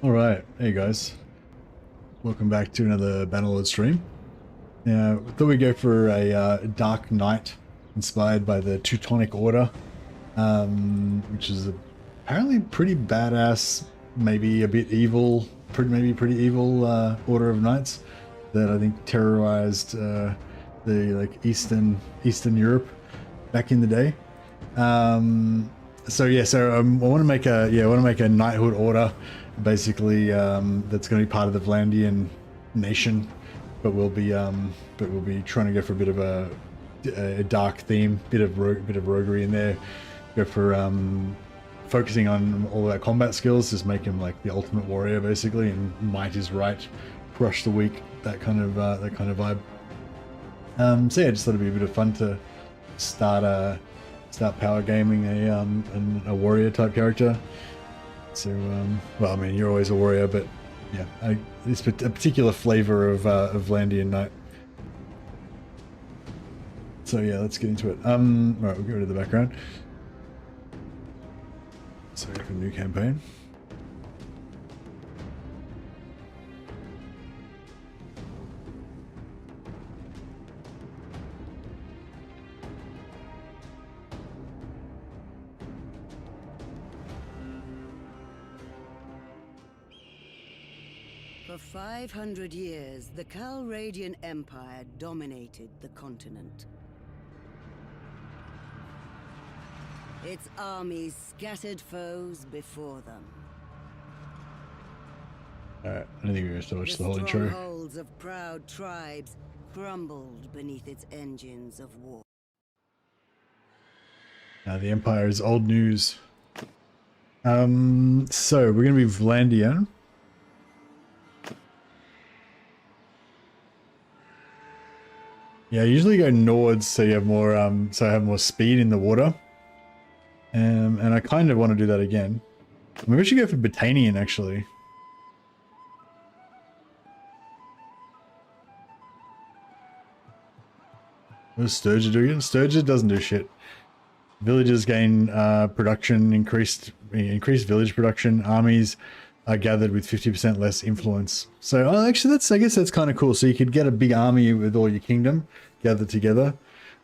All right, hey guys, welcome back to another Bannerlord stream. Now, I thought we'd go for a Dark Knight inspired by the Teutonic Order, which is apparently pretty badass, maybe a bit evil, maybe pretty evil order of knights that I think terrorized the Eastern Europe back in the day. I want to make a knighthood order, basically that's going to be part of the Vlandian nation, but we'll be trying to go for a bit of a dark theme, bit of roguery in there. Go for focusing on all our combat skills, just make him like the ultimate warrior basically, and might is right, crush the weak, that kind of vibe. So yeah, just thought it'd be a bit of fun to start power gaming a warrior type character. So well, I mean, you're always a warrior, but yeah, it's a particular flavor of Vlandian knight. So yeah, let's get into it. All right, we'll get rid of the background. So for a new campaign. For 500 years, the Calradian Empire dominated the continent. Its armies scattered foes before them. Alright, I don't think we're going to watch the whole intro. The strongholds of proud tribes crumbled beneath its engines of war. Now the Empire is old news. So we're going to be Vlandian. Yeah, I usually go Nords so you have more so I have more speed in the water. And I kind of want to do that again. Maybe we should go for Botanian actually. What does Sturger do again? Sturger doesn't do shit. Villagers gain production, increased village production. Armies are gathered with 50% less influence. So actually, I guess that's kind of cool. So you could get a big army with all your kingdom gathered together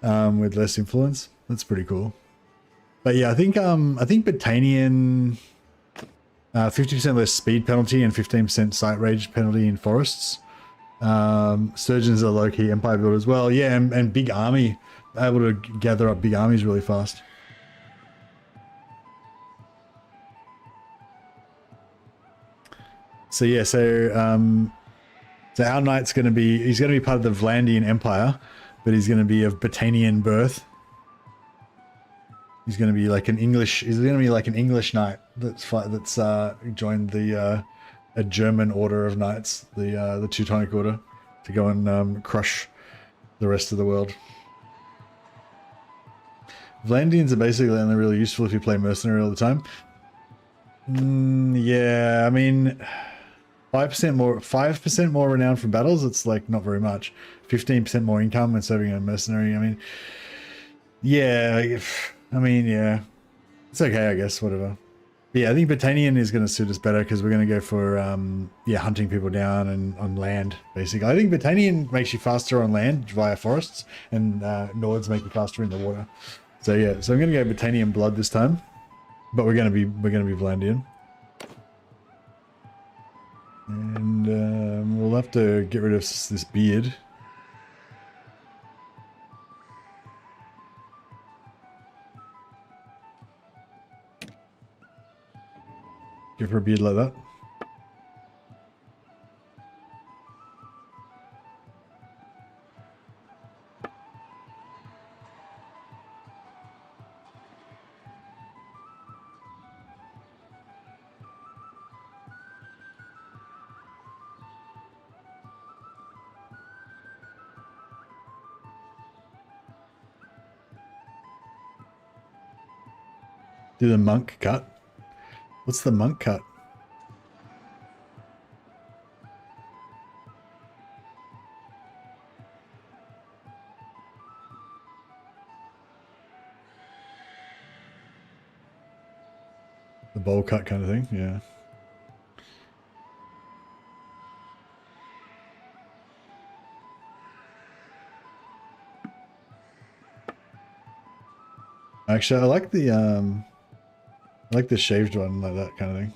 with less influence. That's pretty cool. But yeah, I think Botanian 50% less speed penalty and 15% sight range penalty in forests. Sturgeons are low-key empire builder as well. Yeah, and big army, able to gather up big armies really fast. So yeah, so our knight's going to be, he's going to be part of the Vlandian Empire, but he's going to be of Botanian birth. He's going to be like an English, knight that's joined the a German order of knights, the Teutonic order, to go and crush the rest of the world. Vlandians are basically only really useful if you play mercenary all the time. Yeah, I mean, 5% more renown from battles. It's like not very much. 15% more income when serving a mercenary. I mean, yeah, yeah, it's okay, I guess. Whatever. But yeah, I think Botanian is going to suit us better because we're going to go for hunting people down and on land. Basically, I think Botanian makes you faster on land via forests, and Nords make you faster in the water. So yeah, so I'm going to go Botanian blood this time, but we're going to be Vlandian. And we'll have to get rid of this beard. Give her a beard like that. Do the monk cut. What's the monk cut? The bowl cut kind of thing, yeah. Actually, I like the shaved one, like that kind of thing.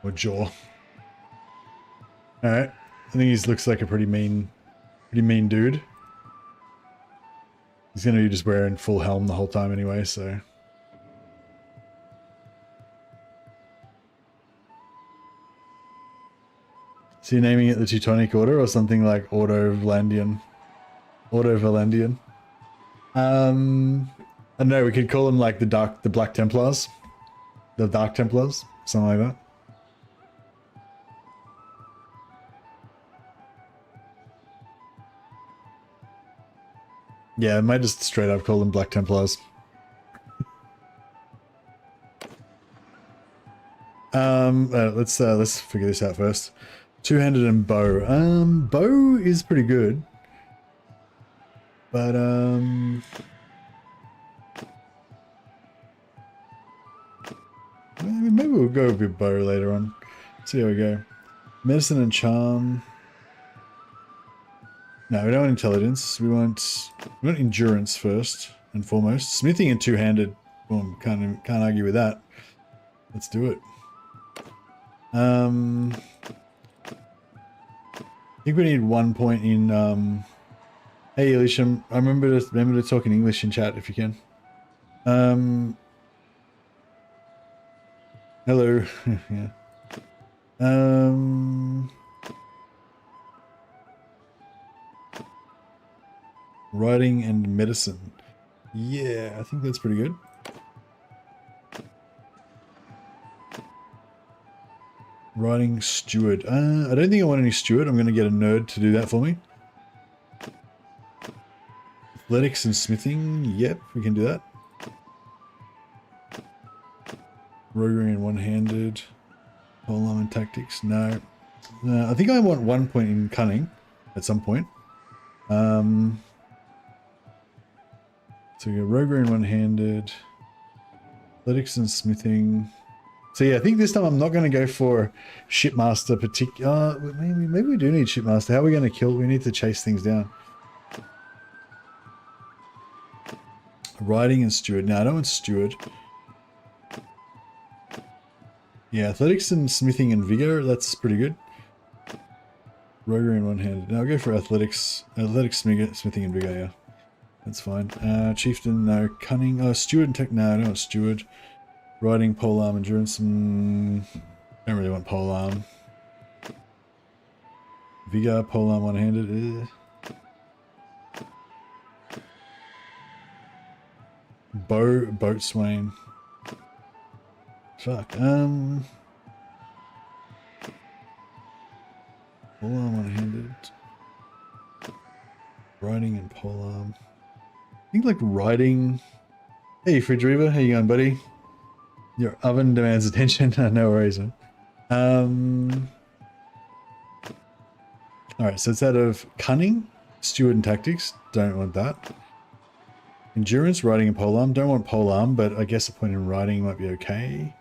Or jaw. Alright. I think he looks like a pretty mean dude. He's gonna be just wearing full helm the whole time anyway, so. So you're naming it the Teutonic Order or something like Vlandian? Vlandian. I don't know, we could call them like the Black Templars. The Dark Templars, something like that. Yeah, I might just straight up call them Black Templars. Let's figure this out first. Two-handed and bow. Bow is pretty good. But maybe we'll go with bow later on. See how we go. Medicine and charm. No, we don't want intelligence. We want endurance first and foremost. Smithing and two-handed. Boom. Can't argue with that. Let's do it. I think we need 1 point in. Hey, Elisham. I remember to talk in English in chat if you can. Hello. Yeah. Writing and medicine. Yeah, I think that's pretty good. Writing steward. I don't think I want any steward. I'm going to get a nerd to do that for me. Athletics and smithing. Yep, we can do that. Roguery and one-handed. Polearm and tactics. No. I think I want 1 point in cunning at some point. So we go roguery and one-handed. Athletics and smithing. So yeah, I think this time I'm not going to go for shipmaster particular. Maybe we do need shipmaster. How are we going to kill? We need to chase things down. Riding and steward. No, I don't want steward. Yeah, athletics and smithing and vigor. That's pretty good. Roguery and one-handed. Now I'll go for athletics. Smithing and vigor. Yeah, that's fine. Chieftain. No. Cunning. Oh, steward and tech. No, I don't want steward. Riding, polearm, endurance. Don't really want polearm. Vigor, polearm, one-handed. Boatswain. Fuck. Polearm, one-handed. Riding and polearm. I think like riding. Hey, Fridge Reaver, how you going, buddy? Your oven demands attention. No worries, man. Alright, so it's out of cunning, steward and tactics. Don't want that. Endurance, riding and polearm. Don't want polearm, but I guess a point in riding might be okay.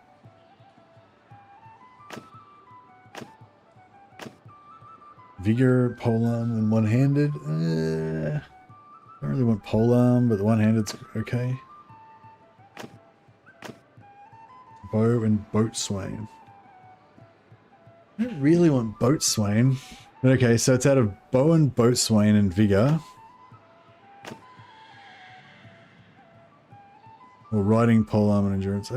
Vigor, polearm, and one-handed. Don't really want polearm, but the one-handed's okay. Bow and boatswain. I don't really want boatswain. But okay, so it's out of bow and boatswain and vigor. Or riding, polearm, and endurance.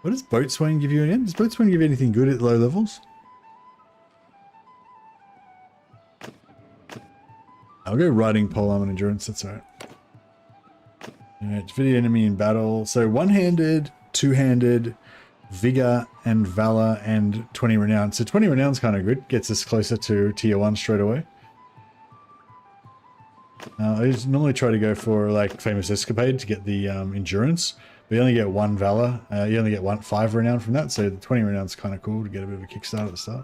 What does Boatswain give you again? Does Boatswain give you anything good at low levels? I'll go riding, polearm, and endurance. That's alright. Alright, defeat the enemy in battle. So one-handed, two-handed, vigor and valor, and 20 renown. So 20 renown's kind of good. Gets us closer to tier 1 straight away. I just normally try to go for like famous escapade to get the endurance. But you only get 1 valor. You only get 5 renown from that. So the 20 renown's kind of cool to get a bit of a kickstart at the start.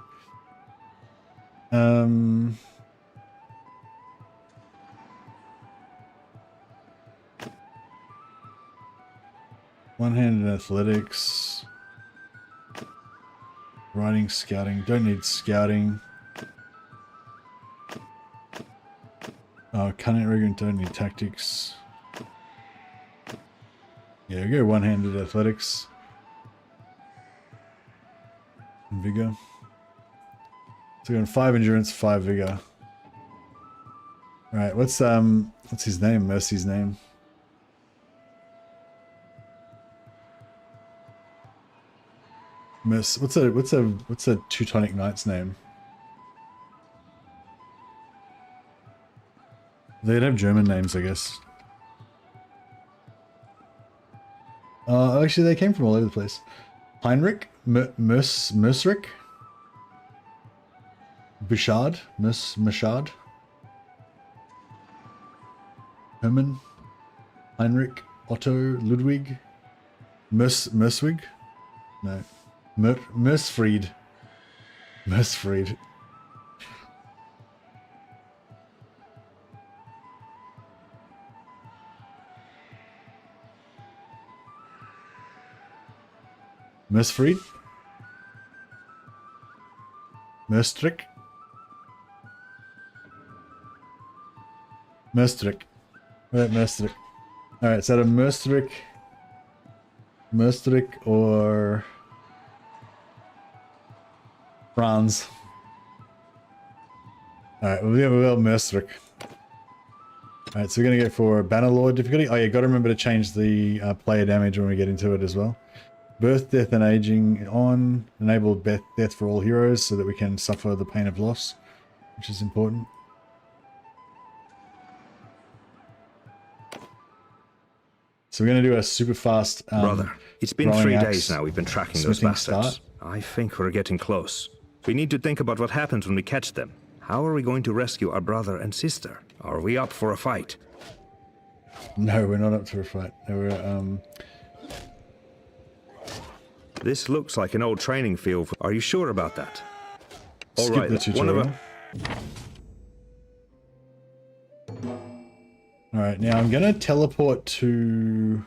One-handed athletics. Riding, scouting. Don't need scouting. Cunning, arrogant, don't need tactics. Yeah, go one-handed athletics. And vigor. So we're going 5 endurance, 5 vigor. Alright, what's his name? Mercy's name. What's a Teutonic knight's name? They'd have German names, I guess. Actually, they came from all over the place. Heinrich, Merceric, Bouchard, Merchard, Hermann, Heinrich, Otto, Ludwig, Merswig, no. Mersfried. Mersfried. Mersfried? Merstrick? Merstrick. Right, Merstrick. Alright, so a Merstrick or Franz. Alright, we'll go Merstrick. Alright, so we're going to go for Bannerlord difficulty. Oh yeah, got to remember to change the player damage when we get into it as well. Birth, death, and aging on. Enable death for all heroes so that we can suffer the pain of loss, which is important. So we're going to do a super fast Brother, it's been 3 days now we've been tracking those bastards. Start. I think we're getting close. We need to think about what happens when we catch them. How are we going to rescue our brother and sister? Are we up for a fight? No, we're not up for a fight. No, we're, This looks like an old training field. Are you sure about that? All skip right, the tutorial. Alright, now I'm going to teleport to...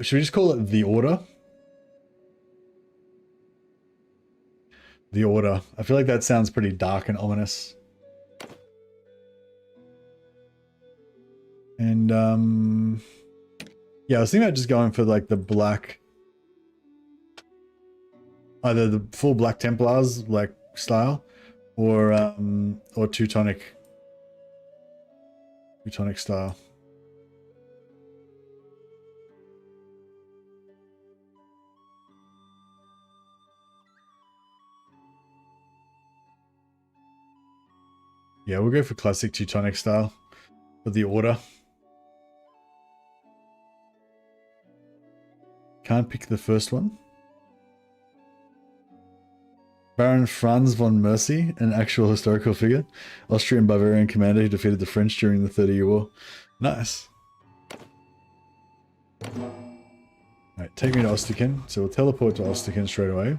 should we just call it the Order? The Order. I feel like that sounds pretty dark and ominous. And, yeah, I was thinking about just going for, like, the black... Either the full Black Templars, like, style, or Teutonic style. Yeah, we'll go for classic Teutonic style for the Order. Can't pick the first one. Baron Franz von Mercy, an actual historical figure. Austrian-Bavarian commander who defeated the French during the 30-Year War. Nice. Alright, take me to Ostikin. So we'll teleport to Ostikin straight away.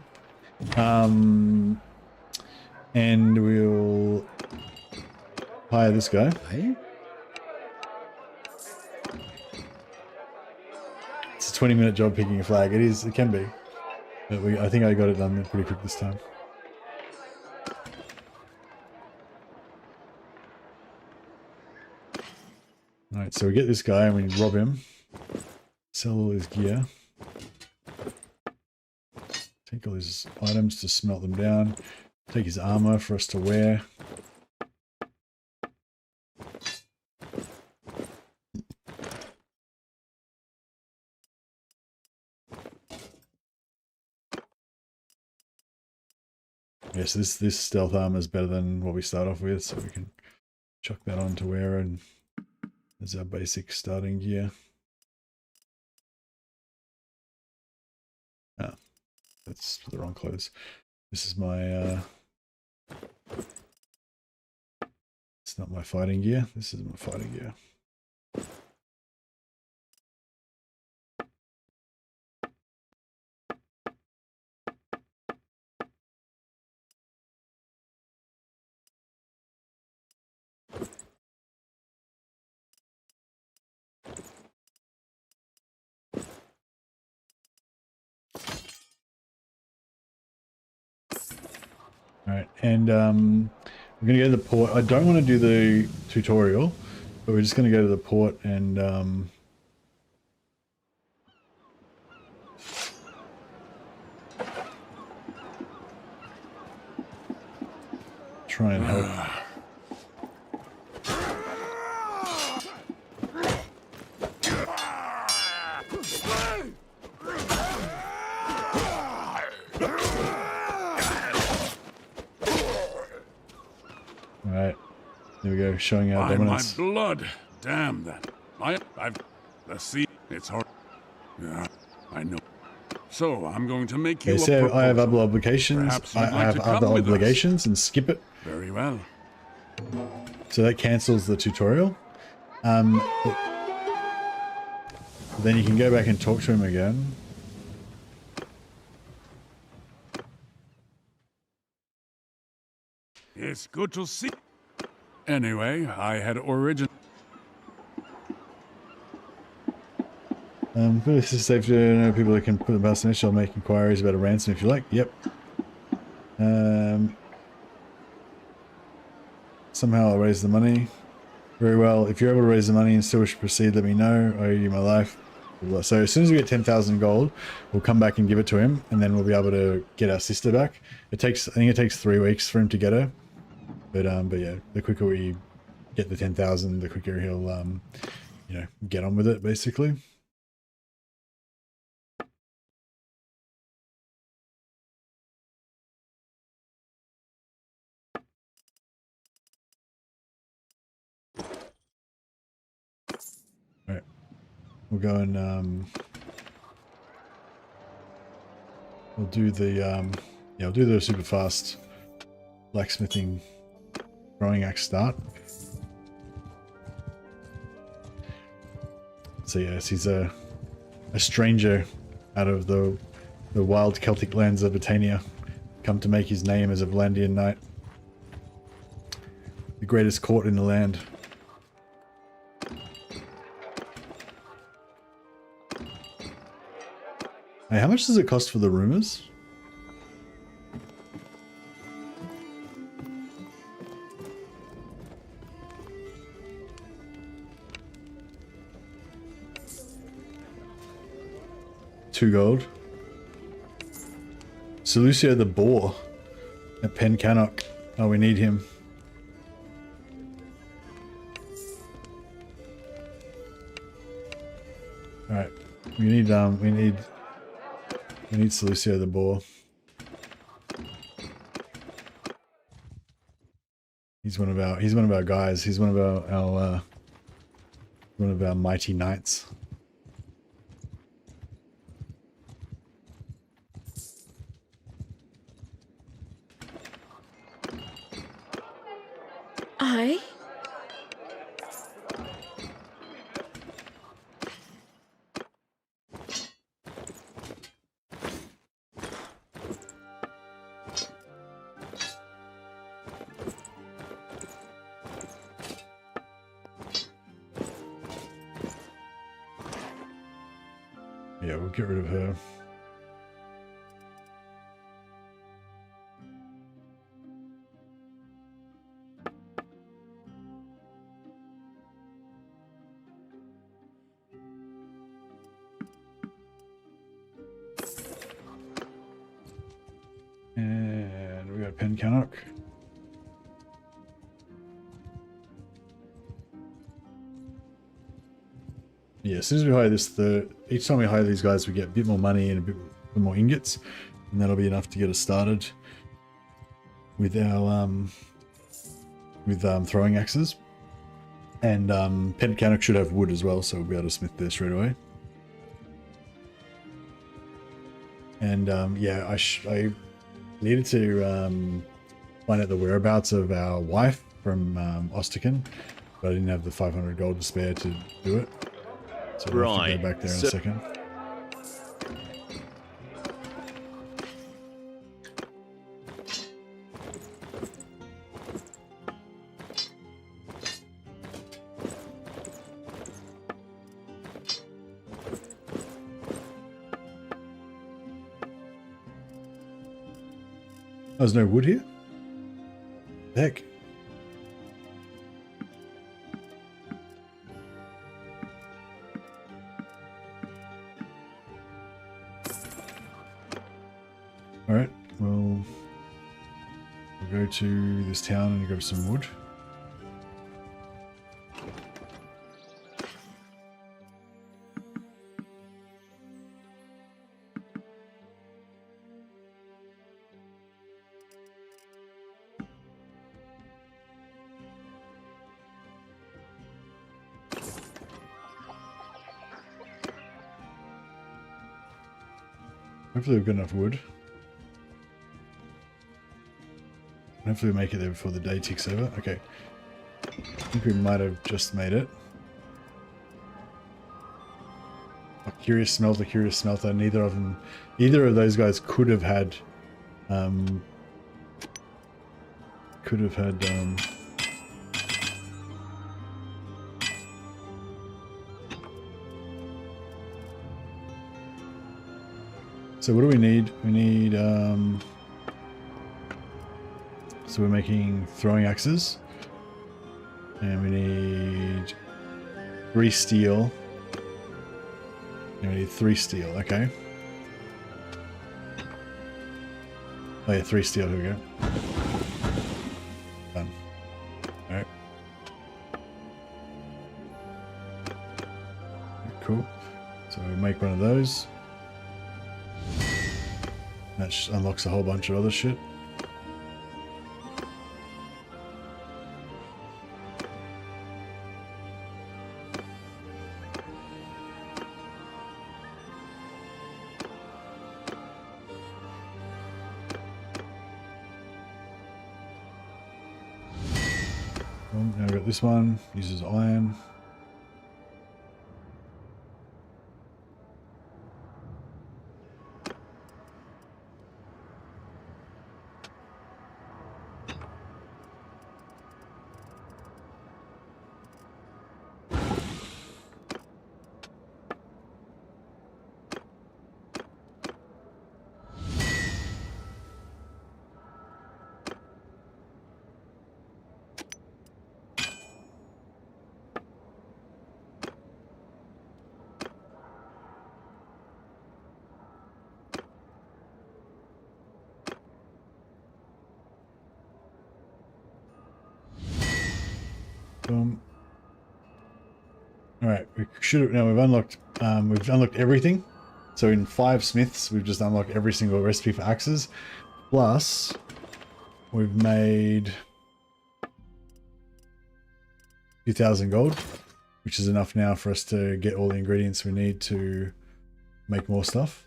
And we'll hire this guy. It's a 20-minute job picking a flag. It can be. But I think I got it done pretty quick this time. Alright, so we get this guy and we rob him. Sell all his gear. Take all his items to smelt them down. Take his armor for us to wear. Yeah, so this stealth armor is better than what we start off with, so we can chuck that on to wear and as our basic starting gear. Ah, that's the wrong clothes. This is my it's not my fighting gear. This is my fighting gear. Alright, and we're going to go to the port. I don't want to do the tutorial, but we're just going to go to the port and try and help. Alright, there we go, showing our dominance. My blood, damn that. Let's see, it's hard. Yeah, I know. So I'm going to make you. So I have other obligations. I have other obligations and skip it. Very well. So that cancels the tutorial. Then you can go back and talk to him again. It's good to see. Anyway, I had origin. This is safe to know people that can put the bus in. Shall make inquiries about a ransom if you like. Yep. Somehow I'll raise the money. Very well. If you're able to raise the money and still wish to proceed, let me know. I owe you my life. So as soon as we get 10,000 gold, we'll come back and give it to him, and then we'll be able to get our sister back. I think it takes 3 weeks for him to get her. But yeah, the quicker we get the 10,000, the quicker he'll you know, get on with it basically. Alright. We'll go and we'll do the yeah, we'll do the super fast blacksmithing throwing axe start. So yes, he's a stranger out of the wild Celtic lands of Britannia, come to make his name as a Vlandian knight. The greatest court in the land. Hey, how much does it cost for the rumors? $2 gold. Sir Lucio the Boar at Pencannock. Oh, we need him. All right, we need Sir Lucio the Boar. He's one of our guys. He's one of our mighty knights. Yeah, we'll get rid of her. And we got Pencannock. Yeah, as soon as we hire this, each time we hire these guys, we get a bit more money and a bit more ingots, and that'll be enough to get us started. with our throwing axes. And Pentacanic should have wood as well, so we'll be able to smith there straight away. And yeah, I needed to find out the whereabouts of our wife from Ostican, but I didn't have the 500 gold to spare to do it. So we'll have to go back there in a second. There's no wood here? Heck. Alright, we'll go to this town and grab some wood. Hopefully we've got enough wood. Hopefully we make it there before the day ticks over. Okay. I think we might have just made it. A curious smelter. Neither of them, either of those guys could have had, so what do we need? We need, so we're making throwing axes. And we need 3 steel. And we need 3 steel, okay. Oh yeah, 3 steel, here we go. Done. Alright. Cool. So we'll make one of those. That unlocks a whole bunch of other shit. Now we've got this one, uses iron. All right, we should have, now we've unlocked everything. So in 5 smiths, we've just unlocked every single recipe for axes. Plus, we've made 2,000 gold, which is enough now for us to get all the ingredients we need to make more stuff.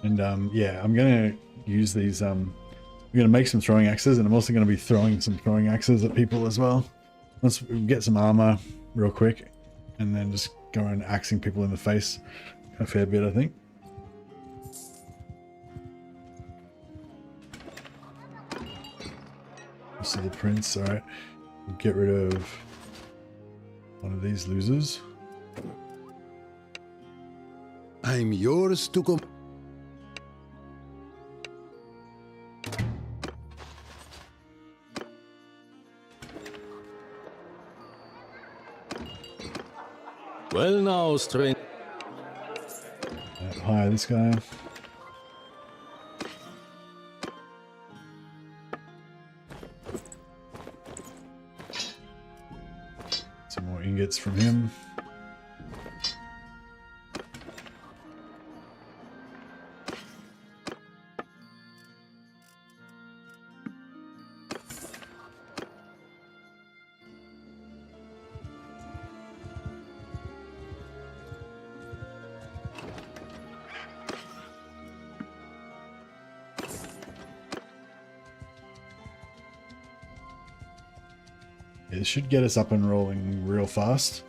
And yeah, I'm gonna use these. I'm gonna make some throwing axes, and I'm also gonna be throwing some throwing axes at people as well. Let's get some armor real quick, and then just go around axing people in the face a fair bit, I think. This is the prince. All right, we'll get rid of one of these losers. I'm yours to come. Well now, stranger. Hire this guy. Some more ingots from him. It should get us up and rolling real fast.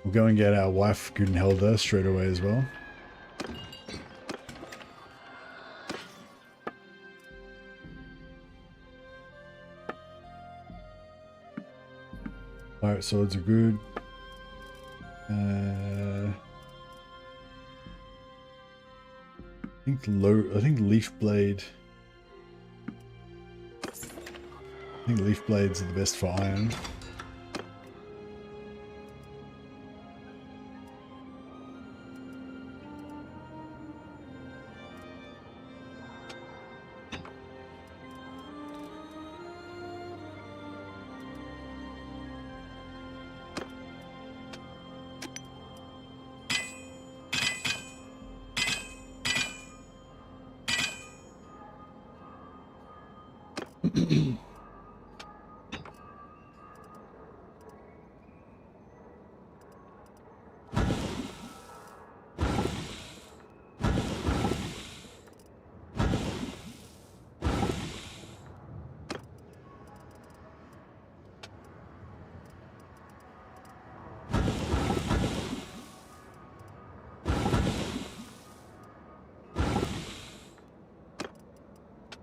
We'll go and get our wife Gudenhilda straight away as well. Pirate swords are good. I think leaf blade. I think leaf blades are the best for iron.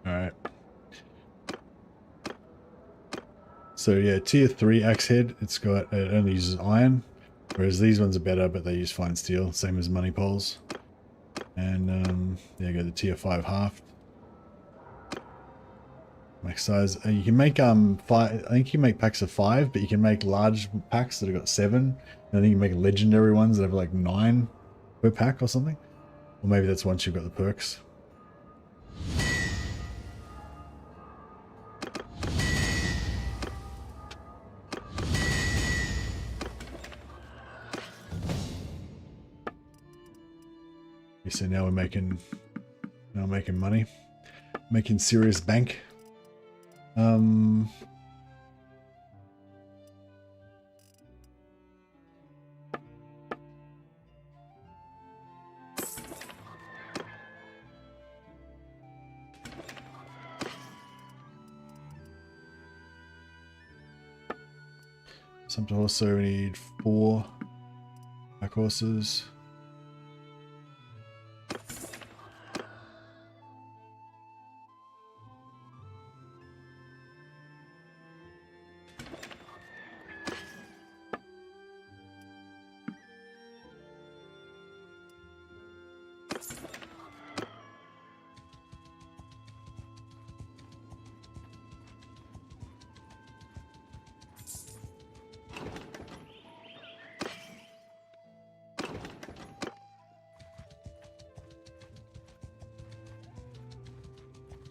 Alright. So yeah, tier 3 axe head, it only uses iron, whereas these ones are better, but they use fine steel, same as money poles. And there you go, the tier 5 half. Max size. You can make I think you can make packs of 5, but you can make large packs that have got 7. And I think you can make legendary ones that have like 9 per pack or something. Or maybe that's once you've got the perks. So now we're making money, making serious bank. Sometimes also we need 4 pack horses.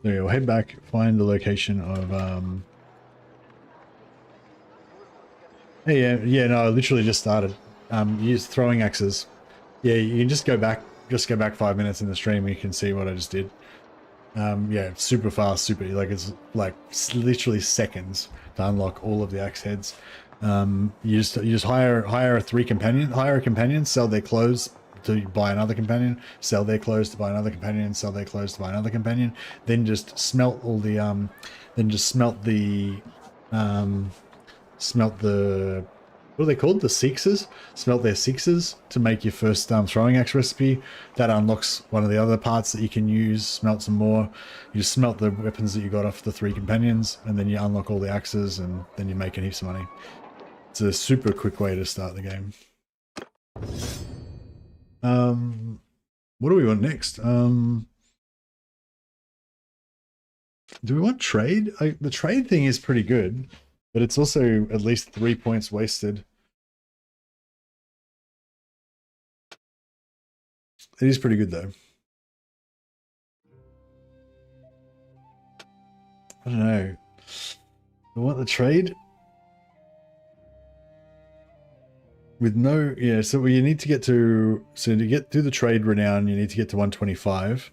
There you go, head back, find the location of, hey, yeah, no, I literally just started, use throwing axes. Yeah, you can just go back 5 minutes in the stream and you can see what I just did. Yeah, super fast, it's like literally seconds to unlock all of the axe heads. You just hire a companion, sell their clothes to buy another companion, sell their clothes to buy another companion, sell their clothes to buy another companion, then just smelt all the what are they called? The sixes? Smelt their sixes to make your first throwing axe recipe. That unlocks one of the other parts that you can use. Smelt some more. You just smelt the weapons that you got off the 3 companions, and then you unlock all the axes, and then you're making heaps of money. It's a super quick way to start the game. What do we want next? Do we want trade? The trade thing is pretty good, but it's also at least 3 points wasted. It is pretty good though. I don't know. I want the trade with no, yeah. So you need to get to, to get through the trade renown, you need to get to 125.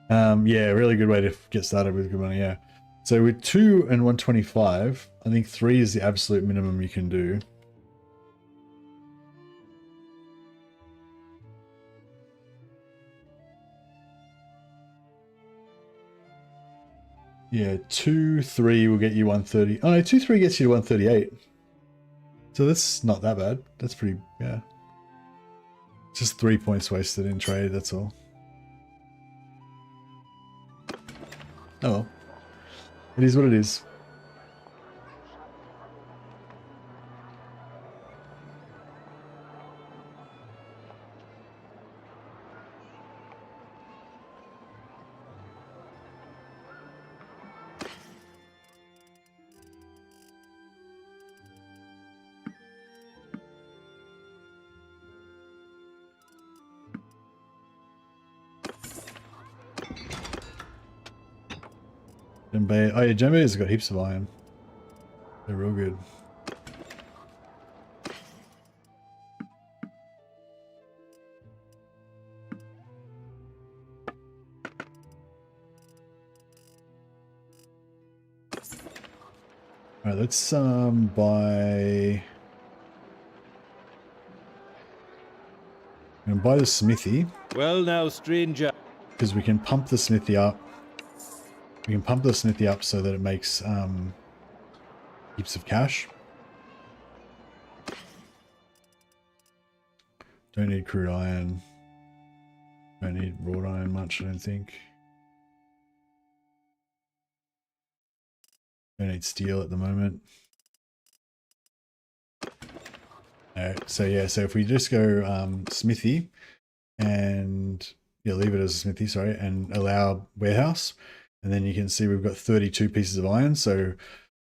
Yeah, really good way to get started with good money. Yeah. So with 2 and 125, I think 3 is the absolute minimum you can do. Yeah, 2, 3 will get you 130. Oh no, 2, 3 gets you to 138. So that's not that bad. That's pretty, yeah. Just 3 points wasted in trade, that's all. Oh well. It is what it is. Djembe. Oh yeah, Djembe has got heaps of iron. They're real good. Alright, let's buy... I'm gonna buy the smithy. Well now, stranger. Because we can pump the smithy up. We can pump the smithy up so that it makes heaps of cash. Don't need crude iron. Don't need wrought iron much, I don't think. Don't need steel at the moment. Alright, so yeah, so if we just go smithy and yeah, leave it as a smithy, sorry, and allow warehouse, and then you can see we've got 32 pieces of iron. So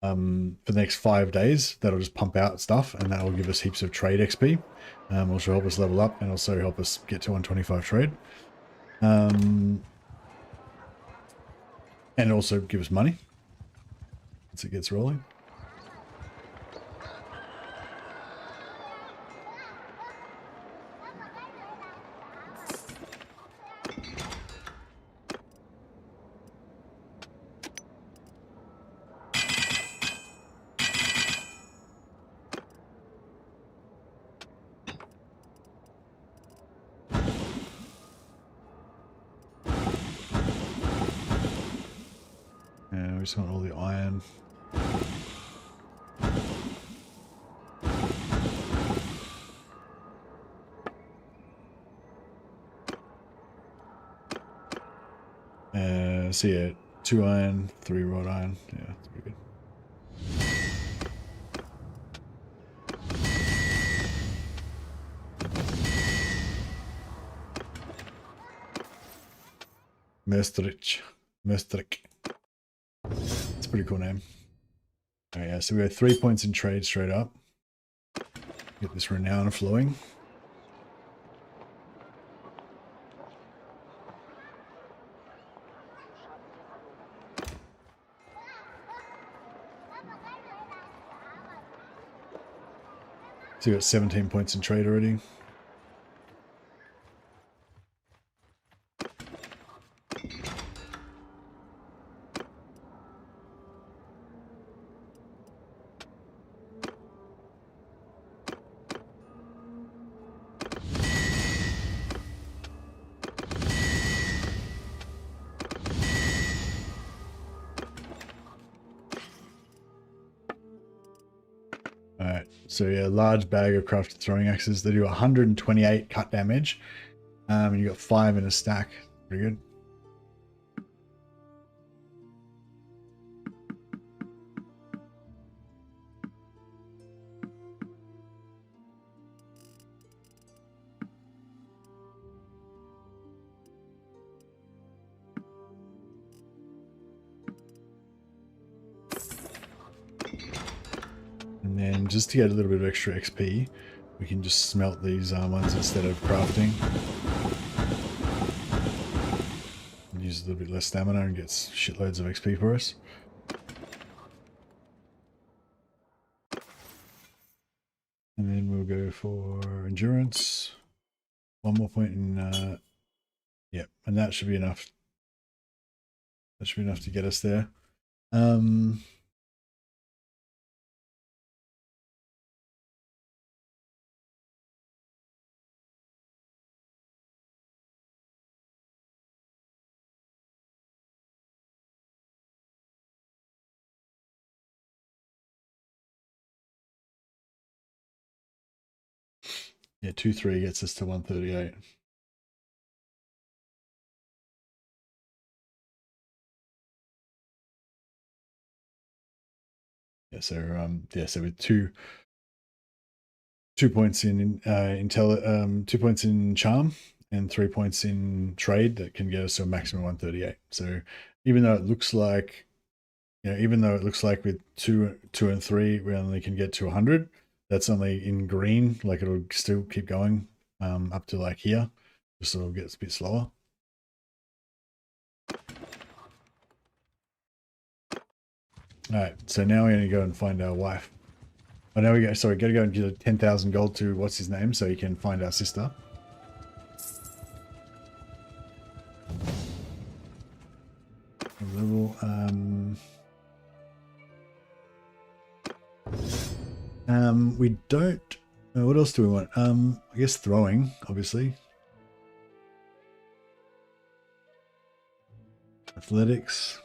for the next 5 days, that'll just pump out stuff, and that will give us heaps of trade XP. Also help us level up, and also help us get to 125 trade. And also give us money once it gets rolling. We just want all the iron. So yeah, 2 iron, 3 wrought iron. Yeah, that's pretty good. Mestric. It's a pretty cool name. Oh yeah, so we got 3 points in trade straight up. Get this renown flowing. So you got 17 points in trade already. So yeah, large bag of crafted throwing axes. They do 128 cut damage. And you got 5 in a stack. Pretty good. And then just to get a little bit of extra XP, we can just smelt these ones instead of crafting. Use a little bit less stamina and gets shitloads of XP for us. And then we'll go for endurance. One more point in, yeah, and that should be enough. That should be enough to get us there. Yeah, 2-3 gets us to 138. Yeah, so with two points in 2 points in charm and 3 points in trade, that can get us to a maximum 138. So even though it looks like, even though it looks like with 2 and 3 we only can get to 100, that's only in green. Like, it'll still keep going up to like here, just so it gets a bit slower. Alright, so now we're going to go and find our wife. Oh, now we go. Sorry, got to go and give 10,000 gold to what's his name, so he can find our sister. Level. We don't. What else do we want? I guess throwing, obviously. Athletics.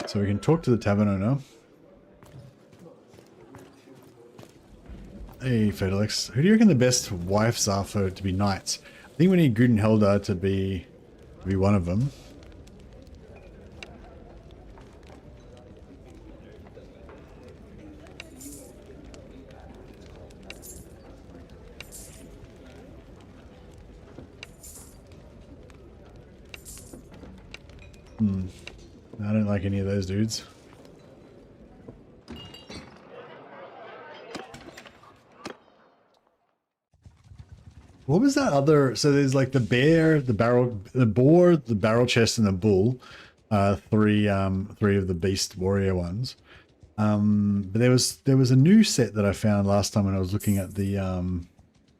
So we can talk to the tavern owner. Hey, Fedelix. Who do you reckon the best wives are for to be knights? I think we need Gudenhelda to be one of them. I don't like any of those dudes. What was that other? So there's like the bear, the boar, the barrel chest, and the bull. Three of the beast warrior ones. But there was a new set that I found last time when I was looking at the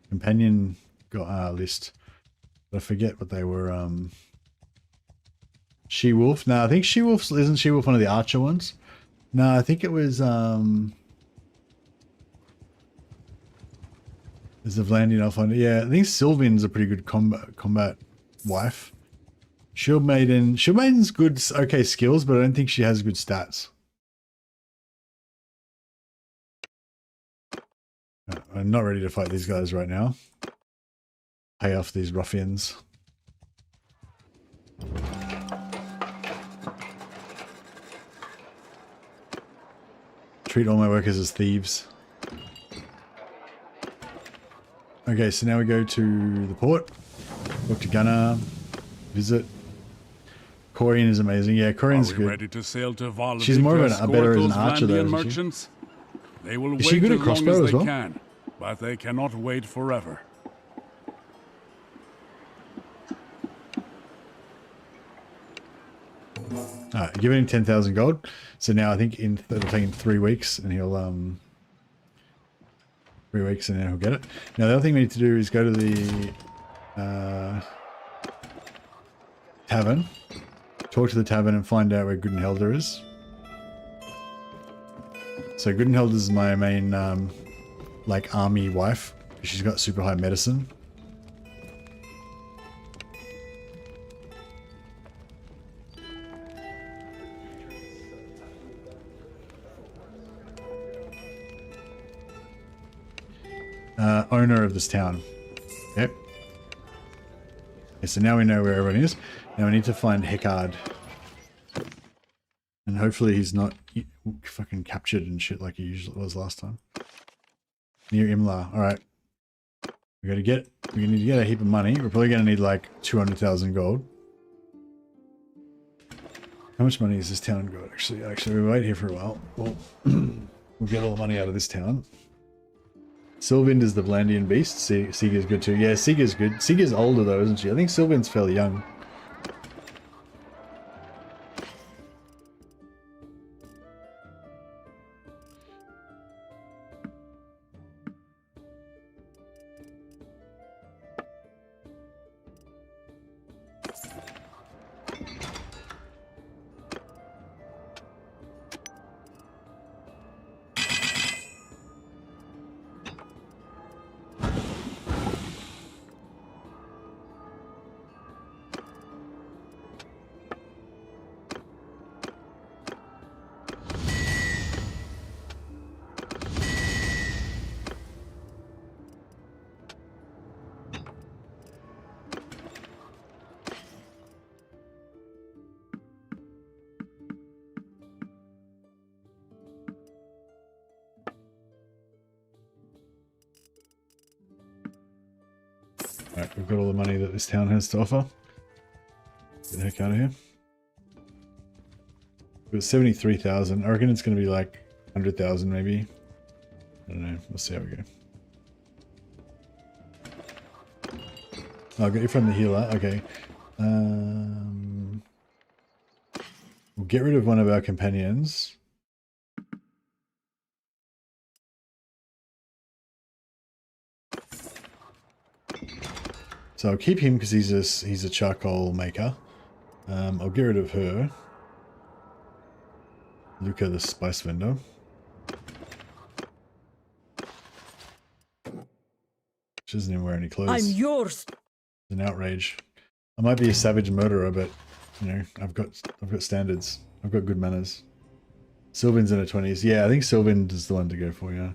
companion list. But I forget what they were. She-Wolf? No, I think She-Wolf, isn't She-Wolf one of the archer ones? No, I think it was there's a Vlandian elf on it. Yeah, I think Sylvian's a pretty good combat wife. Shield Maiden's good, okay skills, but I don't think she has good stats. I'm not ready to fight these guys right now. Pay off these ruffians. Treat all my workers as thieves. Okay, so now we go to the port. Talk to Gunnar. Visit. Corian is amazing. Yeah, Corian's good. Ready to sail to Vlandian. She's more of a better as an archer though, isn't she? They will is she wait good as at crossbow long as as they well? can, but they cannot wait forever. Alright, giving him 10,000 gold. So now I think it'll take him 3 weeks and he'll 3 weeks and then he'll get it. Now the other thing we need to do is go to the tavern. Talk to the tavern and find out where Gudenhelda is. So Gudenhelda is my main like army wife. She's got super high medicine. Owner of this town. Yep. Okay, so now we know where everyone is. Now we need to find Heckard. And hopefully he's not fucking captured and shit like he usually was last time. Near Imla. All right. We need to get a heap of money. We're probably going to need like 200,000 gold. How much money is this town got? Actually, we wait here for a while. We'll get all the money out of this town. Sylvind is the Vlandian beast. Siga's good too. Yeah, Siga's good. Siga's older though, isn't she? I think Sylvind's fairly young. Alright, we've got all the money that this town has to offer. Get the heck out of here. It was 73,000. I reckon it's going to be like 100,000 maybe. I don't know. We'll see how we go. Oh, I got you from the healer. Okay. We'll get rid of one of our companions. So I'll keep him because he's a charcoal maker. I'll get rid of her. Luca, the spice vendor. She doesn't even wear any clothes. I'm yours. It's an outrage. I might be a savage murderer, but you know, I've got standards. I've got good manners. Sylvin's in her 20s. Yeah, I think Sylvind is the one to go for. Yeah,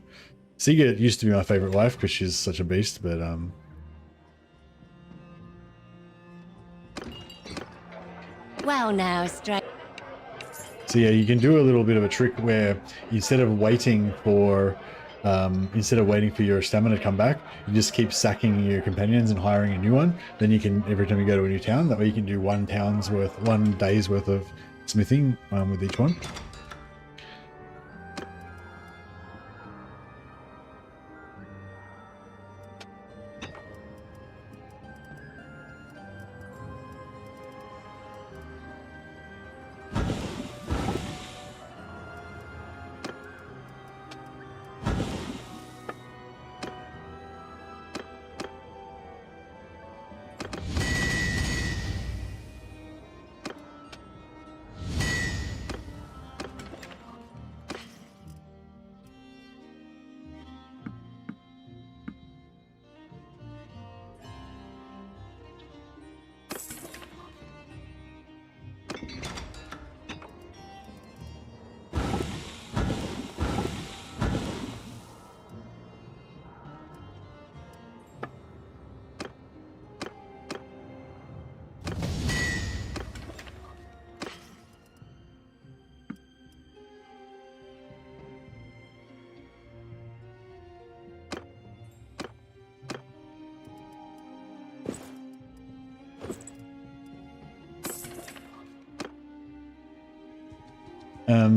Siga used to be my favorite wife because she's such a beast, but Well now, straight. So yeah, you can do a little bit of a trick where instead of waiting for your stamina to come back, you just keep sacking your companions and hiring a new one. Then you can, every time you go to a new town, that way you can do one day's worth of smithing with each one.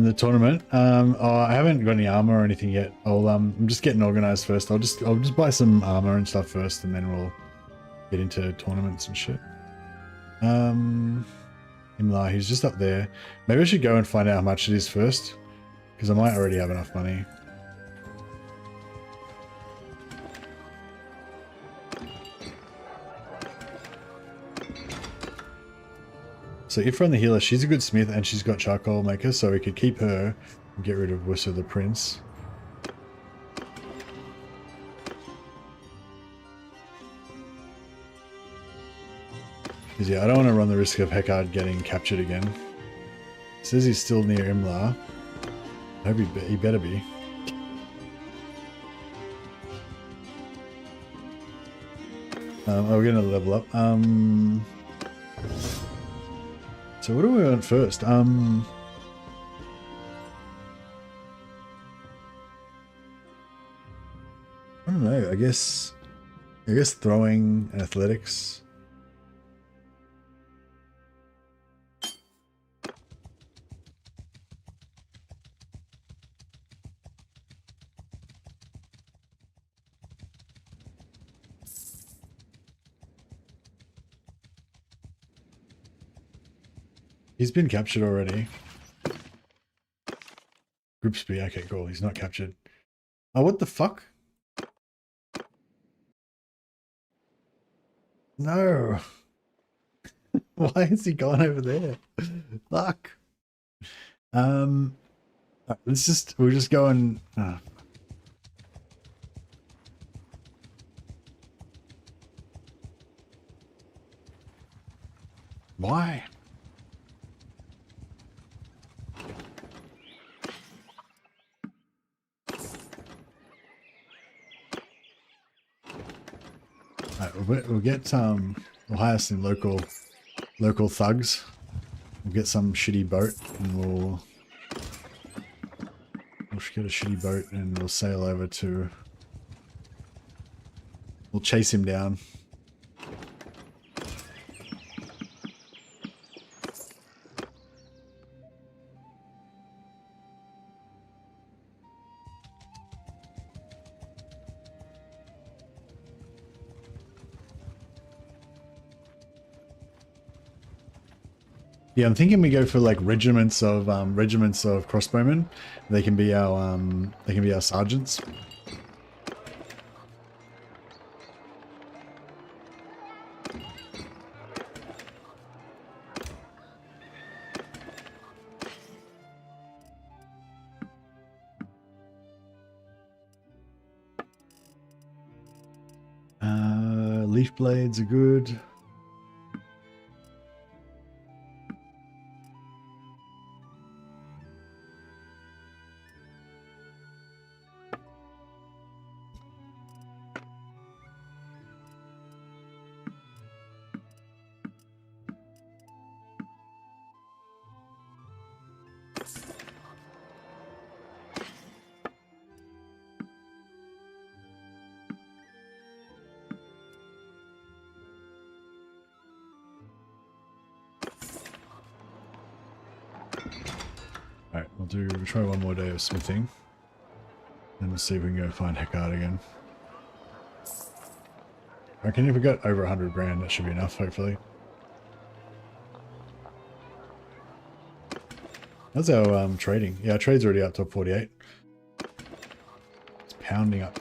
The tournament. I haven't got any armor or anything yet. I'm just getting organized first. I'll just buy some armor and stuff first, and then we'll get into tournaments and shit. Imla, he's just up there. Maybe I should go and find out how much it is first, because I might already have enough money. So Ifran the healer, she's a good smith and she's got charcoal maker, so we could keep her and get rid of Wussa the prince. Because yeah, I don't want to run the risk of Hekard getting captured again. It says he's still near Imla. I hope he better be. We're gonna level up. So what do we want first? guess throwing and athletics. He's been captured already. Group speed. Okay, cool. He's not captured. Oh, what the fuck? No. Why is he gone over there? Fuck. We'll just go and. Why? We'll get we'll hire some local thugs. We'll get some shitty boat and we'll get a shitty boat and we'll sail over to. We'll chase him down. Yeah, I'm thinking we go for like regiments of crossbowmen. They can be our sergeants. Leaf blades are good. Alright, we'll try one more day of smithing. And we'll see if we can go find Hecard again. I reckon if we got over 100 grand, that should be enough, hopefully. How's our trading? Yeah, our trade's already up to 48. It's pounding up.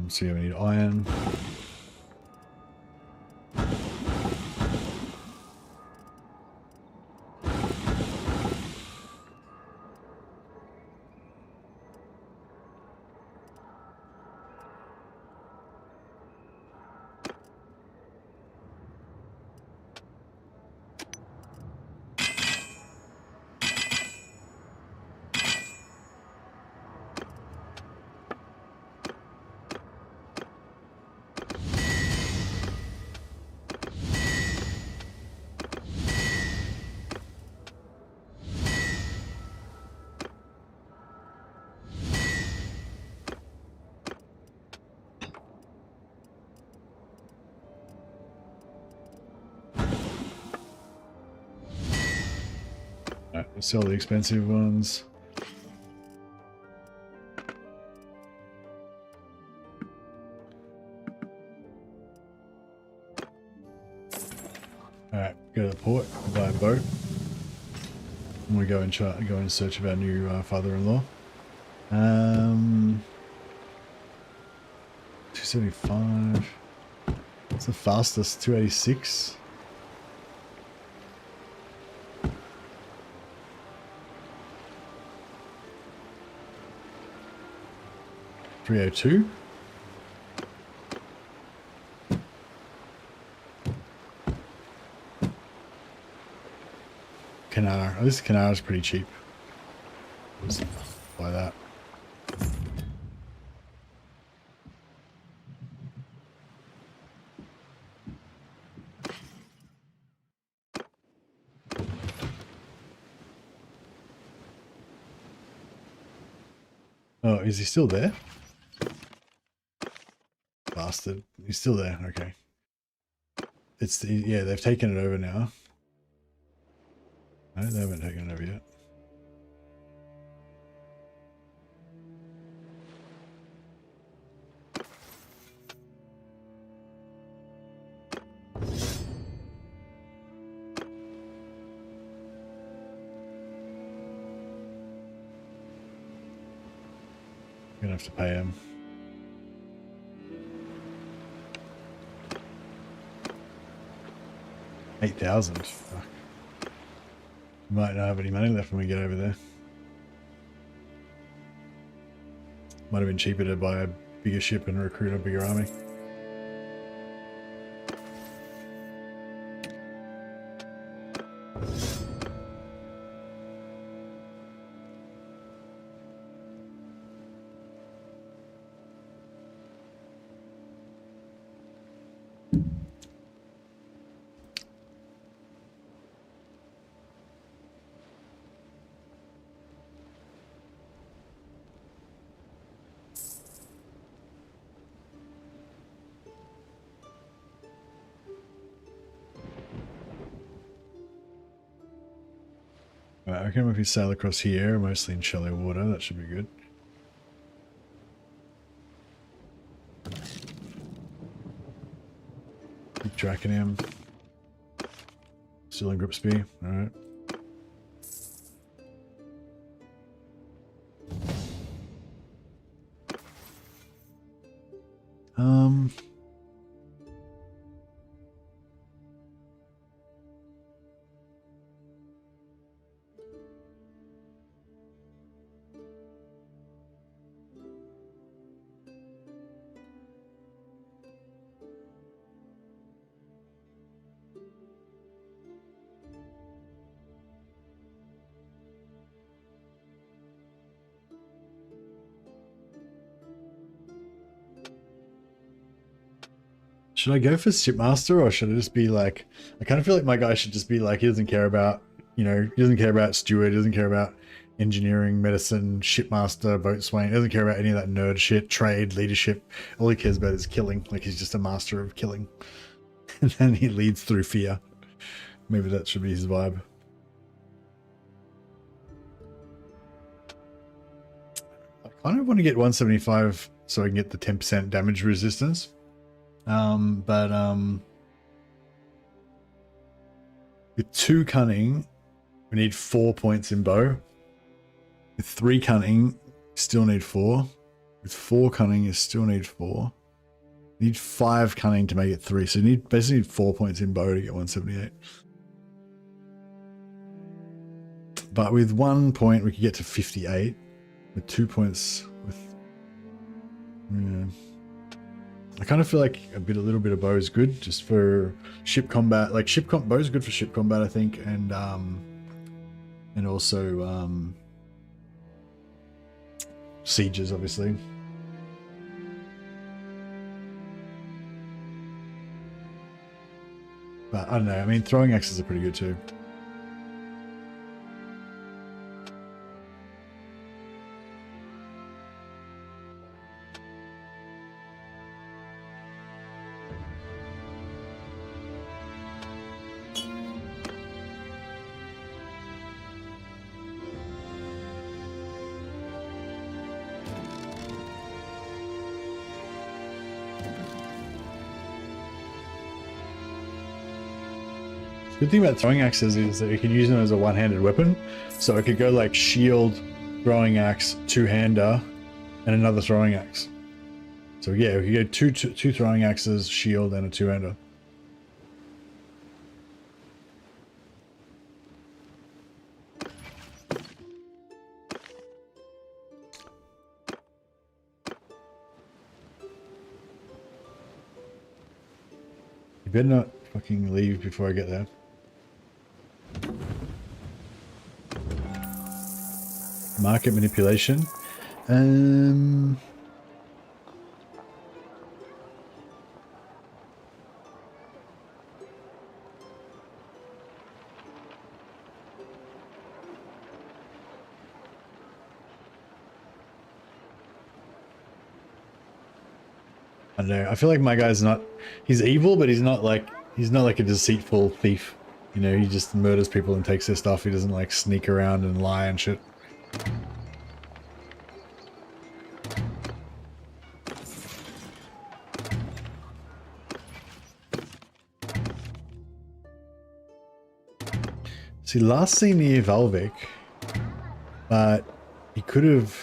So we need iron. Alright, we'll sell the expensive ones. Alright, go to the port, buy a boat. And we go in search of our new father-in-law. 275. What's the fastest? 286. 302. Canar. Oh, this Canar is pretty cheap. Let's buy that. Oh, is he still there? Bastard. He's still there. Okay. Yeah, they've taken it over now. No, they haven't taken it over yet. Gonna have to pay him. $8,000. Fuck. Might not have any money left when we get over there. Might have been cheaper to buy a bigger ship and recruit a bigger army. Right, I reckon if we sail across here, mostly in shallow water, that should be good. Keep tracking him. Still in grip speed, alright. Should I go for shipmaster, or should it just be like, I kind of feel like my guy should just be like, he doesn't care about, you know, he doesn't care about steward, he doesn't care about engineering, medicine, shipmaster, boatswain, he doesn't care about any of that nerd shit, trade, leadership. All he cares about is killing. Like, he's just a master of killing. And then he leads through fear. Maybe that should be his vibe. I kind of want to get 175 so I can get the 10% damage resistance. With 2 cunning, we need 4 points in bow. With 3 cunning, still need 4. With 4 cunning, you still need 4. You need 5 cunning to make it 3. So you basically need 4 points in bow to get 178. But with 1 point, we could get to 58. With 2 points, yeah. I kind of feel like a little bit of bow is good just for ship combat. Like bow is good for ship combat, I think, and also sieges, obviously. But I don't know. I mean, throwing axes are pretty good too. The good thing about throwing axes is that you can use them as a one-handed weapon. So it could go like shield, throwing axe, two-hander, and another throwing axe. So yeah, we could go two throwing axes, shield, and a two-hander. You better not fucking leave before I get there. Market manipulation. I don't know. I feel like my guy's not. He's evil, but he's not like a deceitful thief. You know, he just murders people and takes their stuff. He doesn't like sneak around and lie and shit. See, last seen near Valvik, but he could have.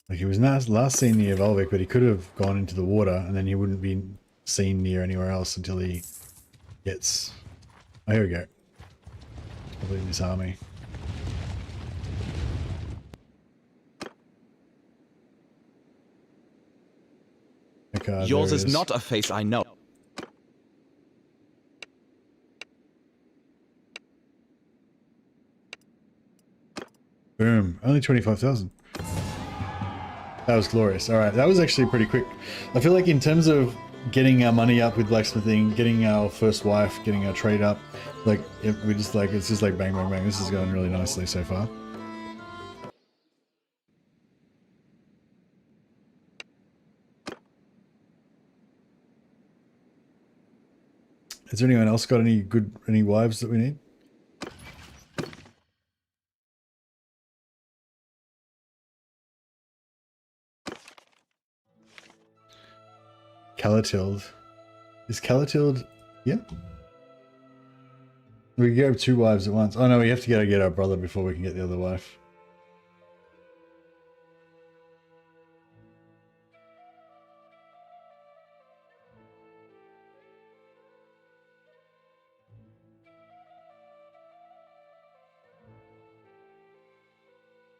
Like he was last seen near Valvik, but he could have gone into the water, and then he wouldn't be seen near anywhere else until he gets. Oh, here we go. It's probably in this army. Yours is not a face I know. Boom. Only 25,000. That was glorious. All right. That was actually pretty quick. I feel like in terms of getting our money up with blacksmithing, getting our first wife, getting our trade up, like we just like, it's just like bang, bang, bang. This is going really nicely so far. Is there anyone else got any wives that we need? Calatild. Is Calatild? Yeah. We can get 2 wives at once. Oh no, we have to get our brother before we can get the other wife.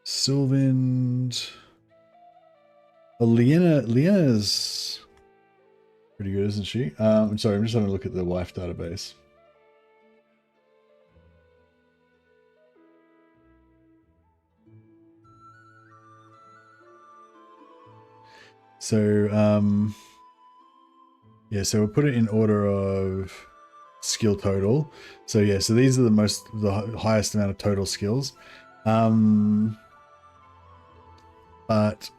Sylvan. Well, Leanna's pretty good, isn't she? I'm sorry, I'm just having a look at the wife database. So, yeah, so we'll put it in order of skill total. So yeah, so these are the highest amount of total skills. But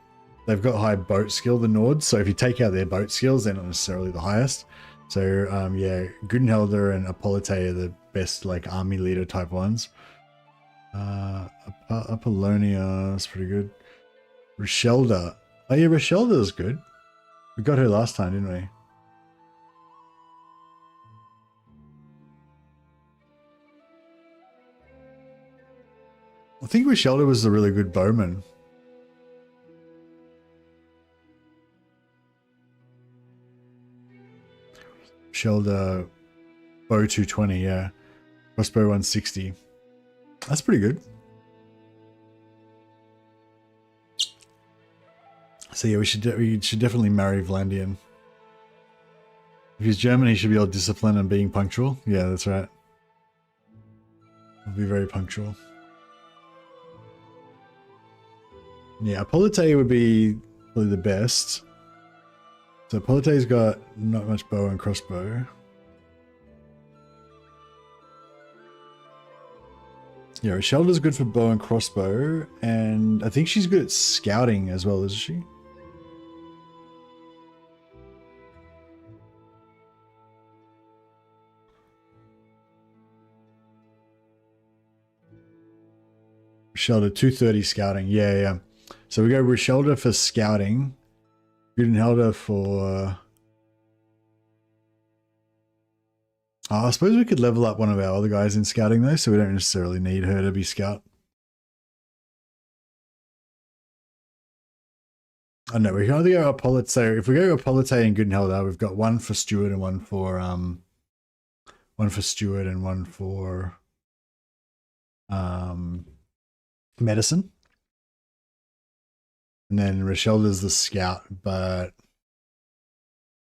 they've got high boat skill, the Nords, so if you take out their boat skills, they're not necessarily the highest. So yeah, Gudenhelder and Apollote are the best like army leader type ones. Apollonia is pretty good. Rochelda. Oh yeah, Rochelda is good. We got her last time, didn't we? I think Rochelda was a really good bowman. Rochelda bow 220, yeah. Crossbow 160. That's pretty good. So yeah, we should definitely marry Vlandian. If he's German, he should be all disciplined and being punctual. Yeah, that's right. He'll be very punctual. Yeah, Apollote would be probably the best. So Apollote's got not much bow and crossbow. Yeah, Rochelda's good for bow and crossbow, and I think she's good at scouting as well, isn't she? Rochelda, 230 scouting. Yeah, yeah. So we go Rochelda for scouting. Gudenhelder for... Oh, I suppose we could level up one of our other guys in scouting though, so we don't necessarily need her to be scout. I know we can either go Apollote. So if we go Apollote and Gudenhelder, we've got one for Steward and one for medicine. And then Rochelda's the scout, but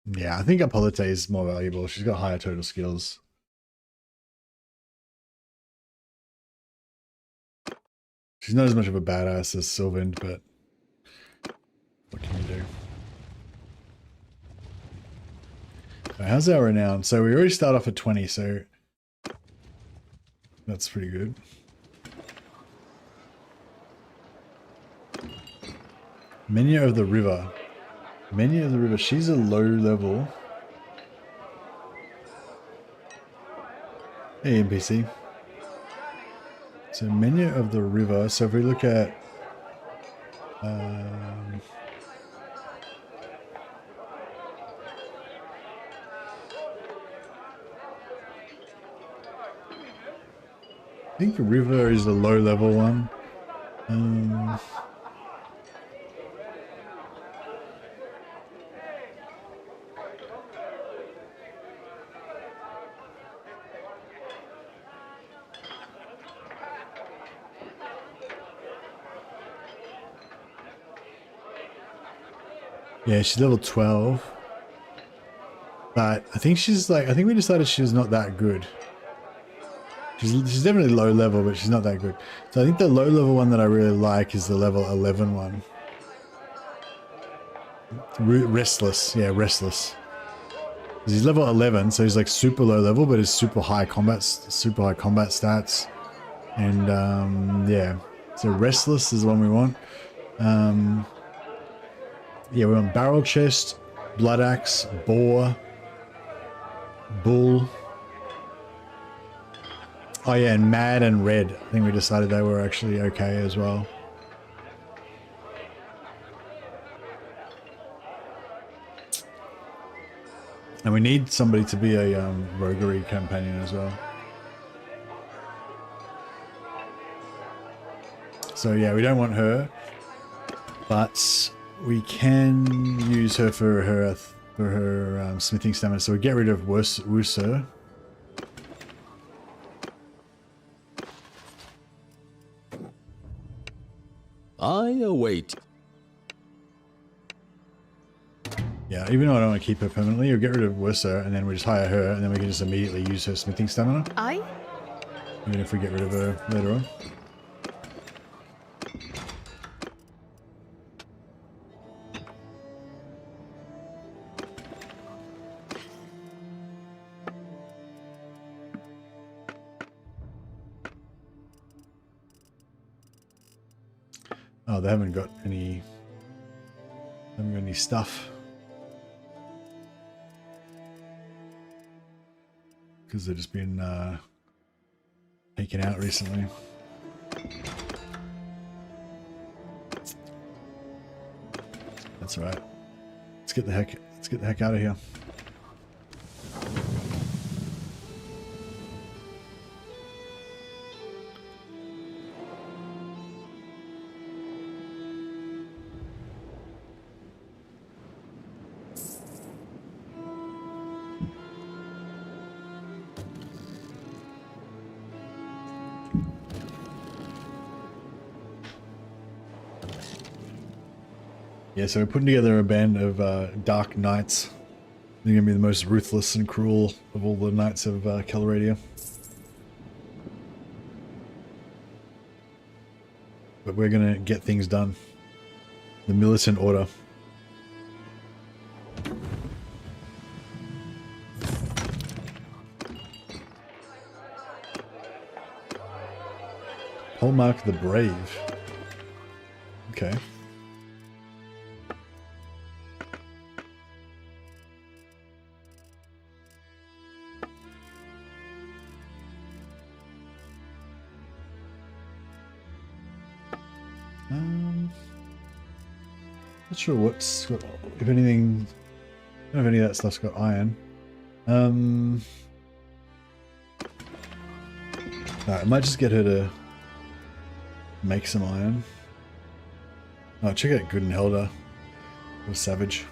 yeah, I think Apollote is more valuable. She's got higher total skills. She's not as much of a badass as Sylvan, but what can you do? How's our renown? So we already start off at 20, so that's pretty good. Menu of the River. Menu of the River. She's a low level. Hey, NPC. So Menu of the River. So if we look at... I think the River is the low level one. Yeah, she's level 12. But I think she's like, I think we decided she's not that good. She's definitely low level, but she's not that good. So I think the low level one that I really like is the level 11 one. Restless. Yeah, Restless. He's level 11, so he's like super low level, but he's super high combat stats. And yeah, so Restless is the one we want. Yeah, we want Barrel Chest, Blood Axe, Boar, Bull. Oh yeah, and Mad and Red. I think we decided they were actually okay as well. And we need somebody to be a roguery companion as well. So yeah, we don't want her, but we can use her for her smithing stamina. So we get rid of Wusser. I await. Yeah, even though I don't want to keep her permanently, we'll get rid of Wusser, and then we just hire her, and then we can just immediately use her smithing stamina. Aye. Even if we get rid of her later on. Oh, they haven't got any stuff. Because they've just been taken out recently. That's all right. Let's get the heck out of here. Yeah, so we're putting together a band of dark knights. They're going to be the most ruthless and cruel of all the knights of Calradia. But we're going to get things done. The militant order. Hallmark the Brave. Okay. Not sure what's got, if anything, I don't know if any of that stuff's got iron. No, I might just get her to make some iron. Oh, check out Good and Helder or Savage.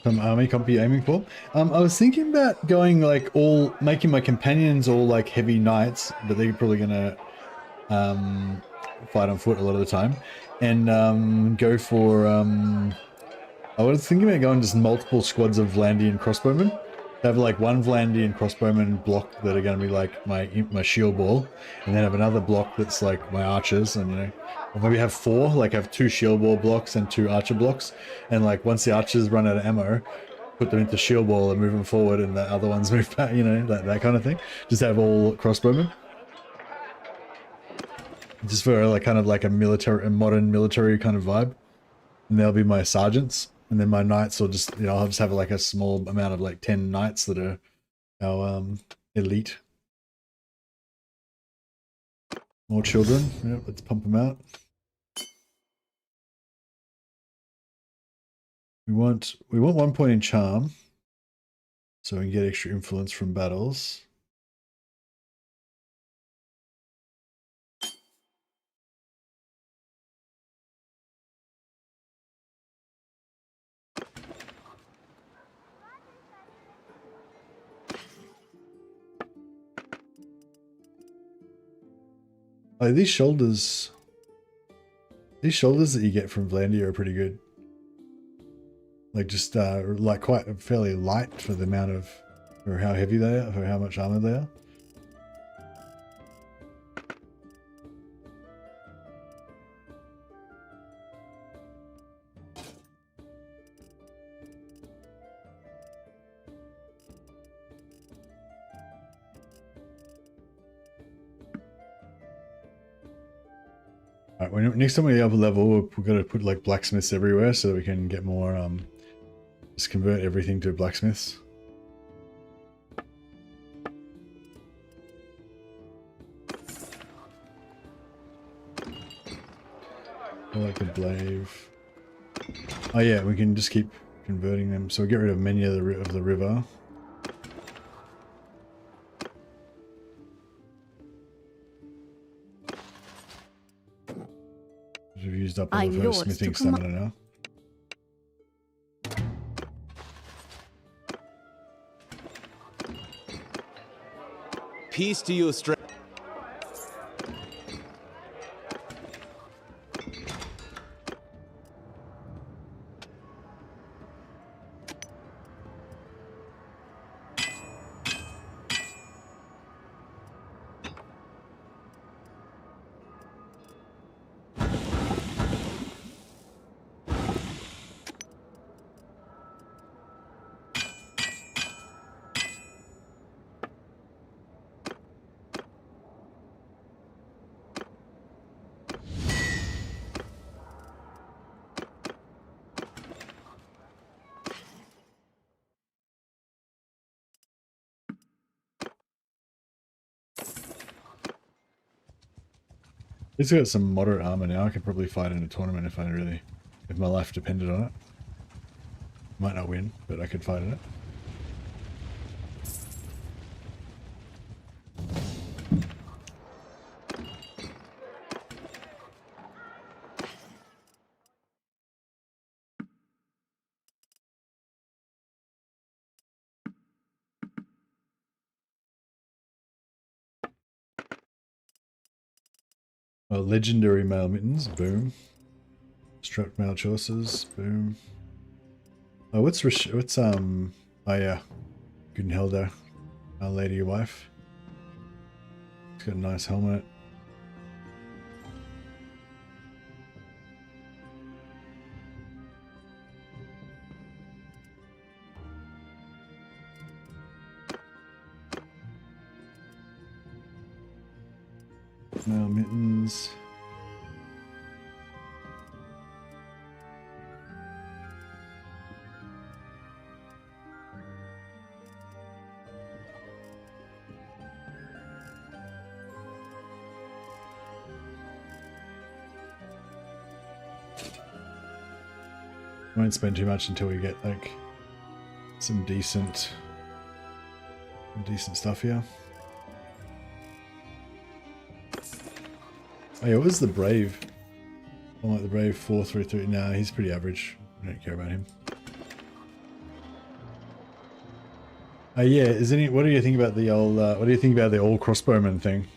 Some army comp are you aiming for? I was thinking about going like making my companions all like heavy knights, but they're probably gonna fight on foot a lot of the time, and go for I was thinking about going just multiple squads of Vlandian crossbowmen. Have like one Vlandian crossbowman block that are going to be like my shield ball, and then have another block that's like my archers, and or maybe have four, like have 2 shield ball blocks and 2 archer blocks, and like once the archers run out of ammo, put them into shield ball and move them forward, and the other ones move back, that kind of thing. Just have all crossbowmen. Just for like kind of like a modern military kind of vibe. And they'll be my sergeants. And then my knights will just, I'll just have like a small amount of like 10 knights that are our elite. More children. Yep, let's pump them out. We want 1 point in charm. So we can get extra influence from battles. Oh, these shoulders that you get from Vlandia are pretty good. Like just like quite fairly light for the amount of, or how heavy they are, for how much armor they are. Alright, next time we up a level, we've got to put like blacksmiths everywhere so that we can get more, just convert everything to blacksmiths. I like the glaive. Oh yeah, we can just keep converting them. So we get rid of many of the river. We've used up all of our smithing stamina now. Peace to you, stranger. He's got some moderate armor now. I could probably fight in a tournament if my life depended on it. Might not win, but I could fight in it. Oh, legendary mail mittens, boom. Strapped mail choices, boom. Oh, what's oh yeah, Gunhilda, our lady your wife. It's got a nice helmet. Mail mittens. Won't spend too much until we get like some decent stuff here. Oh yeah, what was the Brave? I like the Brave 433. Nah, he's pretty average. I don't care about him. Yeah, what do you think about the old what do you think about the old crossbowman thing?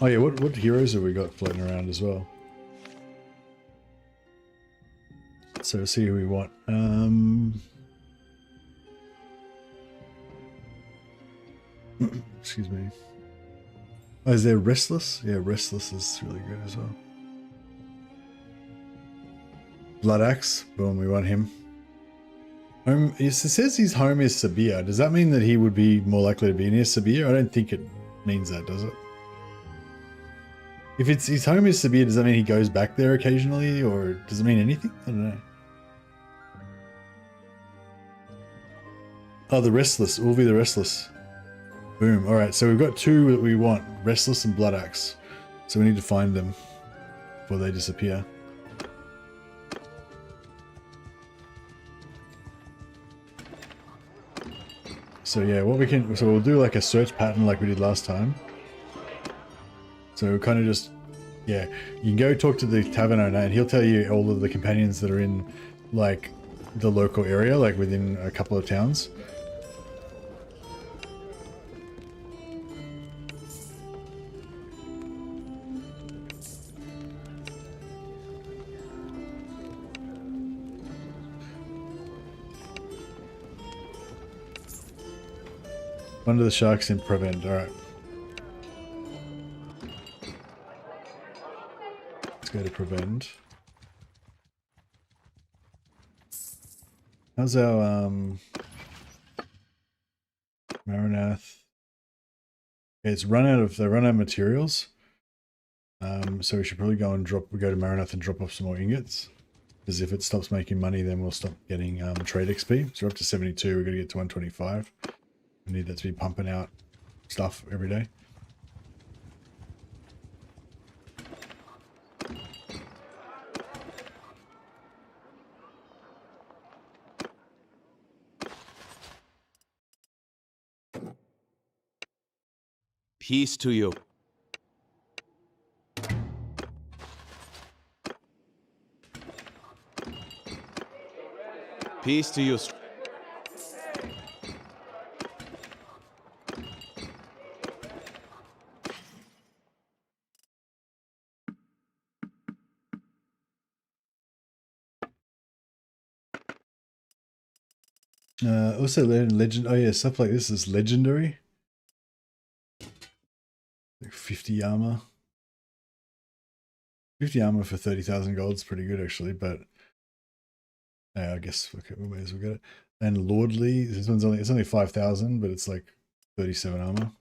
Oh yeah, what heroes have we got floating around as well? So let's see who we want. Excuse me. Oh, is there Restless? Yeah, Restless is really good as well. Blood Axe, boom, we want him. It says his home is Sabir. Does that mean that he would be more likely to be near Sabir? I don't think it means that, does it? If it's his home is Sabir, does that mean he goes back there occasionally, or does it mean anything? I don't know. Oh, the Restless. Ulvi the Restless. Boom. Alright, so we've got two that we want. Restless and Blood Axe. So we need to find them before they disappear. So yeah, so we'll do like a search pattern like we did last time. So kind of just, yeah, you can go talk to the tavern owner and he'll tell you all of the companions that are in like the local area, like within a couple of towns. One of the sharks in Prevent, alright. Let's go to Prevent. How's our Marinath? Okay, they run out of materials. So we should probably go to Marinath and drop off some more ingots. Because if it stops making money, then we'll stop getting trade XP. So we're up to 72, we're gonna get to 125. We need that to be pumping out stuff every day. Peace to you. Peace to you. Also legend. Oh yeah, stuff like this is legendary. Like 50 armor. 50 armor for 30,000 gold is pretty good actually, but I guess okay, we may as well get it. And lordly, this one's only 5,000, but it's like 37 armor.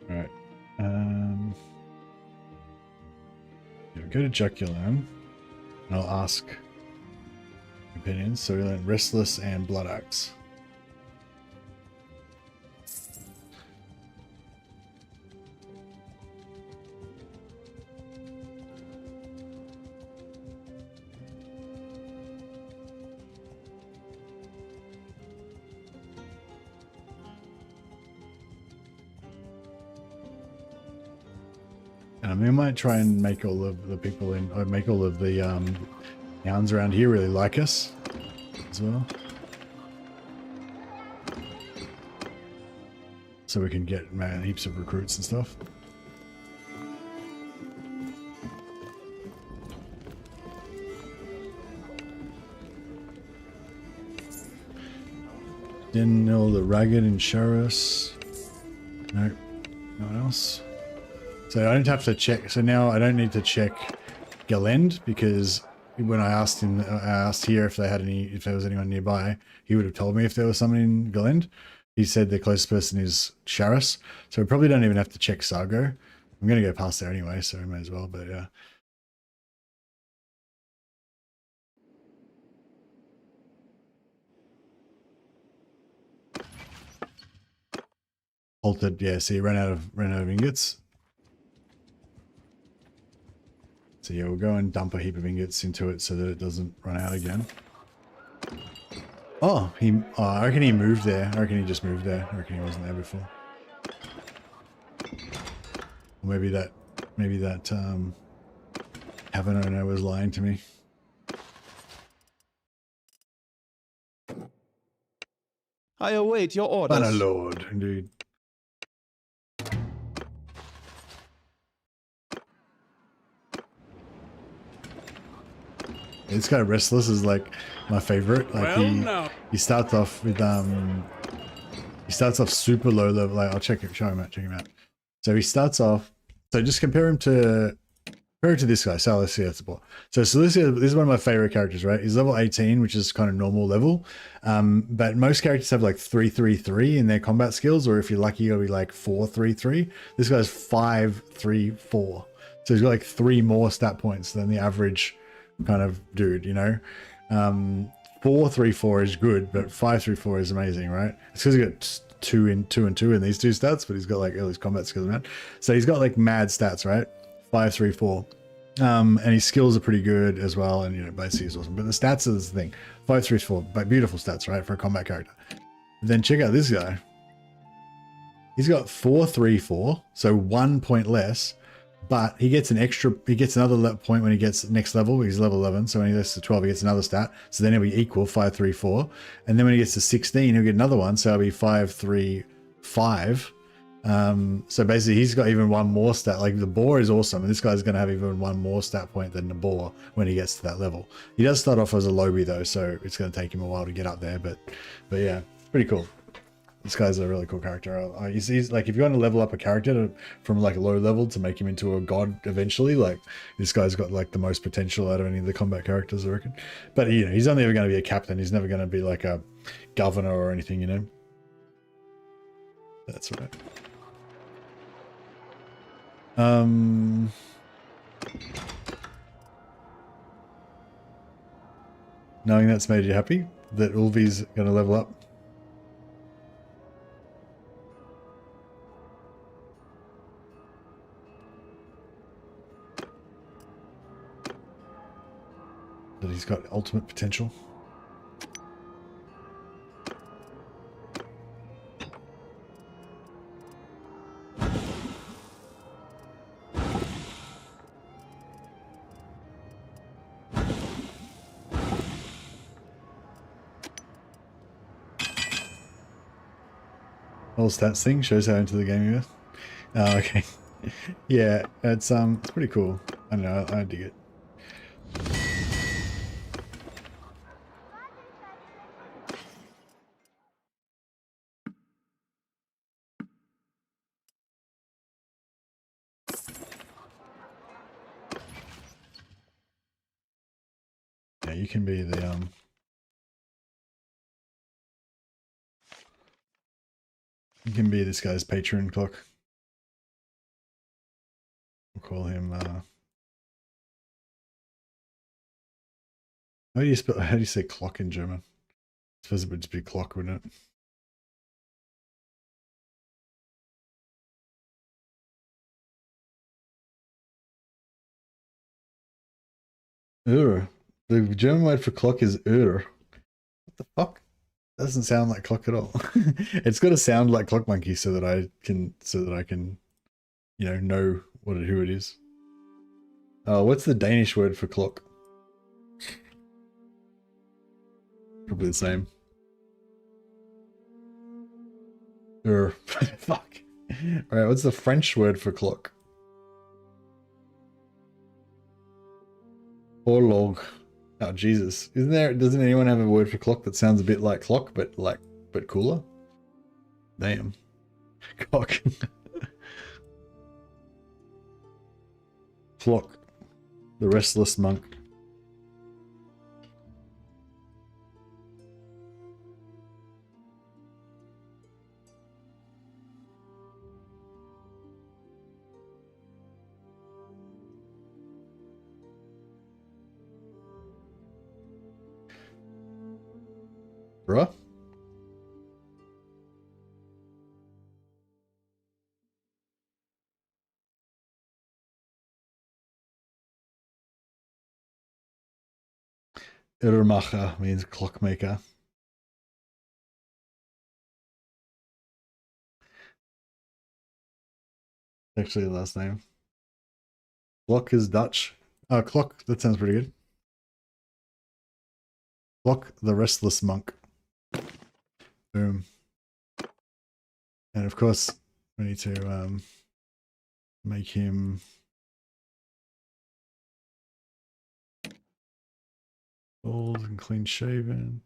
Alright. Yeah, go to Joculan and I'll ask opinions. So we learn Restless and Blood Axe. And I mean, I might try and make all of the people in, or make all of the hounds around here really like us as well. So we can get, man, heaps of recruits and stuff. Dinil the Ragged in Sharos. Nope. No one else. So I don't have to check. So now I don't need to check Galend, because when I asked him, I asked here if they had any, if there was anyone nearby, he would have told me if there was someone in Galend. He said the closest person is Sharos. So we probably don't even have to check Sargo. I'm going to go past there anyway, so we may as well, but yeah. Halted, yeah, so he ran out of ingots. So yeah, we'll go and dump a heap of ingots into it so that it doesn't run out again. Oh, I reckon he moved there. I reckon he just moved there. I reckon he wasn't there before. Or maybe that Tavern owner was lying to me. I await your orders. Bannerlord, indeed. This guy Restless is like my favorite. Like he starts off with he starts off super low level. Like I'll check him out. So he starts off. So just compare him to this guy, Salicia support. So Salicia, this is one of my favorite characters, right? He's level 18, which is kind of normal level. But most characters have like 3-3-3 in their combat skills, or if you're lucky, it'll be like 4-3-3. This guy's 5-3-4. So he's got like 3 more stat points than the average kind of dude, you know. 4-3-4 is good, but 5-3-4 is amazing, right? It's because he got 2 and 2 in these 2 stats, but he's got like all these combat skills, man. So he's got like mad stats, right? 5-3-4. And his skills are pretty good as well, and you know, basically is awesome. But the stats is the thing. 5-3-4, but beautiful stats, right, for a combat character. Then check out this guy. He's got 4-3-4, so 1 point less. But he gets another point when he gets next level. He's level 11, so when he gets to 12, he gets another stat. So then he'll be equal, 5-3-4. And then when he gets to 16, he'll get another one, so it'll be 5-3-5. So basically, he's got even one more stat. Like the boar is awesome, and this guy's going to have even one more stat point than the boar when he gets to that level. He does start off as a lowbie though, so it's going to take him a while to get up there. But yeah, pretty cool. This guy's a really cool character. He's like, if you want to level up a character from like a low level to make him into a god eventually, like this guy's got like the most potential out of any of the combat characters, I reckon. But you know, he's only ever going to be a captain. He's never going to be like a governor or anything, you know. That's right. Knowing that's made you happy that Ulvi's going to level up. That he's got ultimate potential. Whole stats thing shows how into the game you are. Oh, okay. Yeah, it's pretty cool. I don't know, I dig it. Yeah, you can be the you can be this guy's patron clock. We'll call him how do you say clock in German? I suppose it would just be clock, wouldn't it? The German word for clock is What the fuck? That doesn't sound like clock at all. It's got to sound like Clock Monkey so that I can, you know who it is. What's the Danish word for clock? Probably the same. Fuck. Alright, what's the French word for clock? Horloge. Oh Jesus. Doesn't anyone have a word for clock that sounds a bit like clock, but cooler? Damn. Cock. Flock. The restless monk. Bruh? Uhrmacher means clockmaker. Actually, the last name. Clock is Dutch. Oh, clock. That sounds pretty good. Clock, the restless monk. Boom. And of course, we need to make him bald and clean shaven.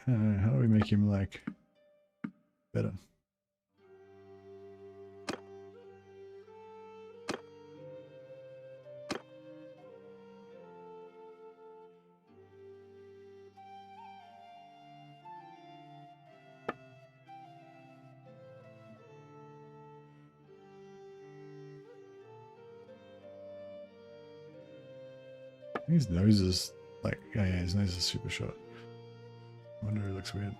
How do we make him like better? His nose is like, oh yeah, his nose is super short. I wonder if it looks weird.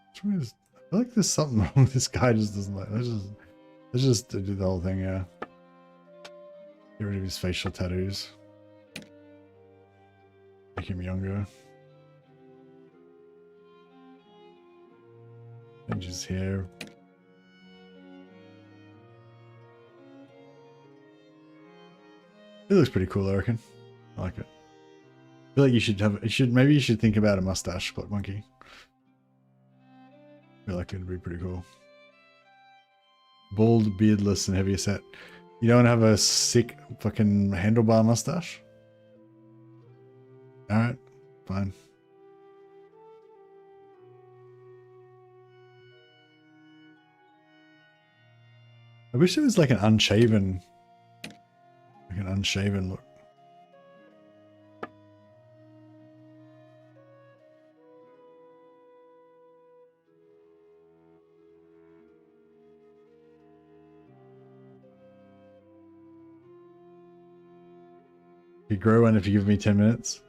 I feel like there's something wrong with this guy. Just doesn't like. Let's just do the whole thing. Yeah. Get rid of his facial tattoos. Make him younger. Change his hair. It looks pretty cool, I reckon. I like it. I feel like maybe you should think about a mustache, Clock Monkey. I feel like it'd be pretty cool. Bald, beardless, and heavier set. You don't have a sick fucking handlebar mustache? Alright, fine. I wish it was like an unshaven look. You grow one if you give me 10 minutes.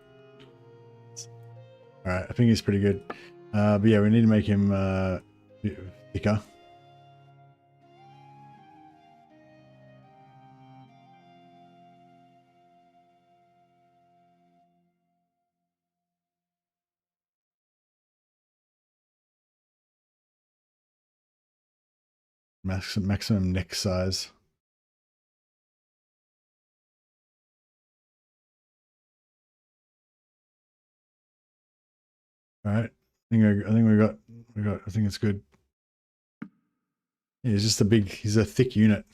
Alright, I think he's pretty good. But yeah, we need to make him thicker. Maximum neck size. All right, I think it's good. Yeah, he's a thick unit.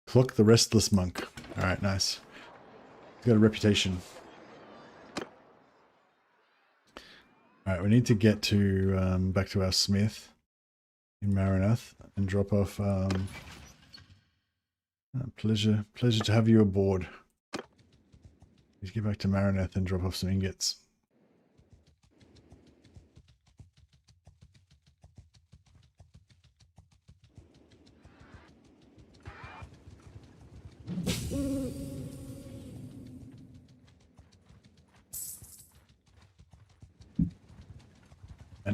Clock the restless monk. All right, nice. He's got a reputation. All right, we need to get to back to our smith in Marinath and drop off. Pleasure to have you aboard. Let's get back to Marinath and drop off some ingots.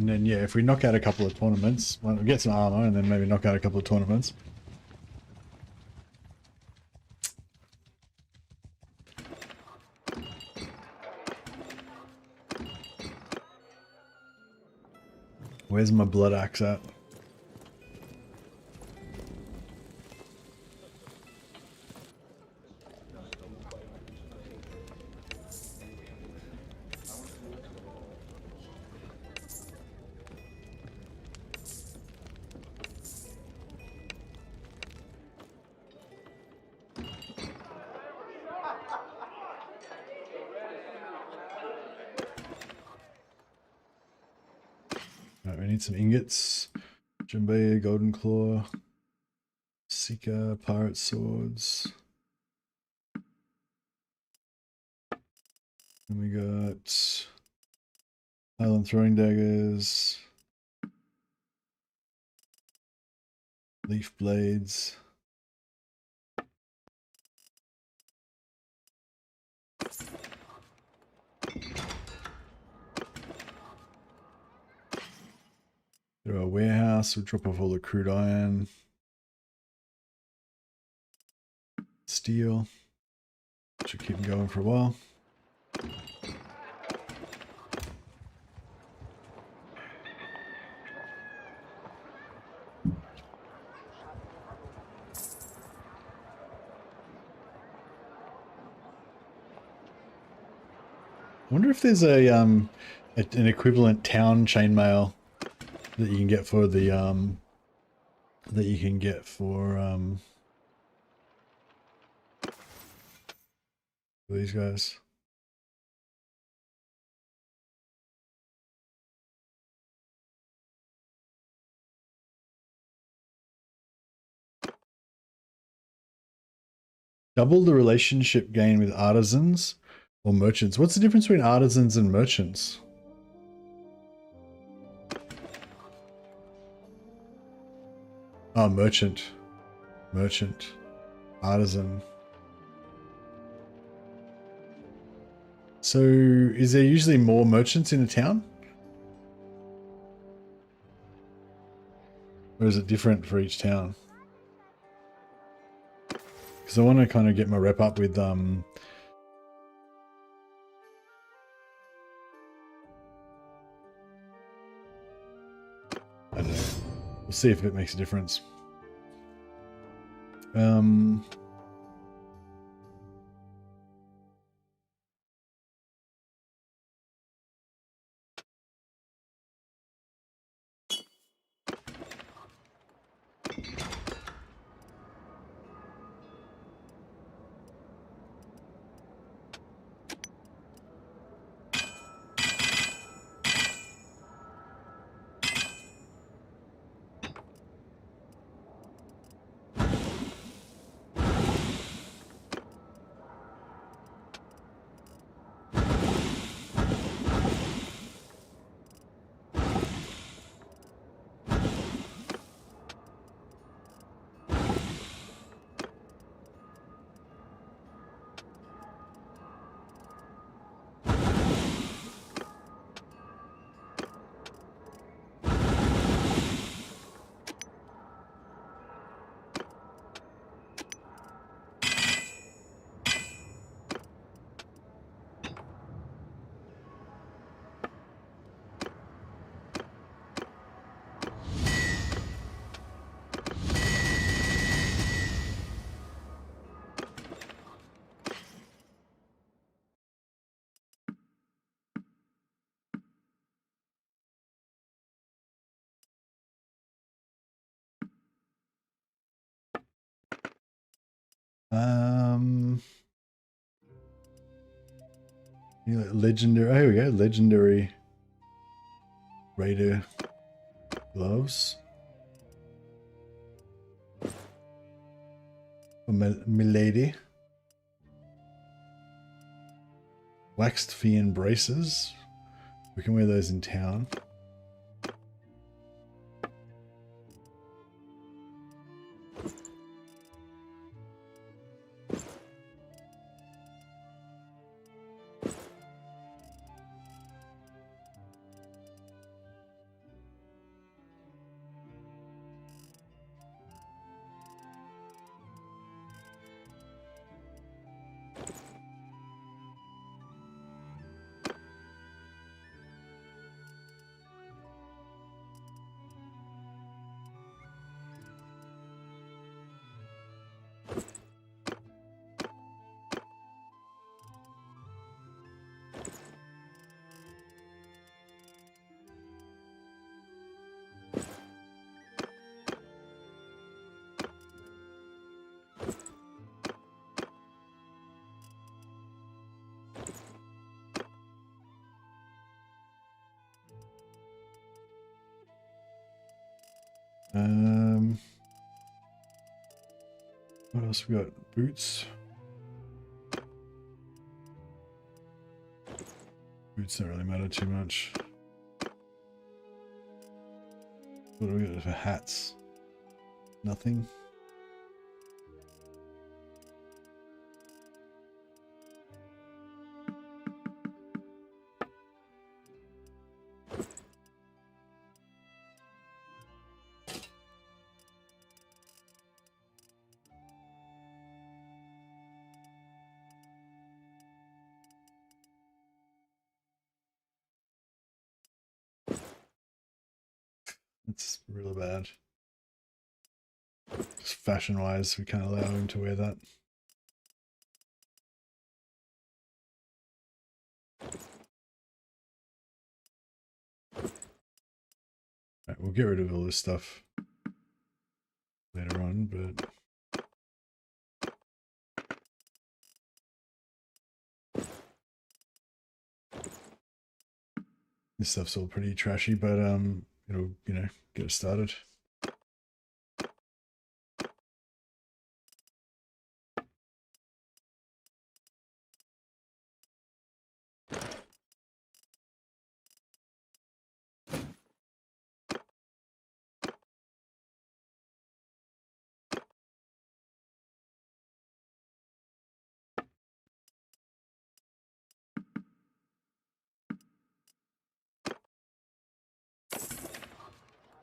and then yeah, if we knock out a couple of tournaments, well, we get some armor, and then maybe knock out a couple of tournaments. Where's my blood axe at? Right, we need some ingots. Jumbe, Golden Claw, Seeker, Pirate Swords. And we got Island Throwing Daggers, Leaf Blades. There are a warehouse, we'll drop off all the crude iron. Steel. Should keep them going for a while. I wonder if there's an equivalent town chainmail that you can get for the for these guys. Double the relationship gain with artisans or merchants. What's the difference between artisans and merchants? Oh, merchant. Merchant. Artisan. So, is there usually more merchants in a town? Or is it different for each town? Because I want to kind of get my rep up with I don't know. We'll see if it makes a difference. Legendary. Oh, here we go. Legendary Raider gloves. For Milady. Waxed Fiend braces. We can wear those in town. What else we got? Boots. Boots don't really matter too much. What do we got for hats? Nothing. It's really bad. Just fashion-wise, we can't allow him to wear that. Right, we'll get rid of all this stuff later on, but this stuff's all pretty trashy, but it'll, you know, get us started.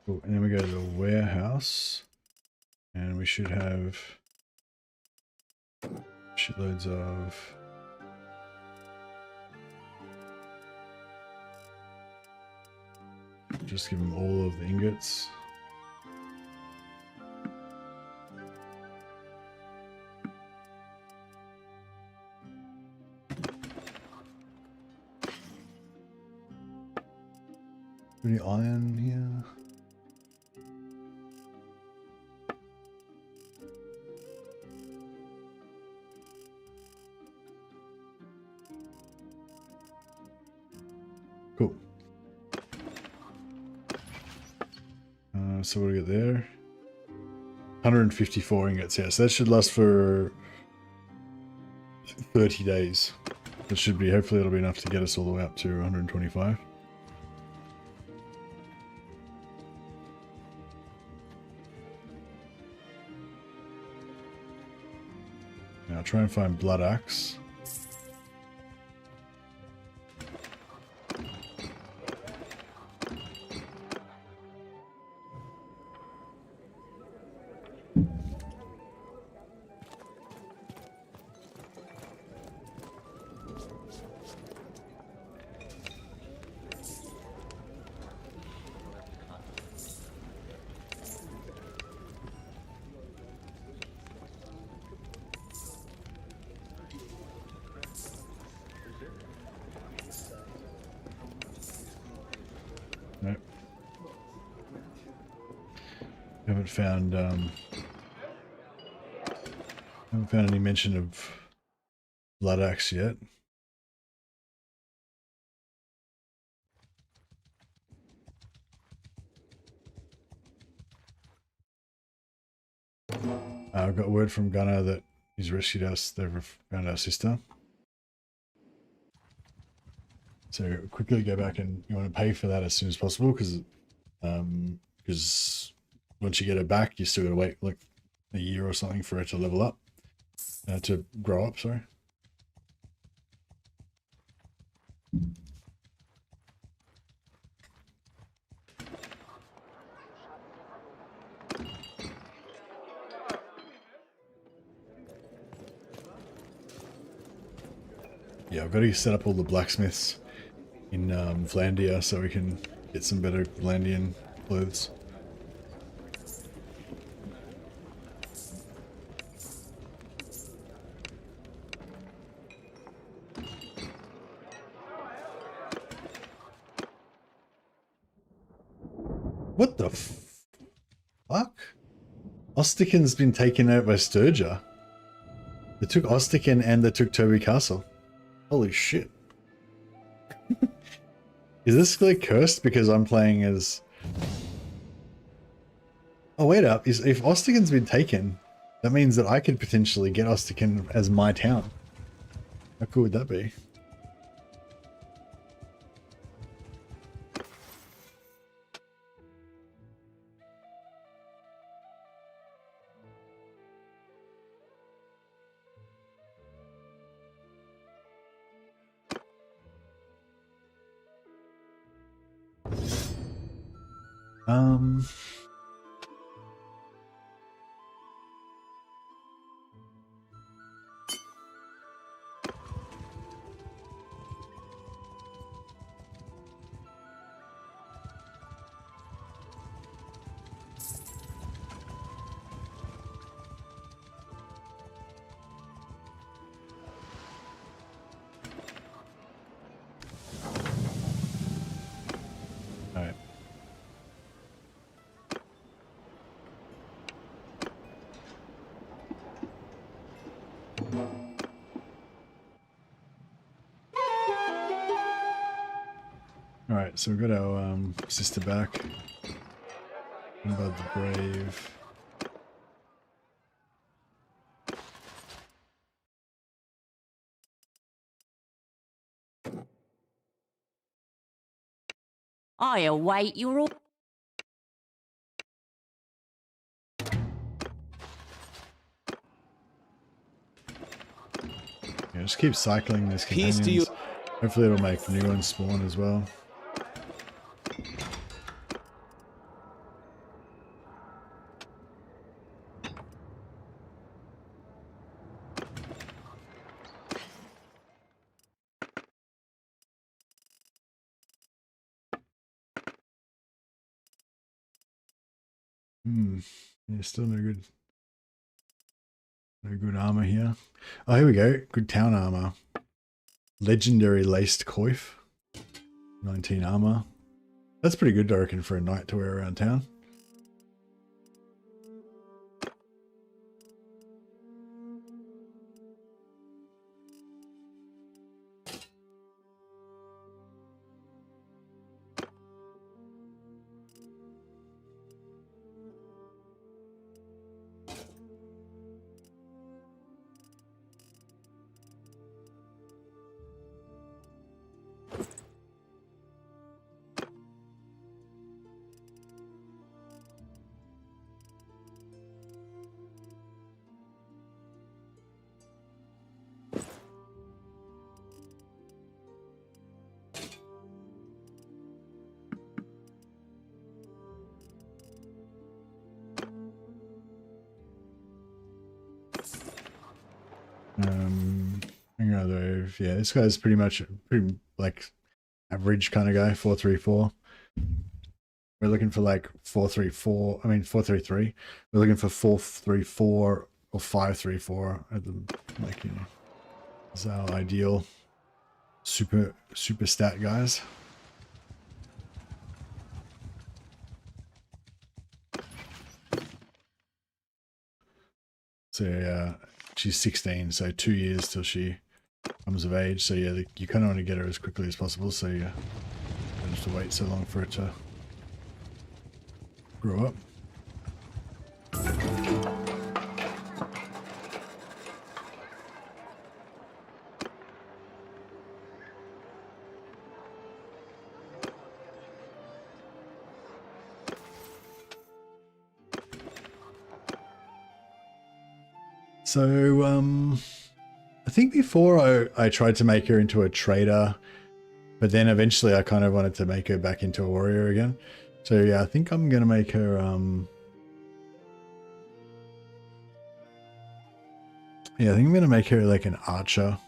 Cool. And then we go to the warehouse, and we should have shitloads of just give them all of the ingots. Any iron here? Cool. So what do we get there? 154 ingots, yeah. So that should last for 30 days. That should be, hopefully it'll be enough to get us all the way up to 125. Now try and find Blood Axe. Nope. Haven't found any mention of Blood Axe yet. I've got word from Gunnar that he's rescued us. They've found our sister. So quickly go back, and you want to pay for that as soon as possible, because once you get it back, you still got to wait like a year or something for it to level up, to grow up. Sorry. Yeah, I've got to set up all the blacksmiths in Vlandia so we can get some better Vlandian clothes. What the fuck? Ostiken's been taken out by Sturger. They took Ostiken and they took Toby Castle. Holy shit. Is this like cursed because I'm playing as... Oh wait up, if Ostiken's been taken, that means that I could potentially get Ostiken as my town. How cool would that be? Alright. Alright, so we've got our sister back. About the Brave. I await your order. Yeah, just keep cycling these Peace companions. to you. Hopefully it'll make new ones spawn as well. Yeah, still no good. No good armor here. Oh, here we go. Good town armor. Legendary laced coif. 19 armor. That's pretty good, I reckon, for a knight to wear around town. Hang on though. Yeah, this guy's pretty much like average kind of guy. 434. We're looking for like 434. I mean 433. We're looking for 434 or 534 at the like, you know, is our ideal super stat guys. So yeah, she's 16, so 2 years till she comes of age. So yeah, you kind of want to get her as quickly as possible. So yeah, don't have to wait so long for it to grow up. So, I think before I tried to make her into a trader, but then eventually I kind of wanted to make her back into a warrior again. So yeah, I think I'm going to make her, yeah, I think I'm going to make her like an archer.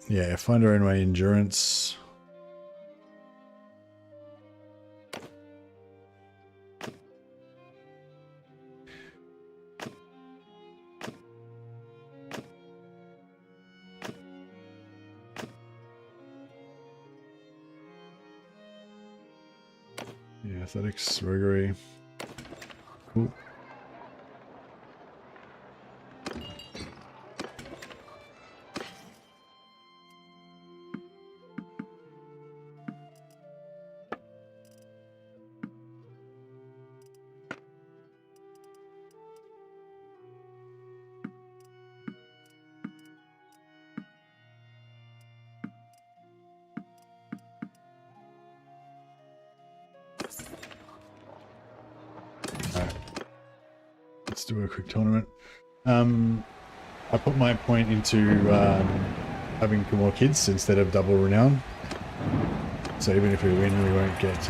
Yeah, find her in my endurance. Yeah, athletics, roguery. Cool. Let's do a quick tournament. I put my point into having more kids instead of double renown. So even if we win, we won't get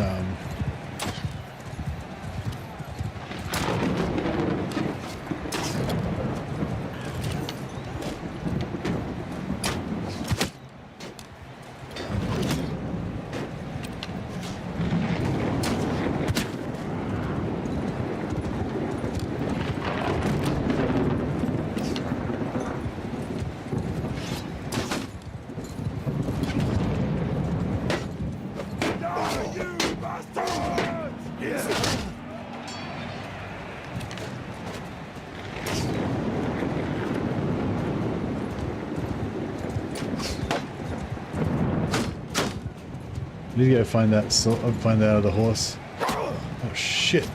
I need to go find that other horse. Oh shit!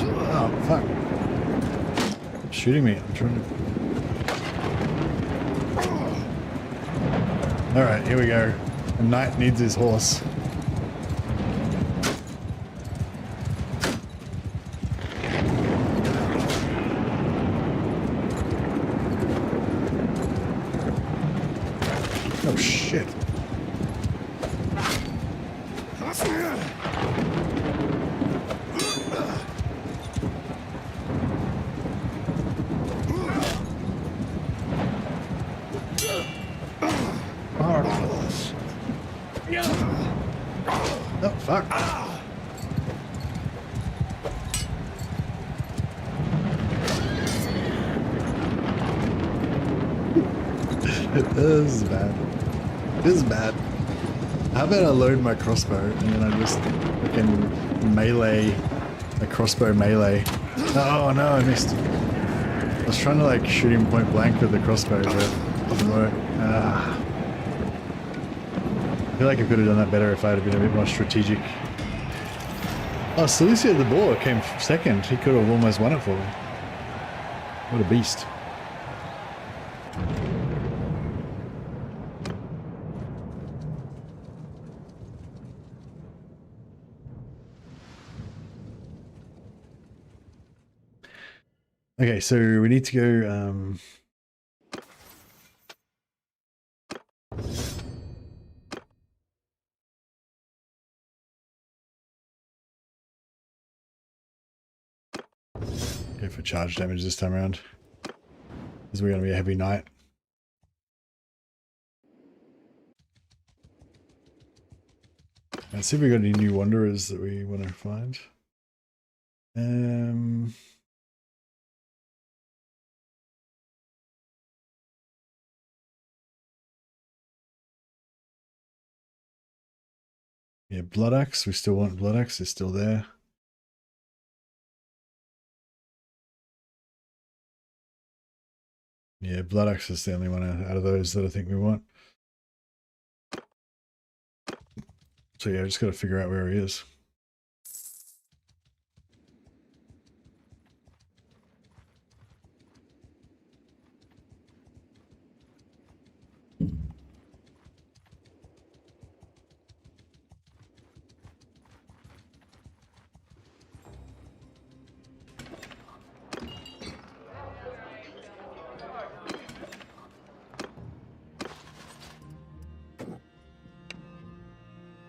Oh fuck! It's shooting me. I'm trying to. All right, here we go. A knight needs his horse. Oh shit. Oh fuck. This is bad. This is bad. How about I load my crossbow and then I just fucking melee a crossbow melee. Oh no, I missed. I was trying to like shoot him point blank with the crossbow, but it didn't work. I feel like I could have done that better if I had been a bit more strategic. Oh, Cilicia the Boar came second. He could have almost won it for me. What a beast. Okay, so we need to go go for charge damage this time around. This is going to be a heavy night. Let's see if we got any new wanderers that we want to find. Yeah, Blood Axe. We still want Blood Axe. It's still there. Yeah, Blood Axe is the only one out of those that I think we want. So yeah, I just got to figure out where he is.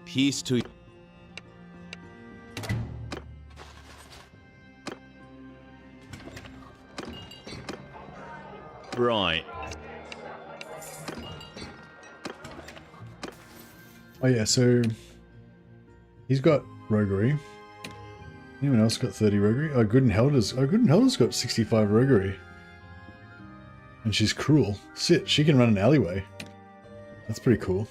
Peace to you. Right. Oh yeah, so he's got roguery. Anyone else got 30 roguery? Oh, Goodenhelder's got 65 roguery. And she's cruel. Shit, she can run an alleyway. That's pretty cool.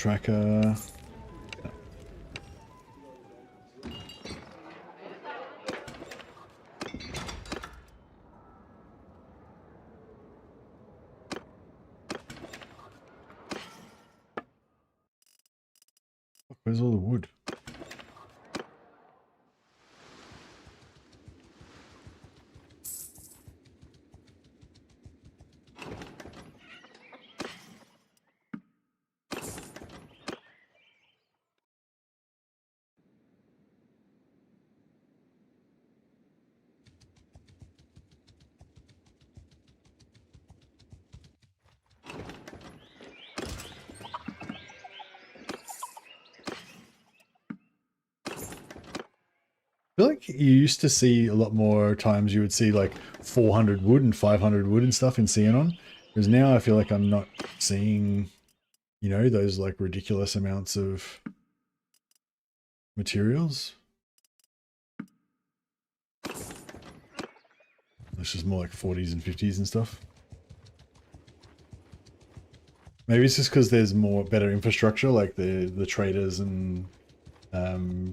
tracker. Where's all the wood? I feel like you used to see a lot more times you would see like 400 wood and 500 wood and stuff in Cianon. Whereas now I feel like I'm not seeing, you know, those like ridiculous amounts of materials. It's just more like 40s and 50s and stuff. Maybe it's just because there's better infrastructure, like the traders and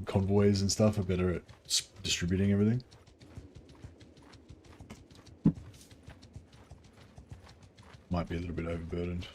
convoys and stuff are better at distributing everything. Might be a little bit overburdened.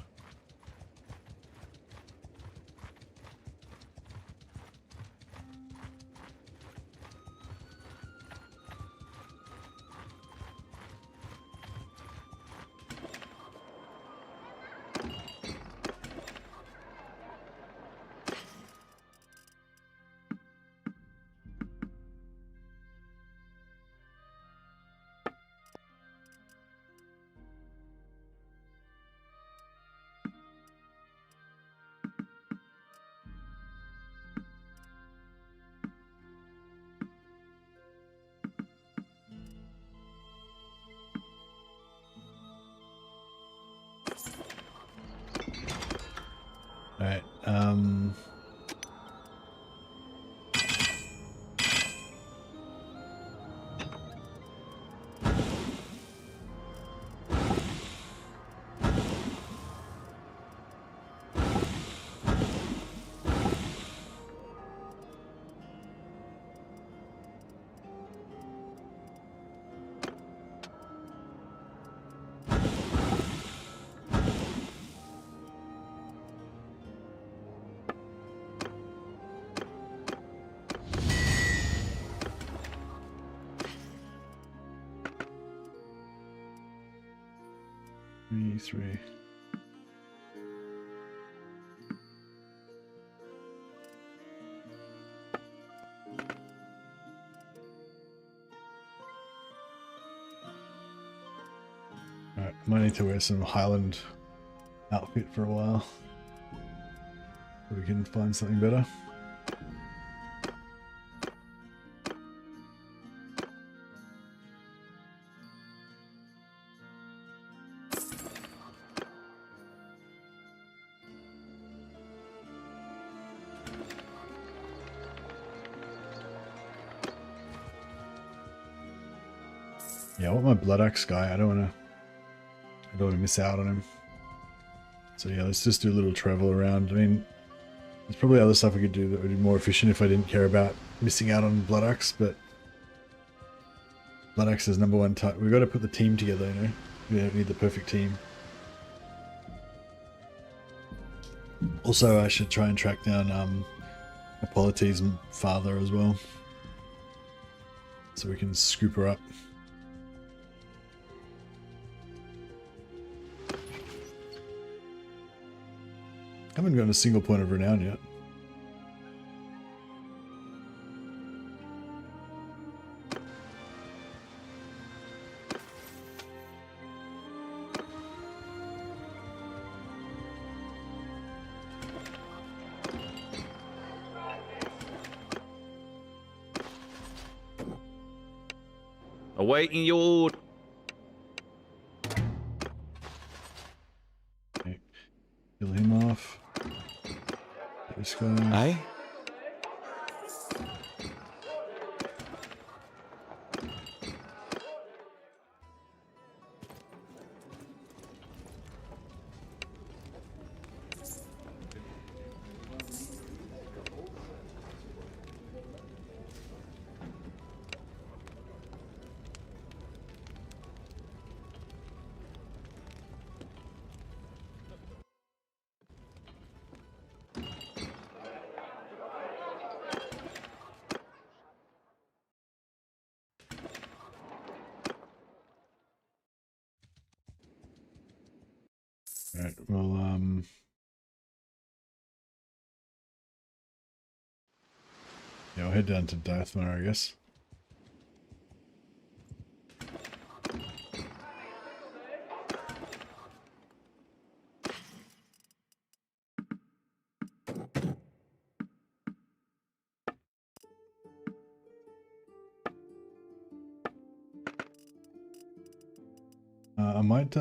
Alright, three. Alright, might need to wear some Highland outfit for a while. So we can find something better. Yeah, I want my Blood Axe guy. I don't want to miss out on him. So yeah, let's just do a little travel around. I mean, there's probably other stuff I could do that would be more efficient if I didn't care about missing out on Blood Axe, but Blood Axe is number one type. We've got to put the team together, you know? We don't need the perfect team. Also, I should try and track down Hippolyte's father as well, so we can scoop her up. I haven't gotten a single point of renown yet. Awaiting your... Okay. Kill him off. This guy. Aye? Right, well, yeah, I'll head down to Darthmar, I guess. I might,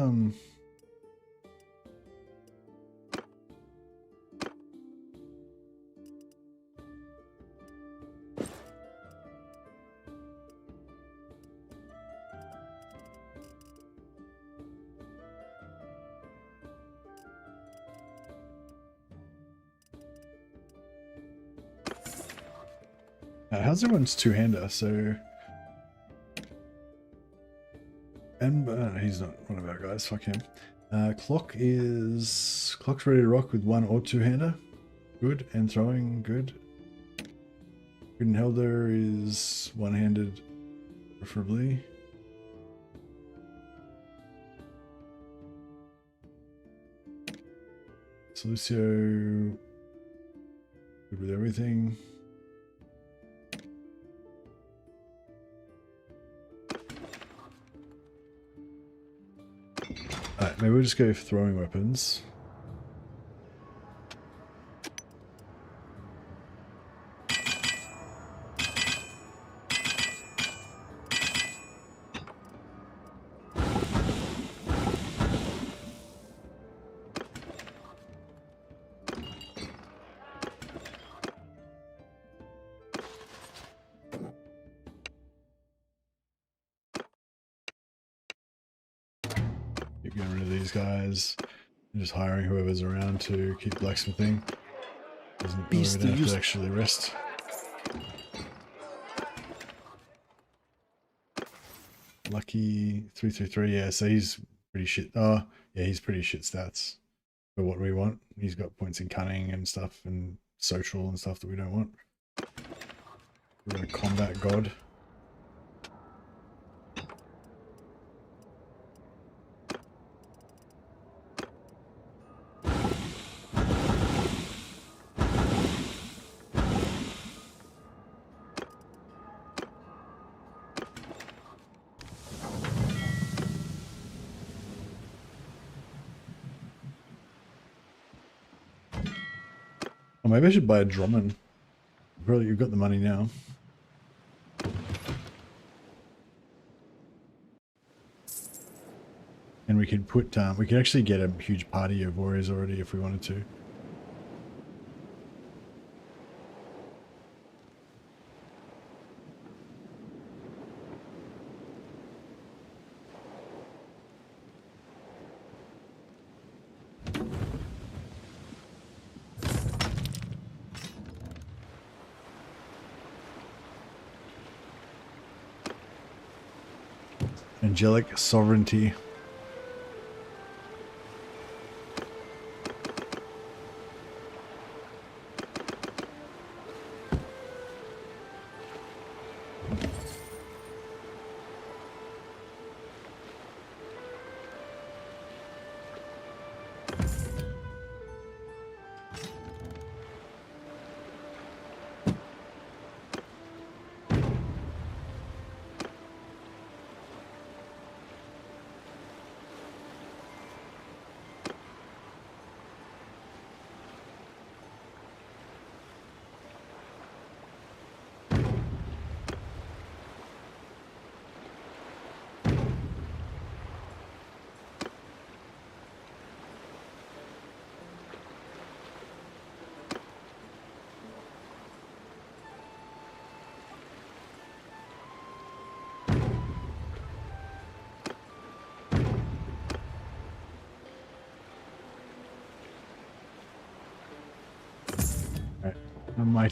how's everyone's two-hander? So, and he's not one of our guys. Fuck him. Clock's ready to rock with one or two-hander. Good, and throwing good. Helder is one-handed, preferably. So Lucio, good with everything. Alright, maybe we'll just go for throwing weapons. Keep getting rid of these guys and just hiring whoever's around to keep blacksmithing. Doesn't really have to actually rest. Lucky 333, yeah, so he's pretty shit. Oh, yeah, he's pretty shit stats for what we want. He's got points in cunning and stuff and social and stuff that we don't want. We're a combat god. Or maybe I should buy a Drummond. Probably you've got the money now. And we could put, we could actually get a huge party of warriors already if we wanted to. Angelic sovereignty.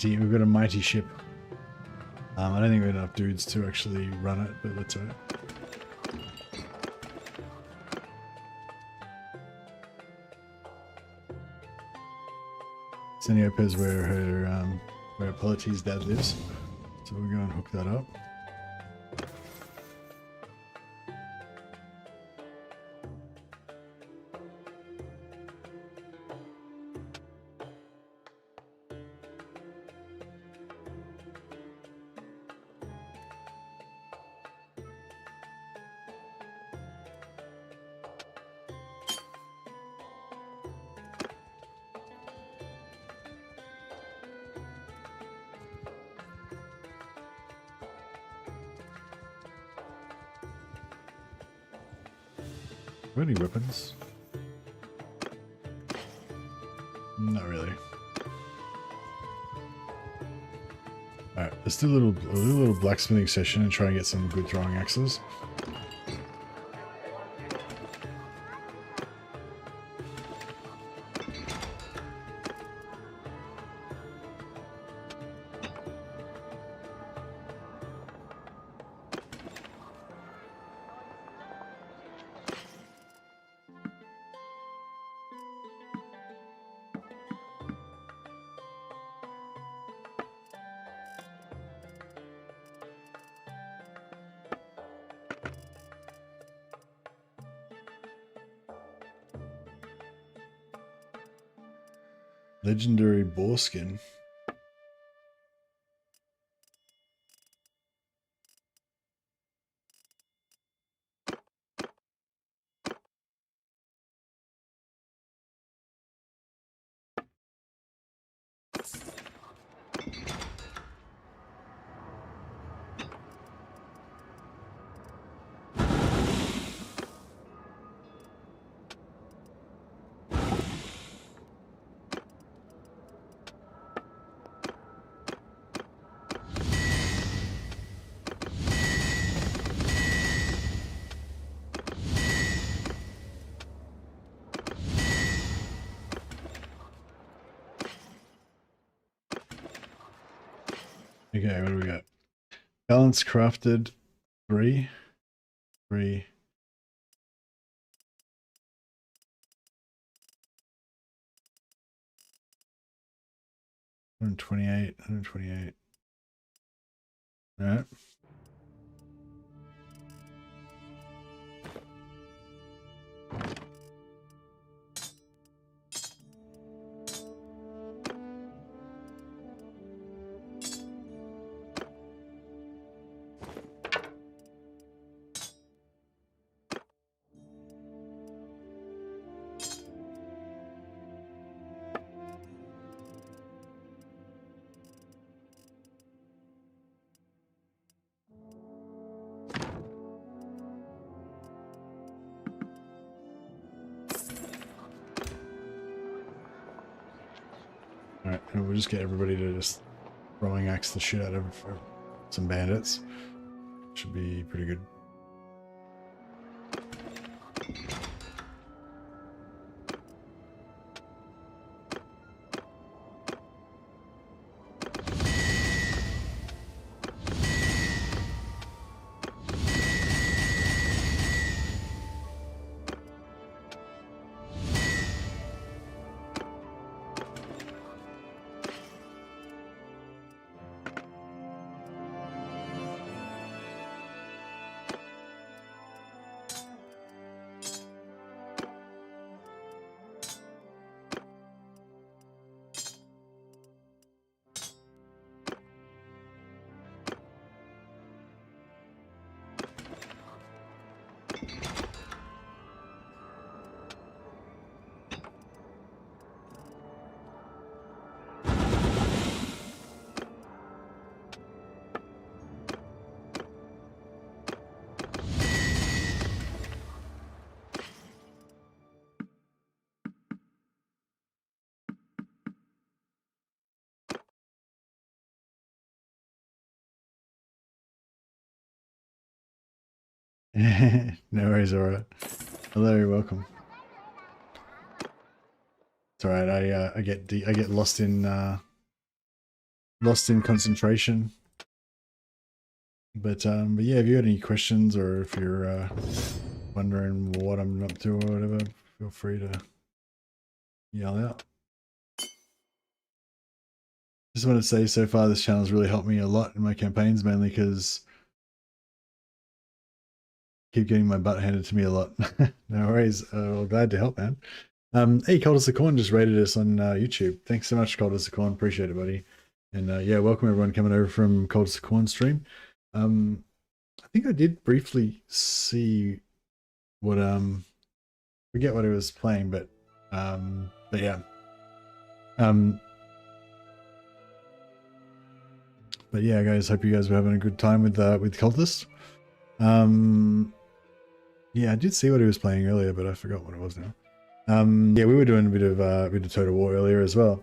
We've got a mighty ship. I don't think we have enough dudes to actually run it, but that's alright. Seniope is where Polites' dad lives, so we'll go and hook that up. Any weapons? Not really. Alright, let's do a little blacksmithing session and try and get some good throwing axes. Legendary boar skin. Okay, what do we got? Balance crafted 3. 3. $128. All right. Alright, and we'll just get everybody to just throwing axe the shit out of some bandits. Should be pretty good. No worries, alright. Hello, you're welcome. It's alright, I get lost in concentration. But yeah, if you got any questions or if you're wondering what I'm up to or whatever, feel free to yell out. Just want to say, so far this channel has really helped me a lot in my campaigns, mainly because keep getting my butt handed to me a lot. No worries. Well, glad to help, man. Hey, Coldest the Corn just rated us on YouTube. Thanks so much, Coldest the Corn. Appreciate it, buddy. And yeah, welcome everyone coming over from Coldest the Corn stream. I think I did briefly see what forget what he was playing, but yeah. But yeah, guys, hope you guys were having a good time with Cultist. Yeah, I did see what he was playing earlier, but I forgot what it was now. Yeah, we were doing a bit of Total War earlier as well.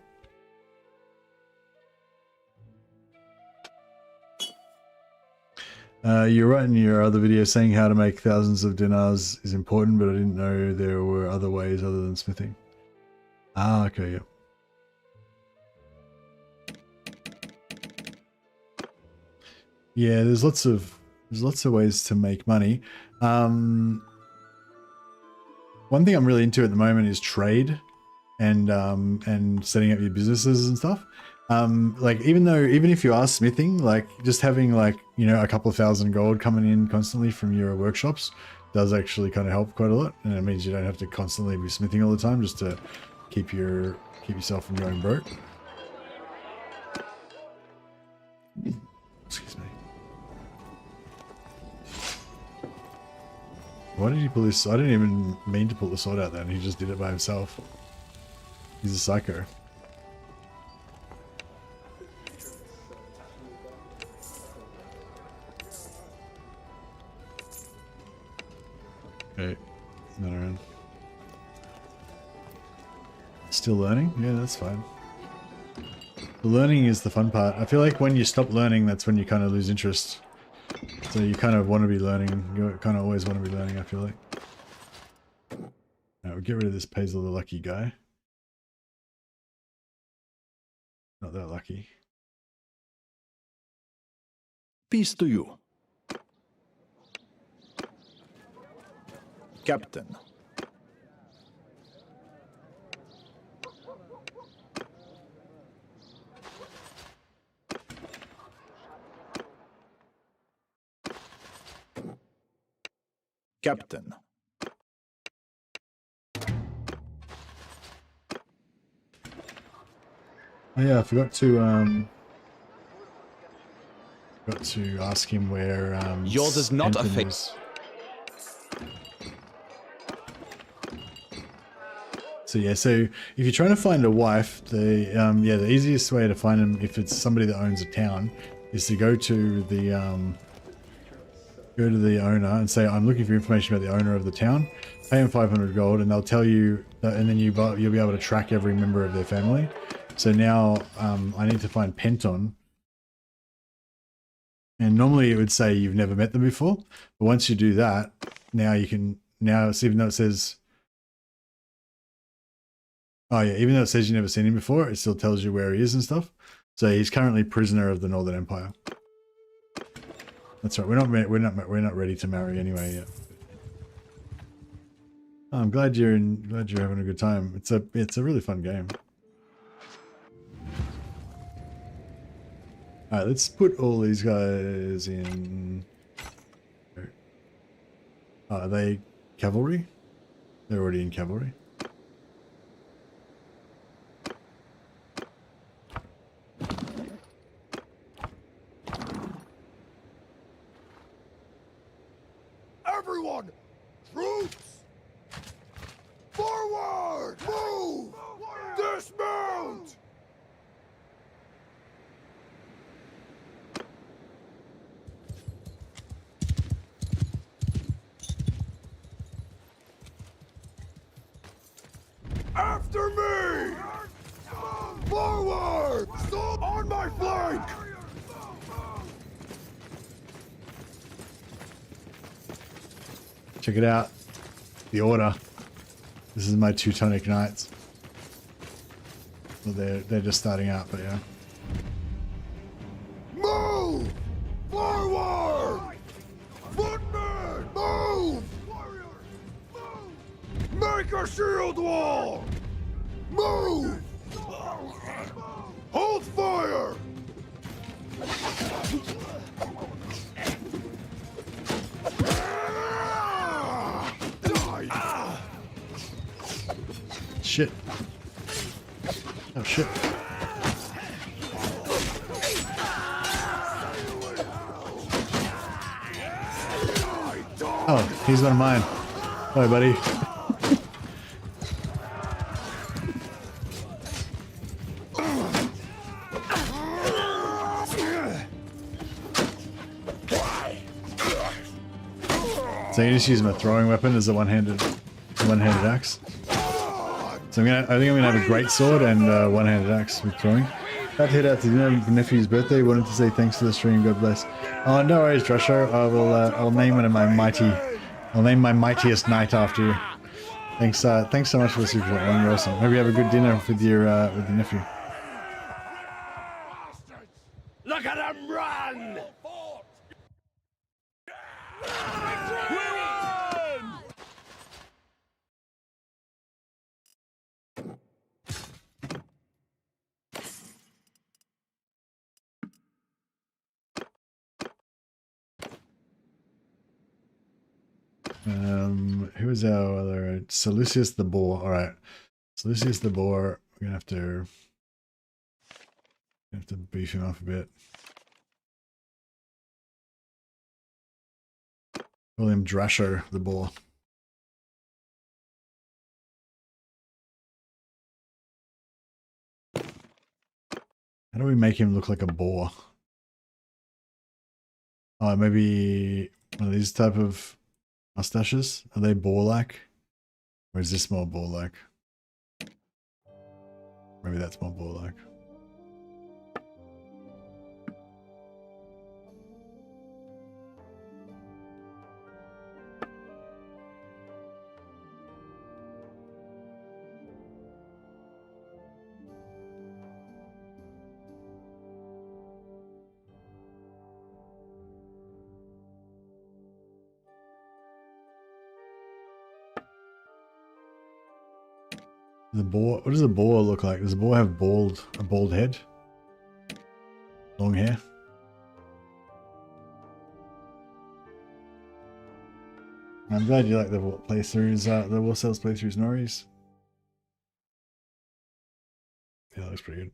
You're right in your other video saying how to make thousands of dinars is important, but I didn't know there were other ways other than smithing. Ah, okay, yeah. Yeah, there's lots of ways to make money. One thing I'm really into at the moment is trade and setting up your businesses and stuff. Like even if you are smithing, like just having like, you know, a couple of thousand gold coming in constantly from your workshops does actually kind of help quite a lot. And it means you don't have to constantly be smithing all the time just to keep yourself from going broke. Excuse me. Why did he pull this? I didn't even mean to pull the sword out then. He just did it by himself. He's a psycho. Okay, not around. Still learning? Yeah, that's fine. The learning is the fun part. I feel like when you stop learning, that's when you kind of lose interest. So you kind of want to be learning. You kind of always want to be learning, I feel like. Alright, we'll get rid of this Paisley the lucky guy. Not that lucky. Peace to you. Captain. Captain. Oh yeah, I forgot to ask him where Yours is not a Anthony fake. was. So yeah, so if you're trying to find a wife, the easiest way to find them, if it's somebody that owns a town, is to go to the owner and say, I'm looking for information about the owner of the town. Pay them 500 gold, and they'll tell you that, and then you'll be able to track every member of their family. So now I need to find Penton, and normally it would say you've never met them before, but once you do that, now you can see, even though it says, oh yeah, even though it says you've never seen him before, it still tells you where he is and stuff. So he's currently prisoner of the Northern Empire. That's right. We're not ready to marry anyway yet. Oh, I'm glad you're having a good time. It's a really fun game. All right, let's put all these guys in. Are they cavalry? They're already in cavalry. Everyone! Troops! Forward! Move! Dismount! After me! Forward! Stop on my flank! Check it out. The order. This is my Teutonic knights. Well, they're just starting out, but yeah. Move! Forward! Footmen! Move! Make a shield wall! Move! Hold fire! Shit. Oh shit. Oh, he's one of mine. Hi, buddy. So you just use my throwing weapon as a one-handed axe. So I think I'm gonna have a great sword and one-handed axe with throwing. I'd head out to dinner for nephew's birthday. Wanted to say thanks for the stream. God bless. Oh, no worries, Drusho. I'll name one of my I'll name my mightiest knight after you. Thanks so much for the super chat. You're awesome. Hope you have a good dinner with your nephew. Look at him run! Who is our other? Seleucus the Boar. All right, Seleucus the Boar. We're gonna have to beef him up a bit. Call him Drasher the Boar. How do we make him look like a boar? Oh, maybe one of these type of mustaches? Are they boar-like? Or is this more boar-like? Maybe that's more boar-like. The boar, what does a boar look like? Does a boar have a bald head? Long hair? I'm glad you like the playthroughs, the Warsails playthroughs, Norris. Yeah, that looks pretty good.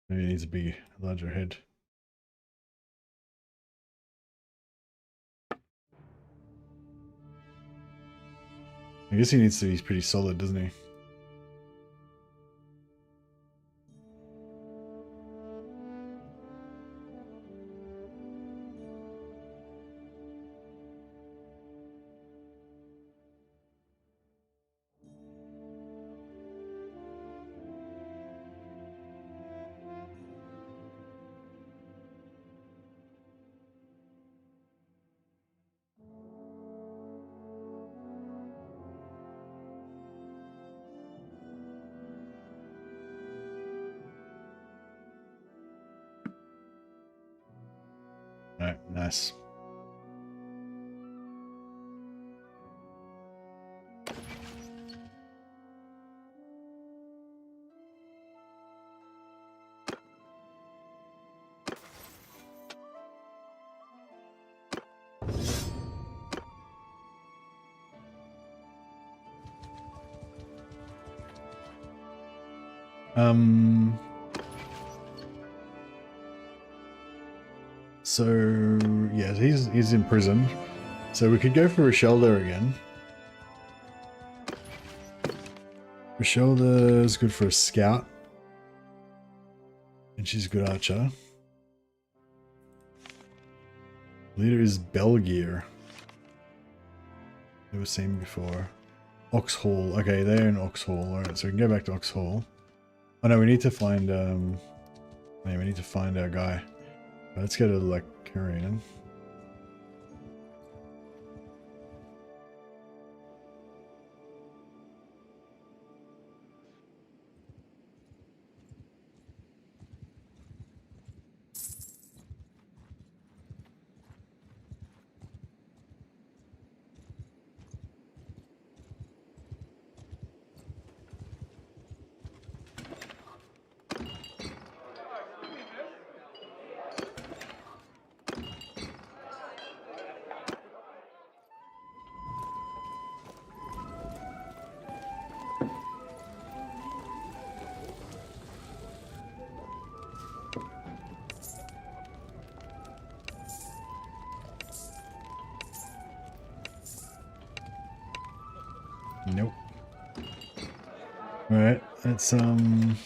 Maybe it needs to be a larger head. I guess he needs to be pretty solid, doesn't he? Alright, nice. So yeah, he's in prison. So we could go for Rochelda again. Rochelda is good for a scout. And she's a good archer. Leader is Belgier. Never seen before. Oxhall. Okay, they're in Oxhall. Alright, so we can go back to Oxhall. Oh no, we need to find yeah, we need to find our guy. Let's go to like Korean. Nope. Alright, let's head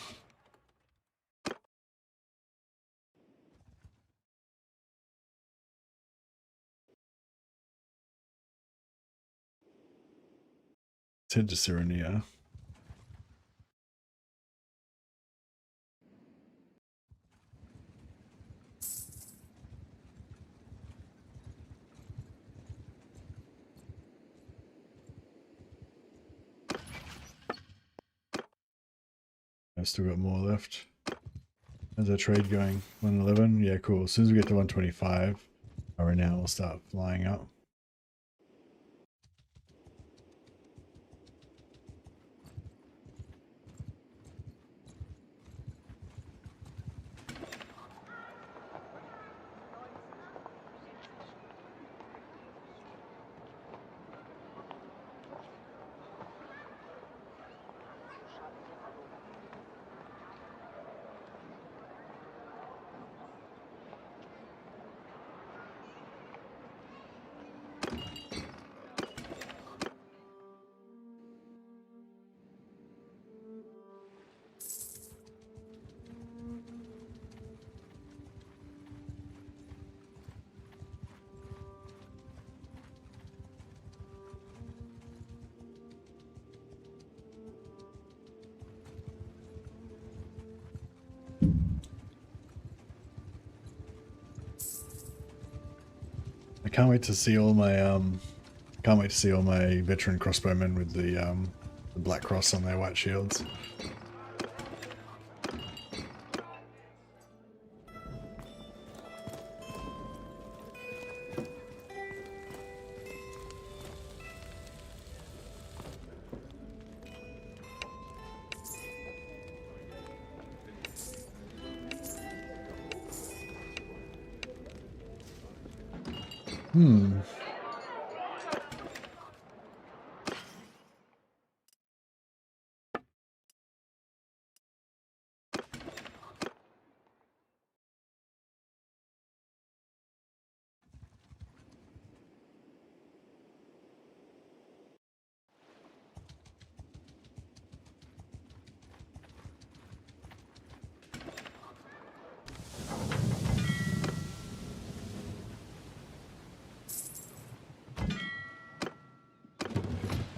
to Serenia. I've still got more left. How's our trade going? 111? Yeah, cool. As soon as we get to 125, our renown will start flying up. I can't wait to see all my veteran crossbowmen with the black cross on their white shields.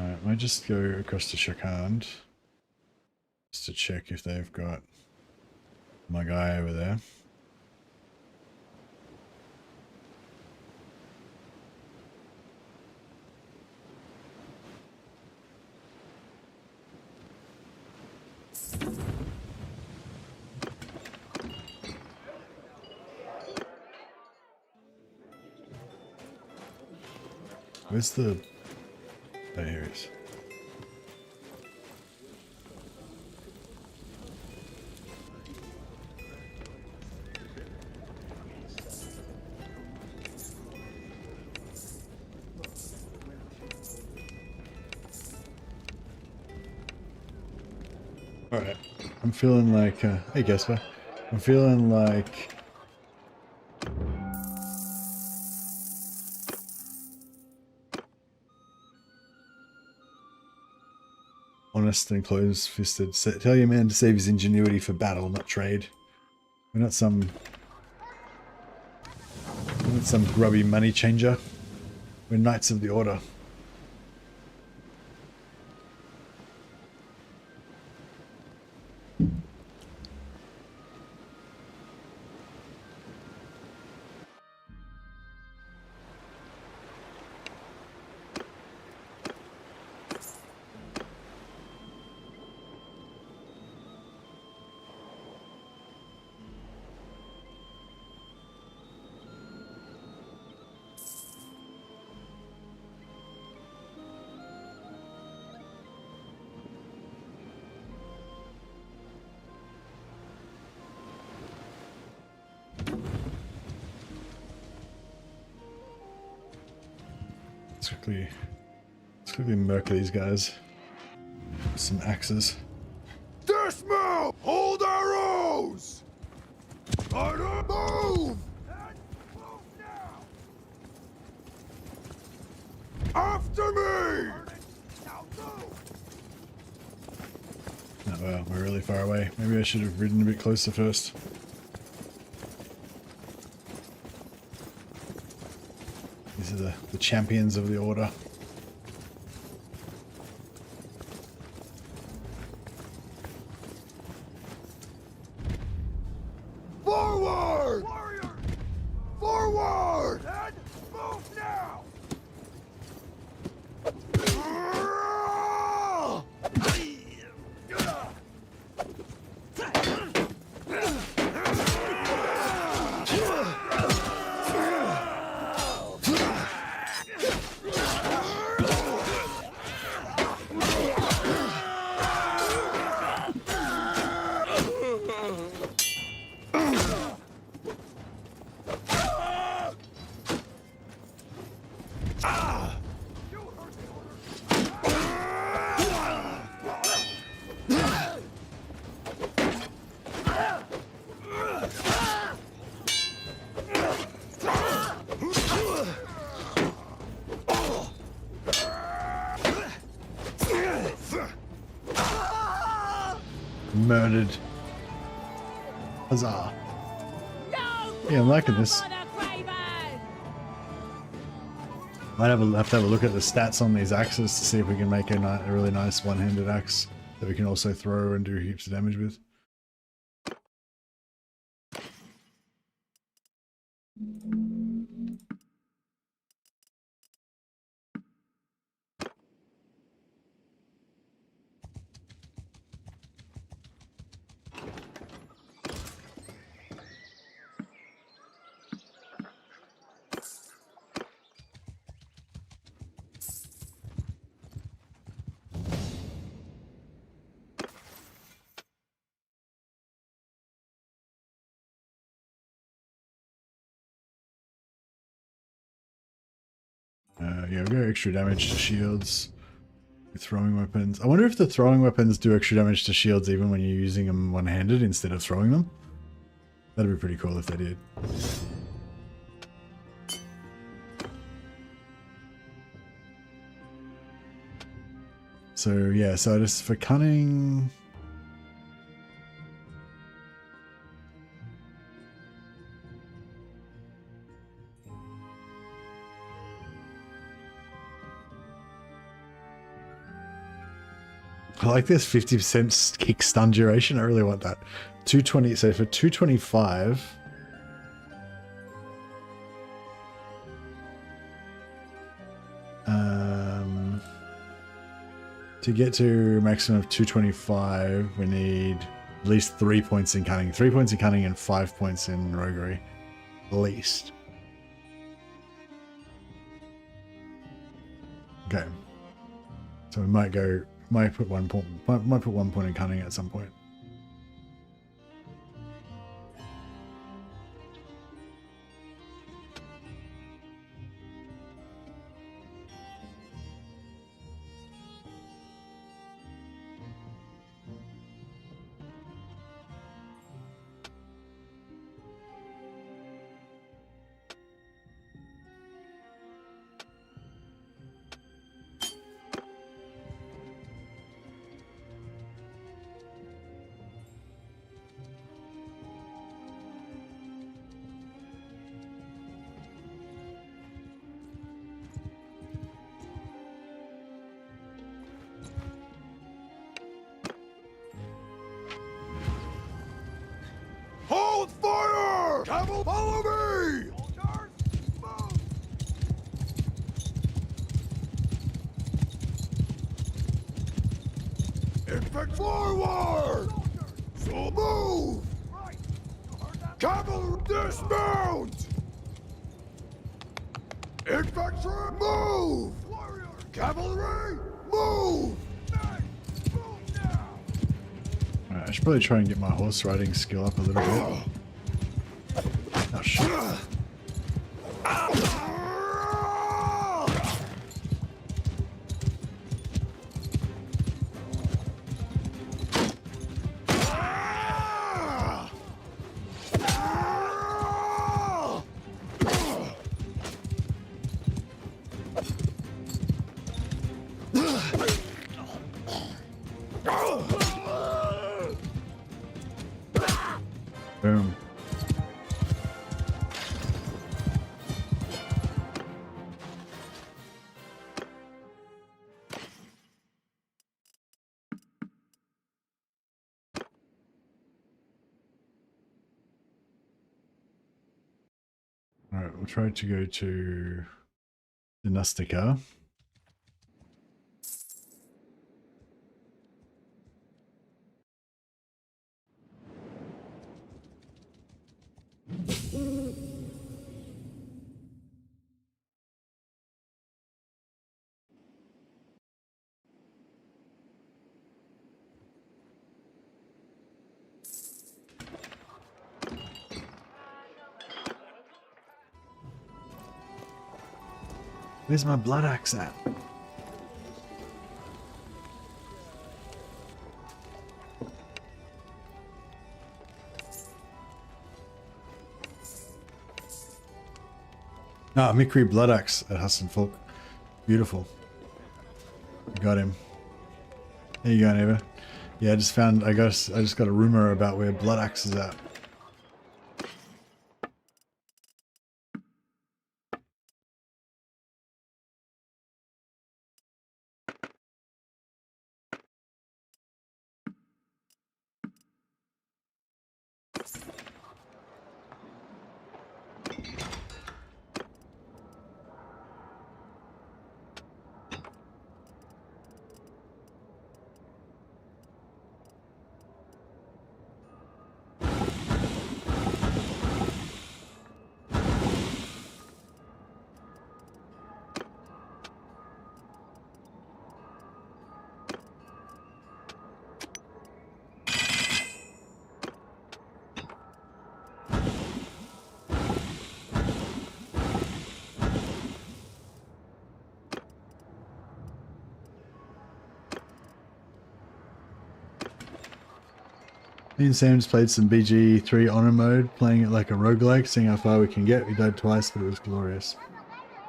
Alright, I might just go across to Shakand just to check if they've got my guy over there. Where's the... Oh, here he is. Alright, I'm feeling like, hey Gasper, I'm feeling like honest and close-fisted. Tell your man to save his ingenuity for battle, not trade. We're not some grubby money changer. We're Knights of the Order. Let's quickly murk these guys. Some axes. Dismount! Hold arrows! Move! After me! Wow, we're really far away. Maybe I should have ridden a bit closer first. These are the champions of the order. Forward! Warriors! Forward! And move now! Murdered. Huzzah. Yeah, I'm liking this. Might have to have a look at the stats on these axes to see if we can make a really nice one-handed axe that we can also throw and do heaps of damage with. Yeah, we got extra damage to shields with throwing weapons. I wonder if the throwing weapons do extra damage to shields even when you're using them one-handed instead of throwing them. That'd be pretty cool if they did. So yeah, so just for cunning... I like this 50% kick stun duration. I really want that. 220. So for 225, to get to a maximum of 225, we need at least 3 points in cunning. 3 points in cunning and 5 points in roguery, at least. Okay, so we might go. Might put 1 point. Might put 1 point in cunning at some point. Hold fire! Cavalry, follow me! Soldiers, move! Infantry forward! So move! Right. Cavalry dismount! Infantry move! Warriors. Cavalry move! I should probably try and get my horse riding skill up a little bit. Oh shit. Alright, we'll try to go to the Nustica. Where's my blood axe at? Ah, Mikri blood axe at Hassan Folk. Beautiful. Got him. There you go, neighbor. Yeah, I just got a rumor about where blood axe is at. Me and Sam's played some BG3 honor mode, playing it like a roguelike, seeing how far we can get. We died twice, but it was glorious.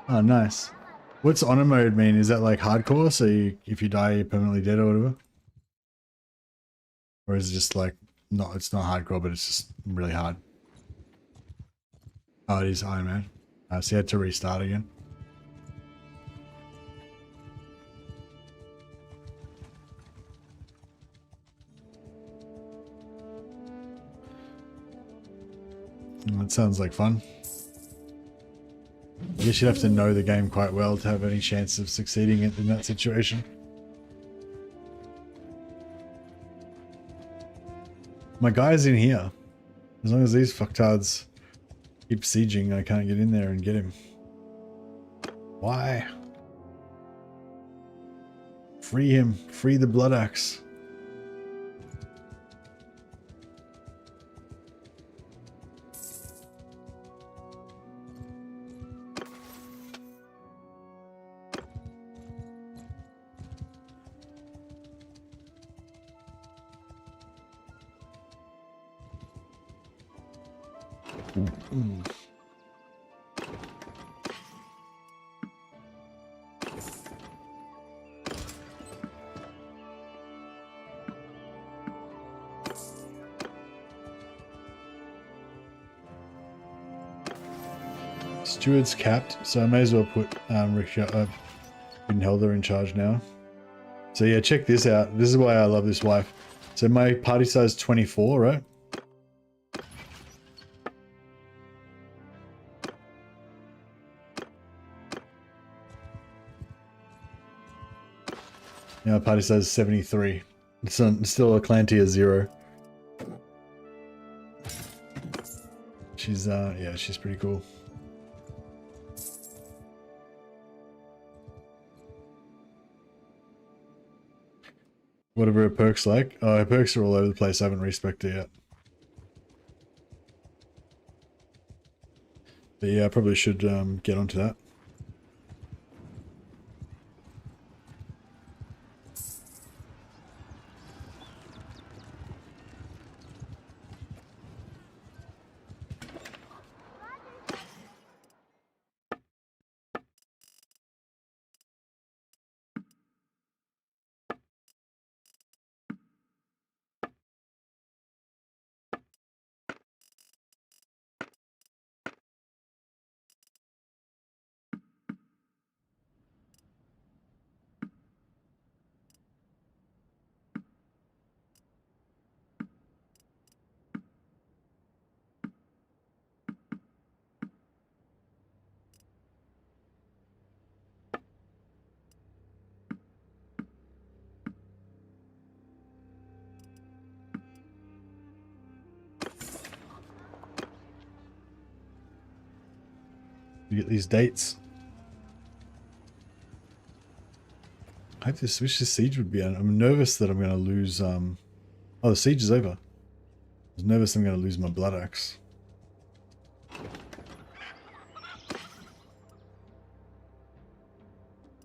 Oh, nice. What's honor mode mean? Is that like hardcore? So if you die, you're permanently dead or whatever? Or is it just like, no, it's not hardcore, but it's just really hard? Oh, it is Iron Man. So you had to restart again. That sounds like fun. I guess you'd have to know the game quite well to have any chance of succeeding in that situation. My guy's in here. As long as these fucktards keep sieging, I can't get in there and get him. Why? Free him. Free the blood axe. Steward's capped, so I may as well put Brynhilda in charge now. So yeah, check this out. This is why I love this wife. So my party size 24, right? Yeah, my party size 73. It's still a clan tier 0. She's yeah, she's pretty cool. Whatever her perks like. Oh, her perks are all over the place. I haven't respected yet. But yeah, I probably should get onto that. You get these dates. I hope this, wish this siege would be on. I'm nervous that I'm going to lose, oh, the siege is over. I was nervous I'm going to lose my blood axe.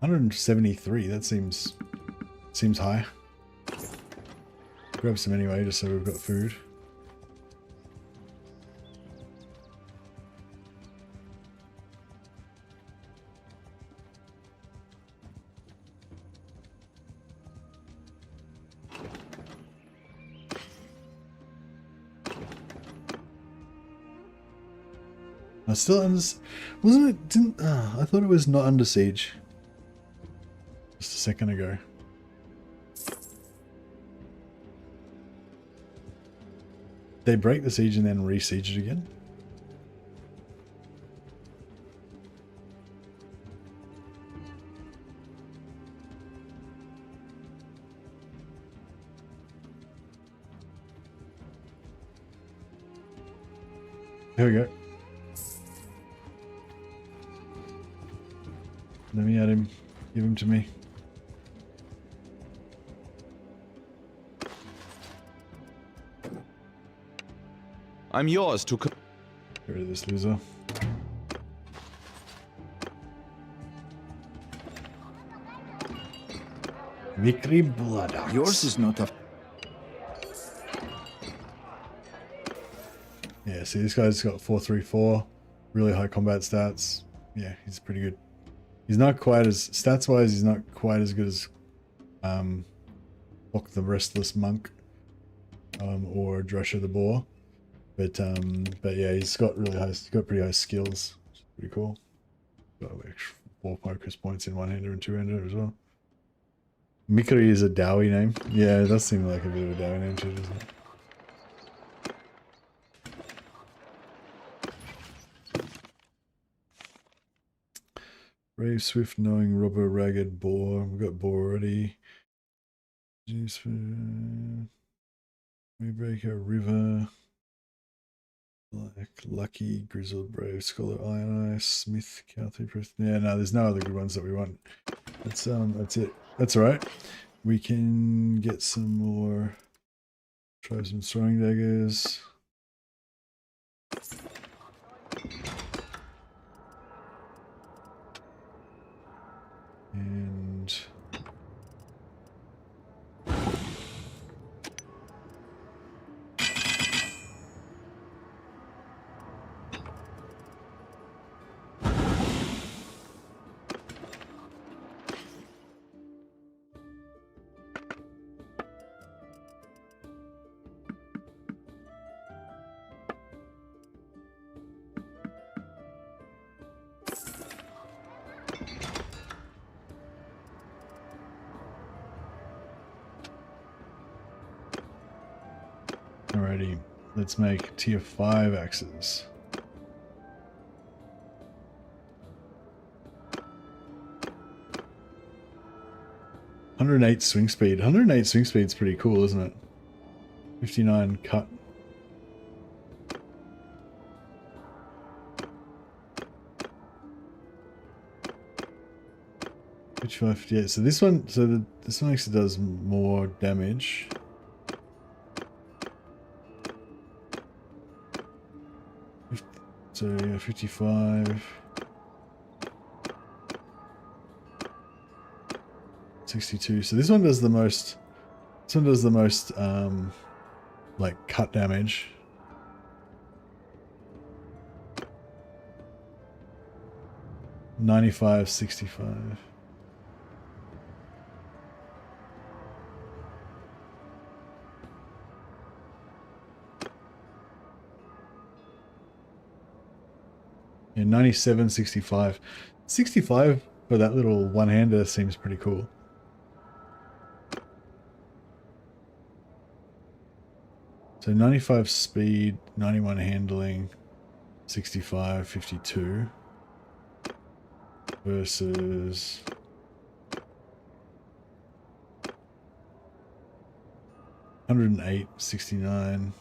$173, that seems high. Grab some anyway, just so we've got food. Still under, wasn't it? Didn't I thought it was not under siege just a second ago. They break the siege and then re-siege it again. Here we go. Let me add him. Give him to me. I'm yours to... Get rid of this loser. Victory blood axe. Yours is not a... Yeah, see, this guy's got 434. Really high combat stats. Yeah, he's pretty good. He's not quite as, stats-wise, he's not quite as good as Bok the Restless Monk or Dresher the Boar. But yeah, he's got really high, he's got pretty high skills. Which is pretty cool. Got like 4 focus points in one-hander and two-hander as well. Mikari is a Dowie name. Yeah, it does seem like a bit of a Dowie name too, doesn't it? Brave, swift, knowing, robber, ragged, boar. We've got boar already. Waybreaker, river. Like lucky, grizzled, brave, scholar, iron ice, smith, cowthy, yeah, no, there's no other good ones that we want. That's it. That's alright. We can get some more. Try some throwing daggers. And alrighty, let's make tier 5 axes. $108 swing speed. 108 swing speed is pretty cool, isn't it? 59 cut. $55, so this one, this one actually does more damage. So yeah, 55, 62. So this one does the most. This one does the most, like cut damage. $95, $65. Yeah, 97, 65. 65 for that little one-hander seems pretty cool. So 95 speed, 91 handling, 65, 52 versus $108, 69,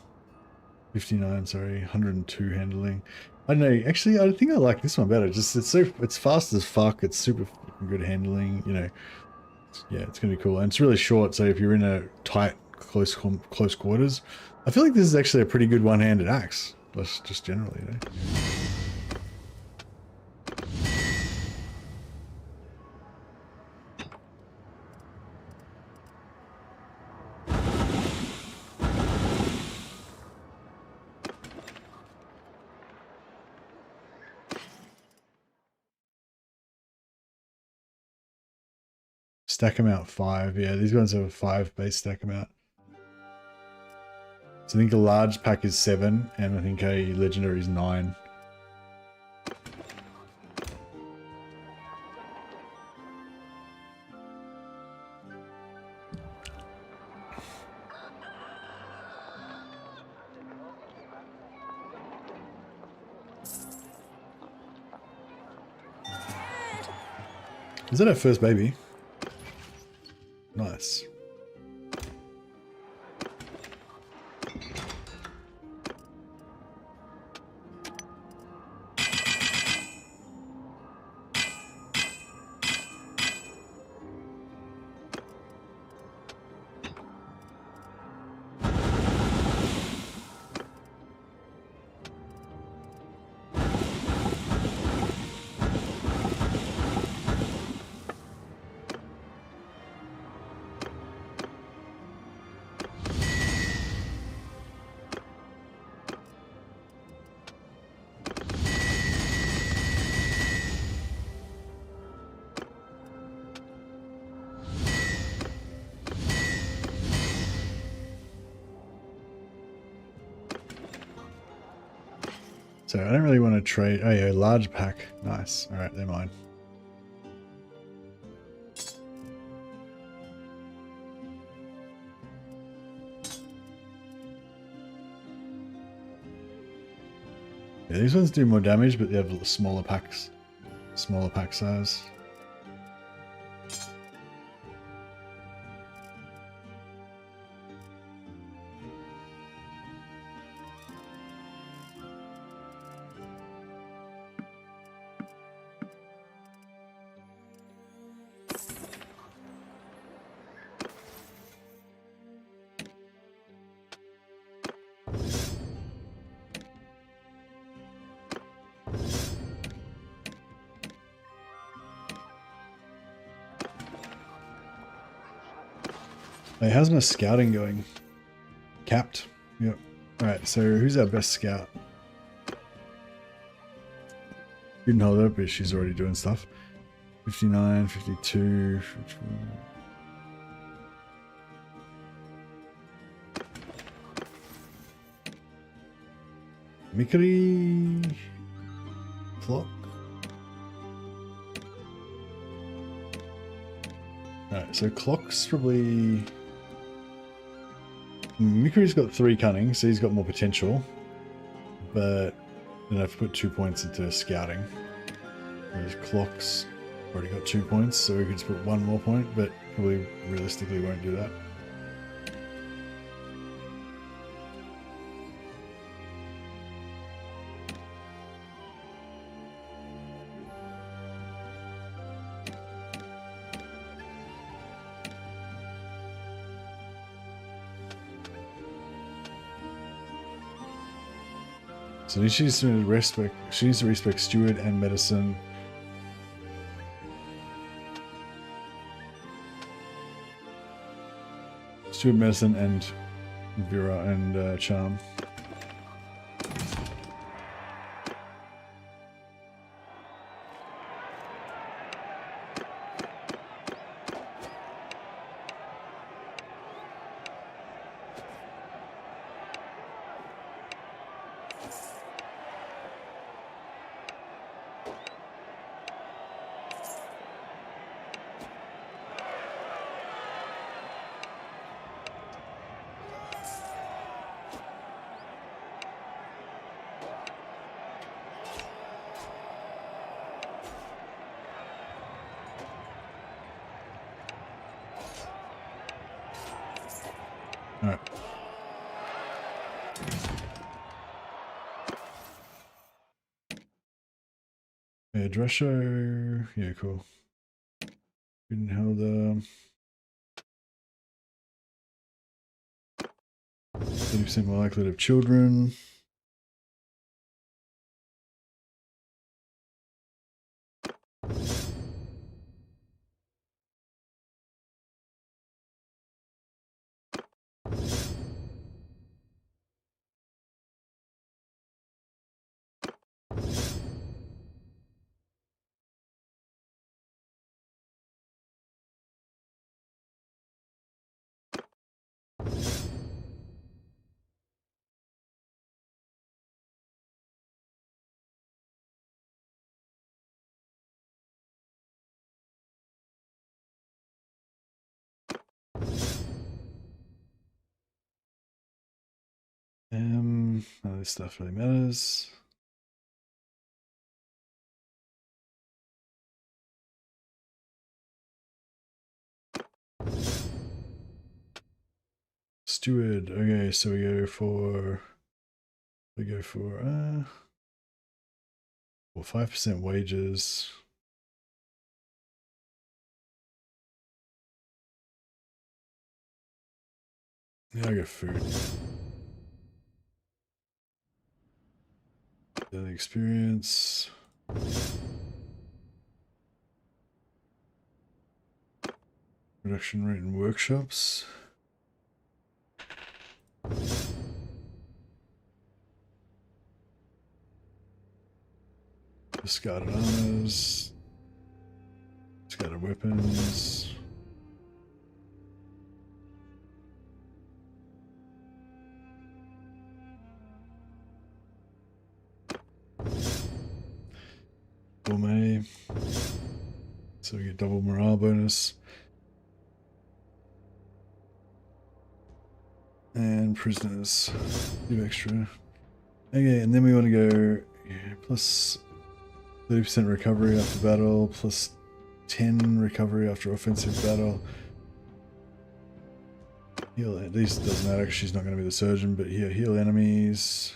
59, sorry, 102 handling. I don't know. Actually, I think I like this one better. Just it's fast as fuck. It's super good handling. You know, yeah, it's gonna be cool, and it's really short. So if you're in a tight, close quarters, I feel like this is actually a pretty good one-handed axe. Just generally, you know. Stack amount 5. Yeah, these ones have a 5 base stack amount. So I think a large pack is 7, and I think a legendary is 9. Is that our first baby? Nice. So I don't really want to trade. Oh yeah, large pack. Nice. All right, they're mine. Yeah, these ones do more damage, but they have smaller packs, smaller pack size. Hey, how's my scouting going? Capped. Yep. Alright, so who's our best scout? Didn't hold her, but she's already doing stuff. 59, 52, 51. Mikiri clock. Alright, so clock's probably... Mikiri's got 3 cunning, so he's got more potential. But then I've put 2 points into scouting. Whereas clock's already got 2 points, so we could just put 1 more point, but probably realistically won't do that. So she needs to respect steward and medicine. Steward, medicine, and Vera and charm. Alright. Dresho. Yeah, cool. Student Helder. 30% more likely to have children. None of this stuff really matters. Steward. Okay, so we go for 5% wages. Yeah, I got food. Daily experience. Production rate in workshops. Discarded armors. Discarded weapons. Gourmet. So we get double morale bonus. And prisoners. Do extra. Okay, and then we want to go plus 30% recovery after battle, plus 10 recovery after offensive battle. Heal, at least it doesn't matter because she's not going to be the surgeon, but here, heal enemies.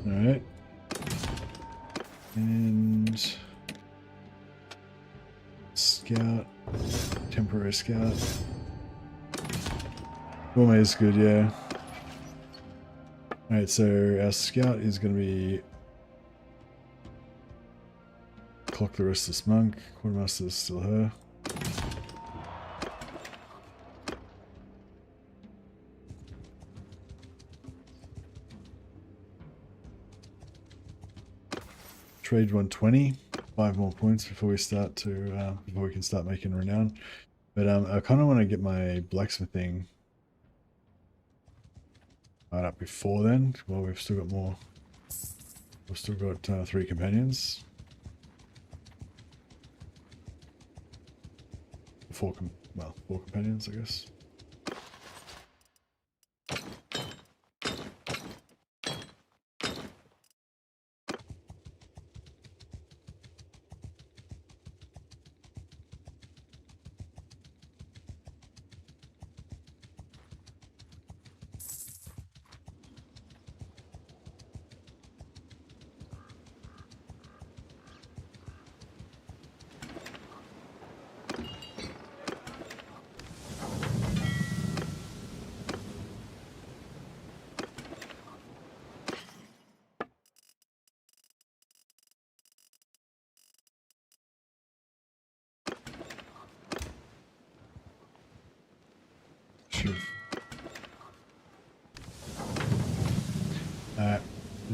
Alright. And scout, temporary scout. Gourmet is good, yeah. Alright, so our scout is going to be clock the restless monk. Quartermaster is still her. Trade 120, 5 more points before we start to before we can start making renown. But I kind of want to get my blacksmithing right up before then. Well, we've still got more. We've still got 3 companions. 4 companions, I guess.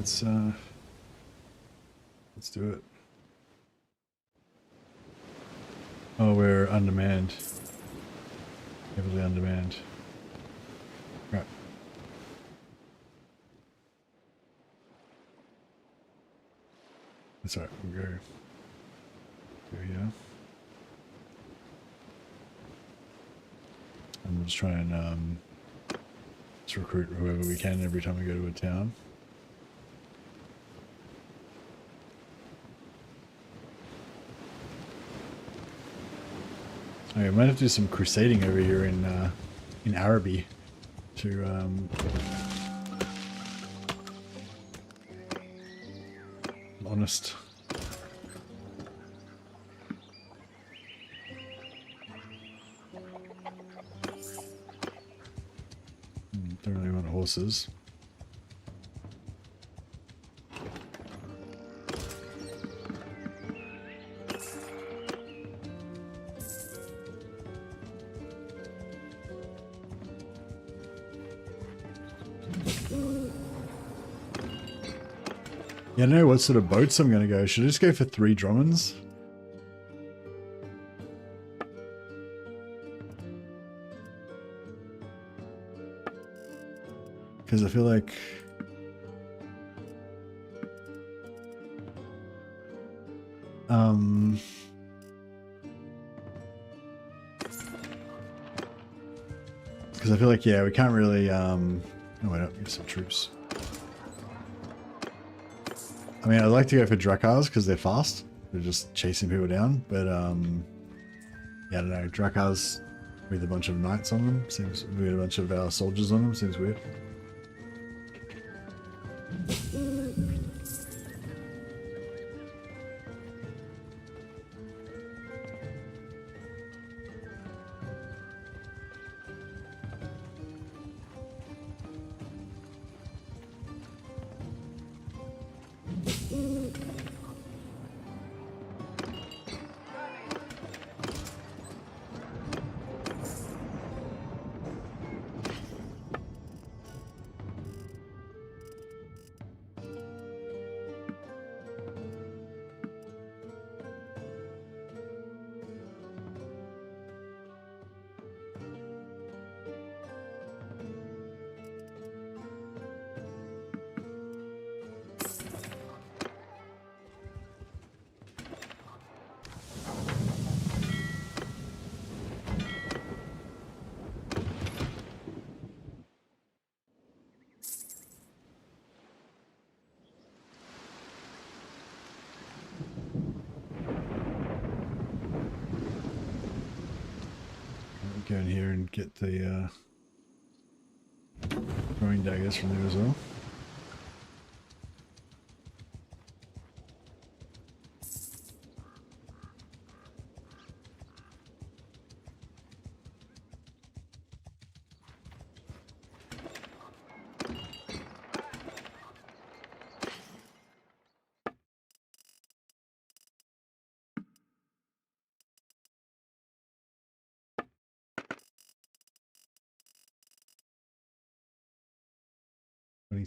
let's do it. Oh, we're undermanned. Heavily undermanned. Right. That's alright, we'll go here. And we'll just try and just recruit whoever we can every time we go to a town. Okay, we might have to do some crusading over here in Araby to honest. Don't really want horses. Yeah, I don't know what sort of boats I'm going to go. Should I just go for 3 Dromons? Because I feel like... Because I feel like, yeah, we can't really... Oh, wait up, get some troops. I mean, I'd like to go for Drakars because they're fast. They're just chasing people down. But, yeah, I don't know. Drakars with a bunch of knights on them. Seems with a bunch of soldiers on them. Seems weird. Go in here and get the throwing daggers from there as well.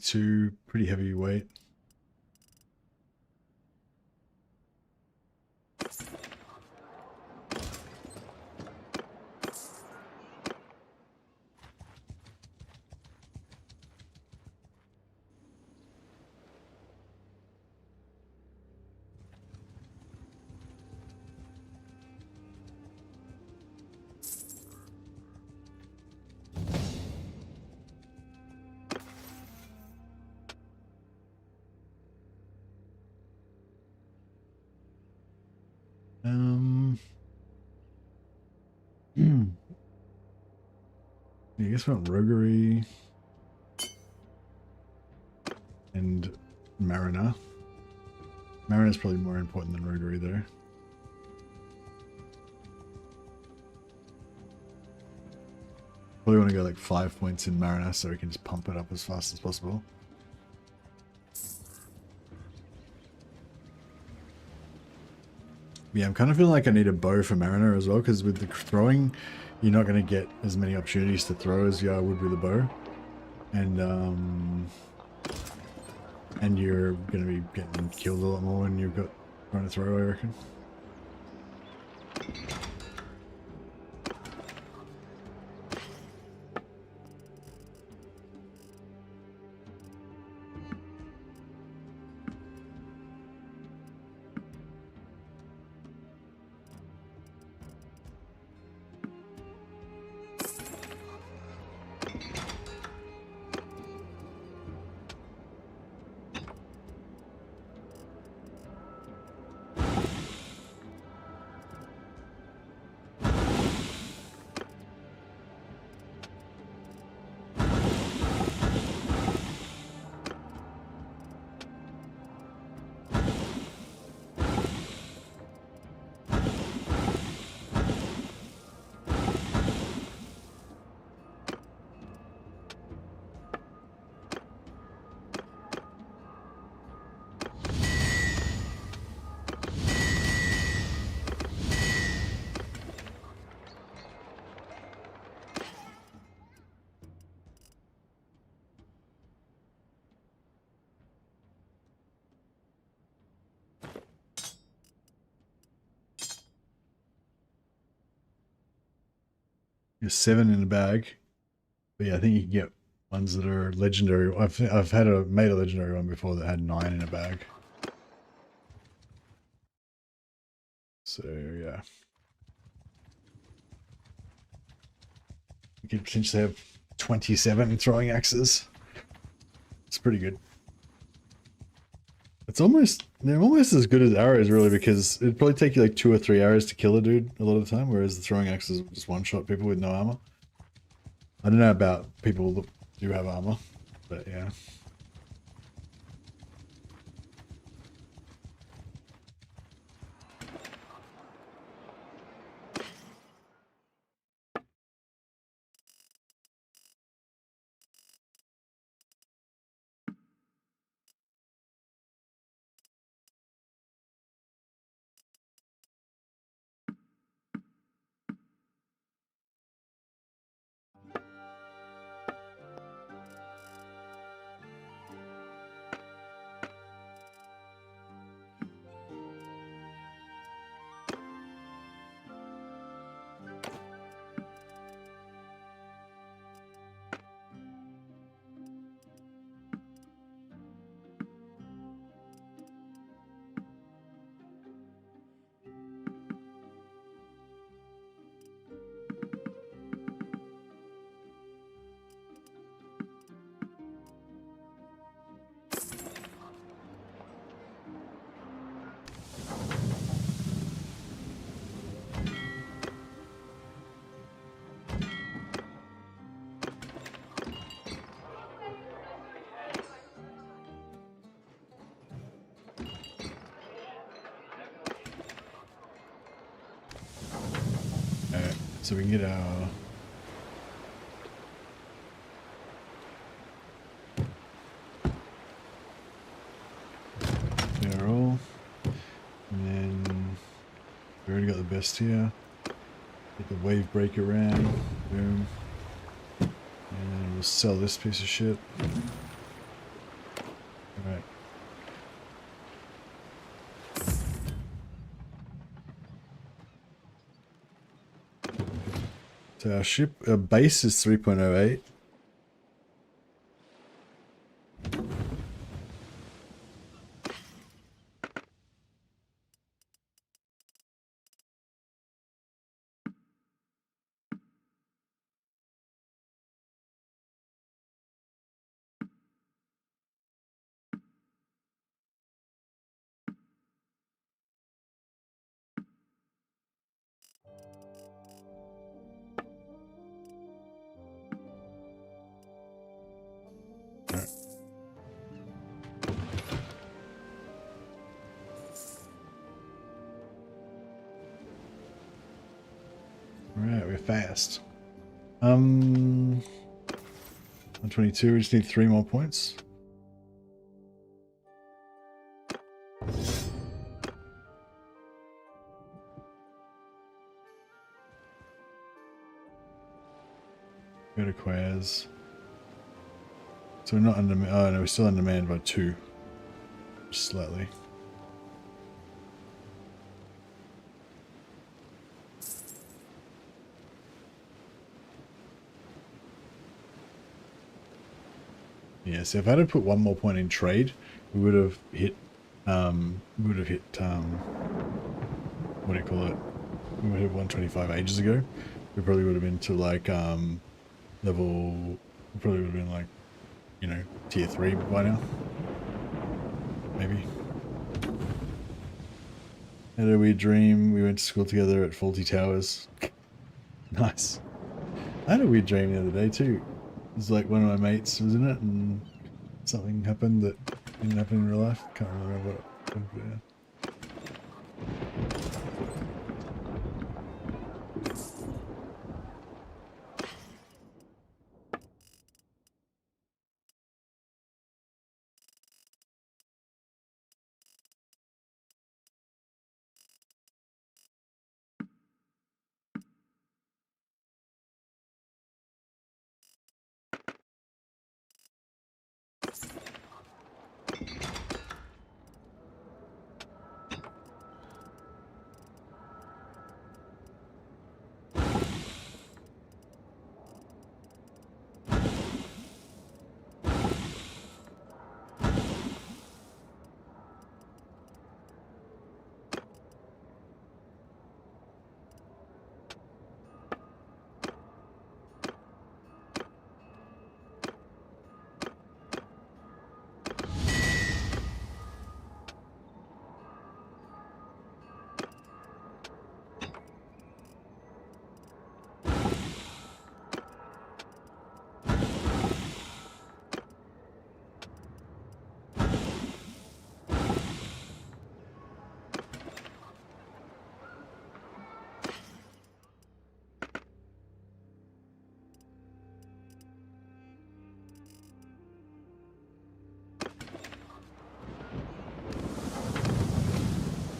Two pretty heavy weight. I guess we want roguery and Mariner. Mariner is probably more important than roguery though. Probably want to go like 5 points in Mariner so we can just pump it up as fast as possible. Yeah, I'm kind of feeling like I need a bow for Mariner as well, because with the throwing, you're not going to get as many opportunities to throw as you would with a bow. And And you're going to be getting killed a lot more when you've got trying to throw, I reckon. There's 7 in the bag, but yeah, I think you can get ones that are legendary. I've made a legendary one before that had 9 in a bag. So yeah, you could potentially have 27 throwing axes. It's pretty good. They're almost as good as arrows, really, because it'd probably take you like 2 or 3 arrows to kill a dude a lot of the time, whereas the throwing axes will just one-shot people with no armor. I don't know about people that do have armor, but yeah. So we can get our barrel, and then we already got the best here. Get the wave breaker ram, boom, and then we'll sell this piece of shit. All right. So our base is 3.08. Alright, we're fast. 122, we just need 3 more points. Go to Quaz. So we're not under, oh no, we're still under manned by 2. just slightly. Yeah, so if I had to put one more point in trade, we would have hit, what do you call it? We would have 125 ages ago. We probably would have been to like, level, we probably would have been like, you know, tier 3 by now. Maybe. How did we dream? We went to school together at Faulty Towers. Nice. I had a weird dream the other day too. It was like one of my mates was in it and something happened that didn't happen in real life. Can't remember what happened, but yeah.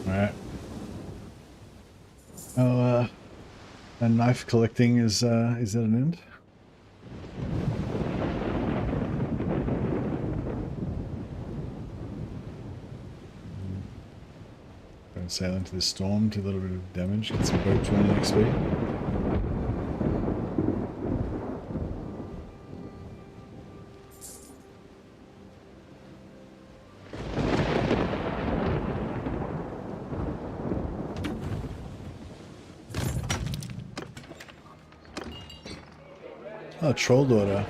Alright. Oh, and knife collecting is at an end? Go and sail into the storm, do a little bit of damage, get some boat 20 XP. Oh, Troll Daughter.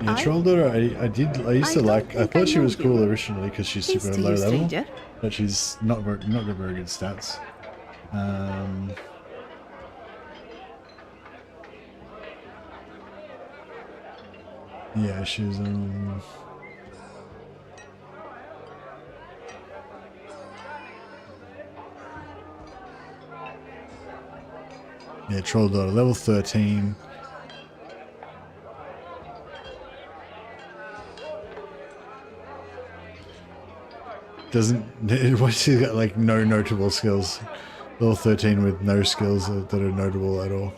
Yeah, Troll Daughter, I used to like, I thought she was cool originally because she's super low level, but she's not got very good stats. Yeah, she's, yeah, Troll Daughter, level 13. She's got like no notable skills. Level 13 with no skills that are notable at all.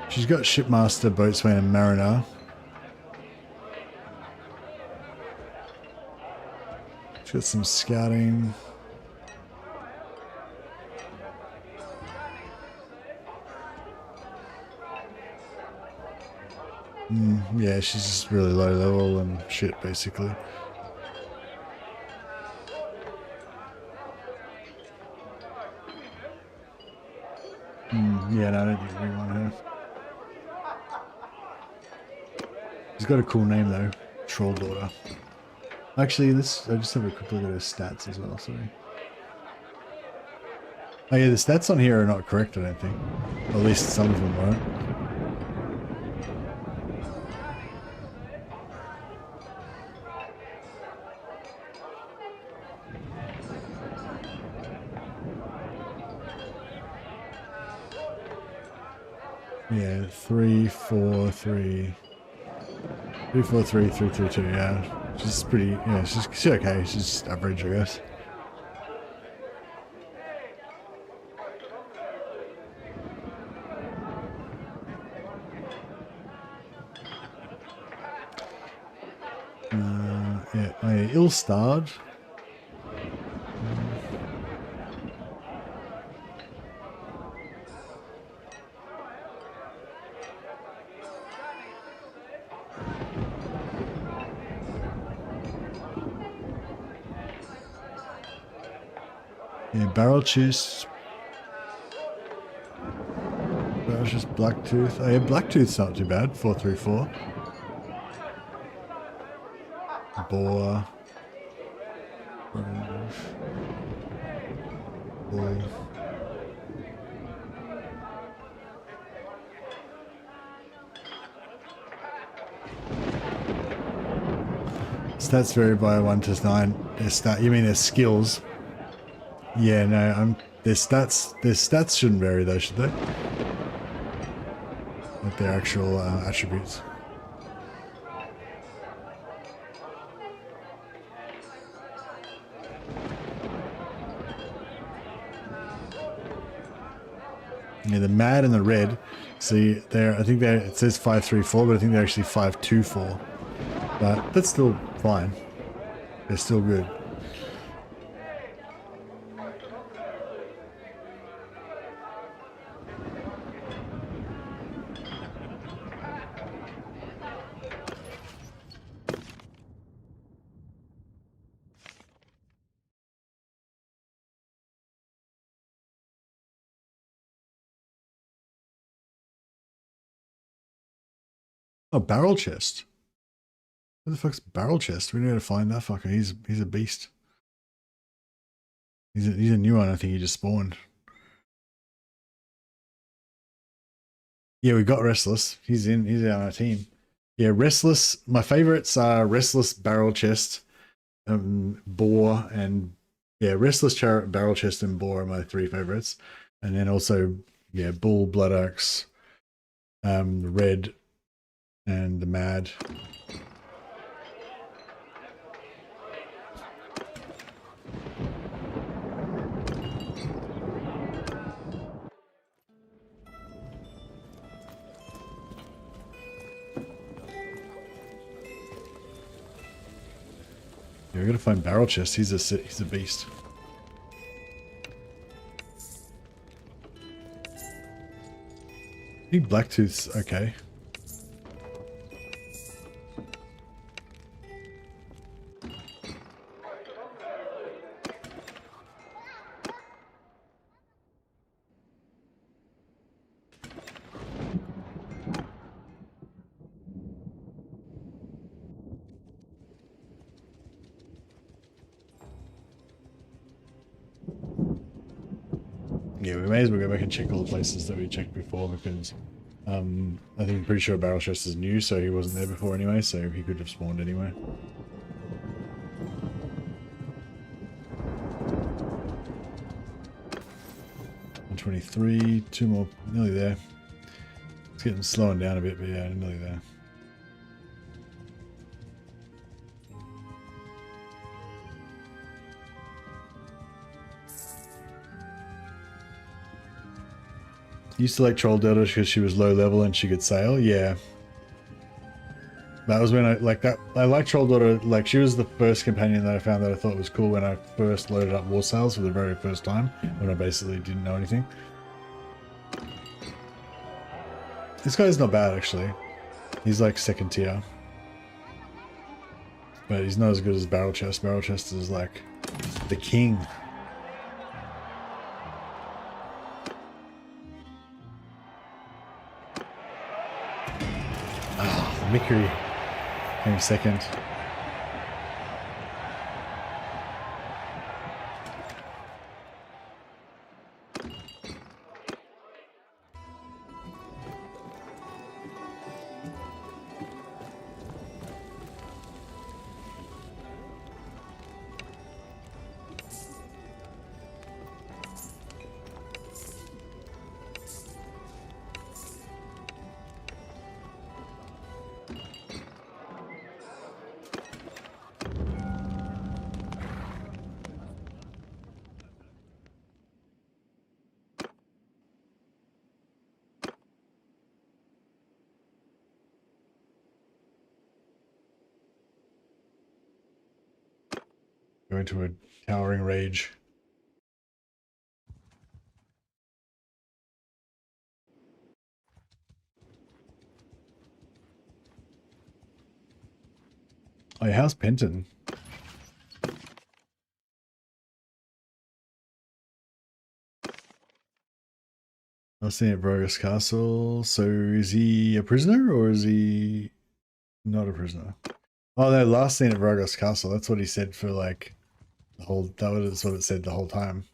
She's got Shipmaster, Boatswain and Mariner. She's got some scouting. Yeah, she's just really low level and shit, basically. Yeah, no, I don't think we want her. She's got a cool name though, Troll Daughter. Actually, I just have a quick look at her stats as well, sorry. Oh yeah, the stats on here are not correct, I don't think. Or at least some of them weren't. Yeah, 3, 4, 3. 3, 4, 3, 3, 3, 2, yeah. She's pretty, yeah, she's okay. She's average, I guess. Yeah, oh yeah, ill-starred. Yeah, barrel chest. Barrel chest, Blacktooth. Oh yeah, Blacktooth's not too bad. 434. Boar. Bull. Stats vary by 1 to 9. You mean their skills? Yeah, no, their stats shouldn't vary though, should they? Like their actual attributes. Yeah, the mad and the red. See, I think it says 534, but I think they're actually 524. But that's still fine. They're still good. Oh, barrel chest. Where the fuck's barrel chest? We need to find that fucker. He's a beast. He's a new one. I think he just spawned. Yeah, we got Restless. He's on our team. Yeah, Restless. My favorites are Restless, barrel chest, boar, and yeah, Restless, barrel chest, and boar are my 3 favorites. And then also, yeah, bull, blood axe, red, and the mad. Yeah, we gotta find barrel chest. He's a beast. I think Blacktooth's okay. Yeah, we may as well go back and check all the places that we checked before because I think I'm pretty sure Barrel Chest is new, so he wasn't there before anyway, so he could have spawned anyway. $123, 2 more, nearly there. It's getting slowing down a bit, but yeah, nearly there. Used to like Troll Delta because she was low level and she could sail. Yeah, that was when I liked Troll Delta. Like she was the first companion that I found that I thought was cool when I first loaded up Warsails for the very first time when I basically didn't know anything. This guy's not bad actually. He's like 2nd tier, but he's not as good as Barrel Chest. Barrel Chest is like the king. Mickery came 2nd. Go into a towering rage. Oh, yeah, how's Penton? I've seen at Brogus Castle. So is he a prisoner or is he not a prisoner? Oh, no, last seen at Brogus Castle. That's what he said for like the whole. That was what it said the whole time.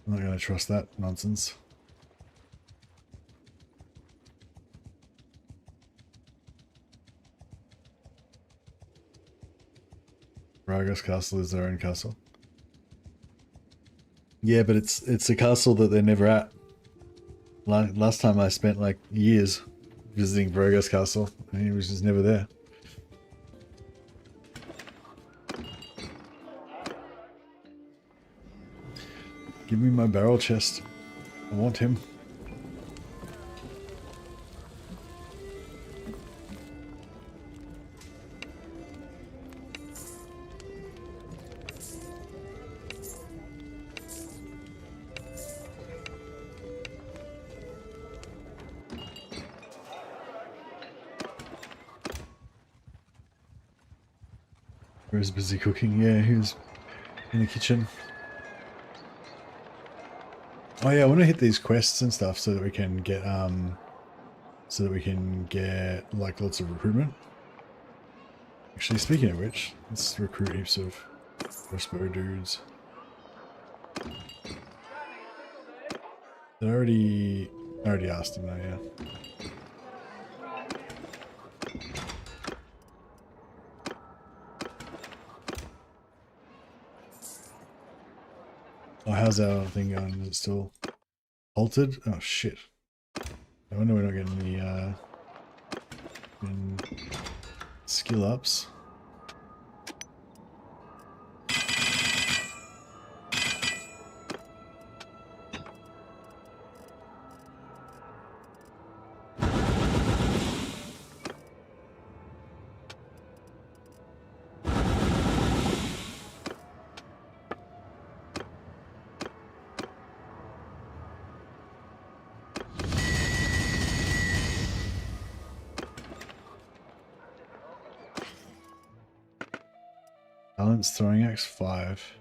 I'm not going to trust that nonsense. Brogus Castle is their own castle. Yeah, but it's a castle that they're never at. Last time I spent like years visiting Brogus Castle, and he was just never there. Give me my barrel chest. I want him. He was busy cooking. Yeah, he was in the kitchen. Oh yeah, I want to hit these quests and stuff so that we can get like lots of recruitment. Actually, speaking of which, let's recruit heaps of crossbow dudes. I already asked him though, yeah. Oh, how's our thing going? Is it still halted? Oh shit. I wonder we're not getting any skill ups. Balance throwing axe 5.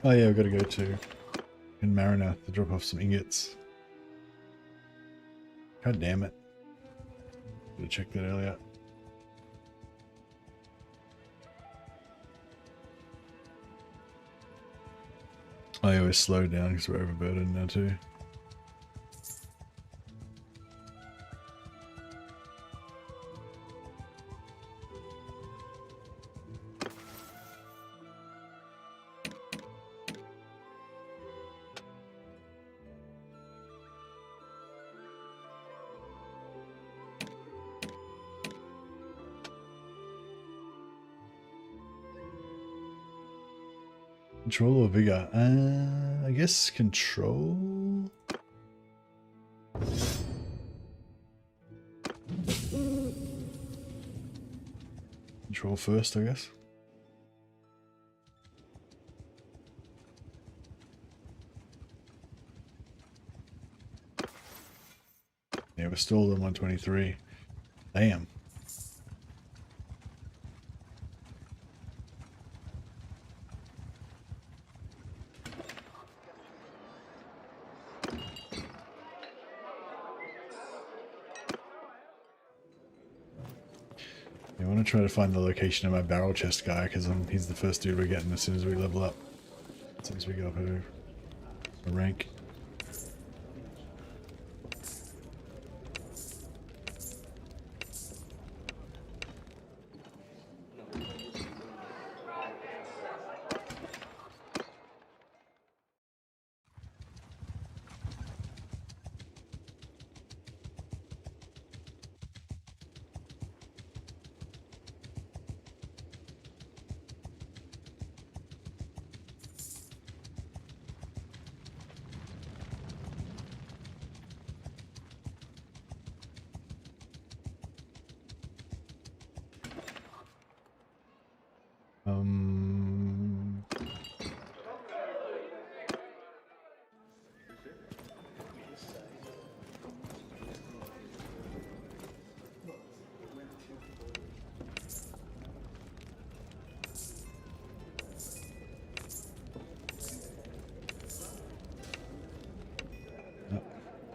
Oh yeah, we've got to go to in Mariner to drop off some ingots. God damn it. Should have checked that earlier. Oh yeah, we're slowed down because we're overburdened now too. Control or vigor? I guess control. Control first, I guess. Yeah, we're still at 123. Damn. want to try to find the location of my barrel chest guy, because he's the first dude we're getting as soon as we level up. As soon as we go up a rank.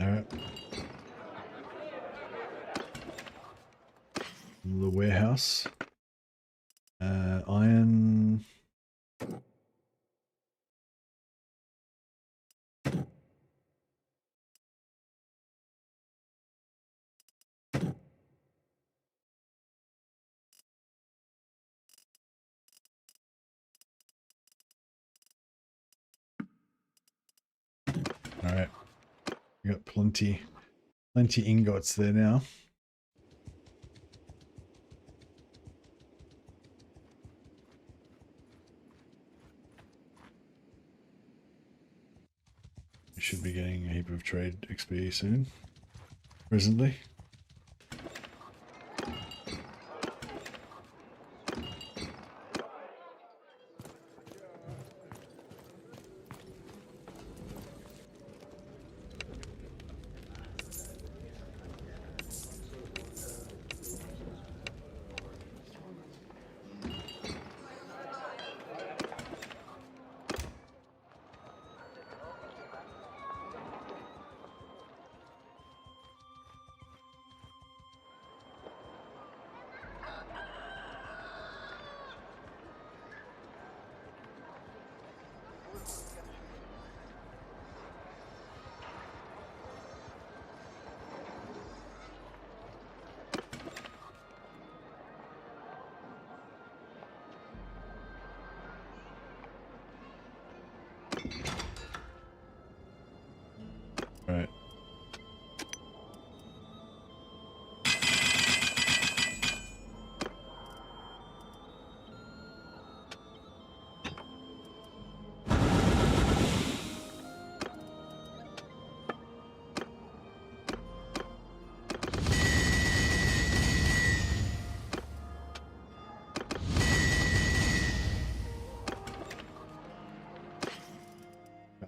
Alright. The warehouse. Iron. Alright. We got plenty ingots there now. We should be getting a heap of trade XP soon. Presently. Right.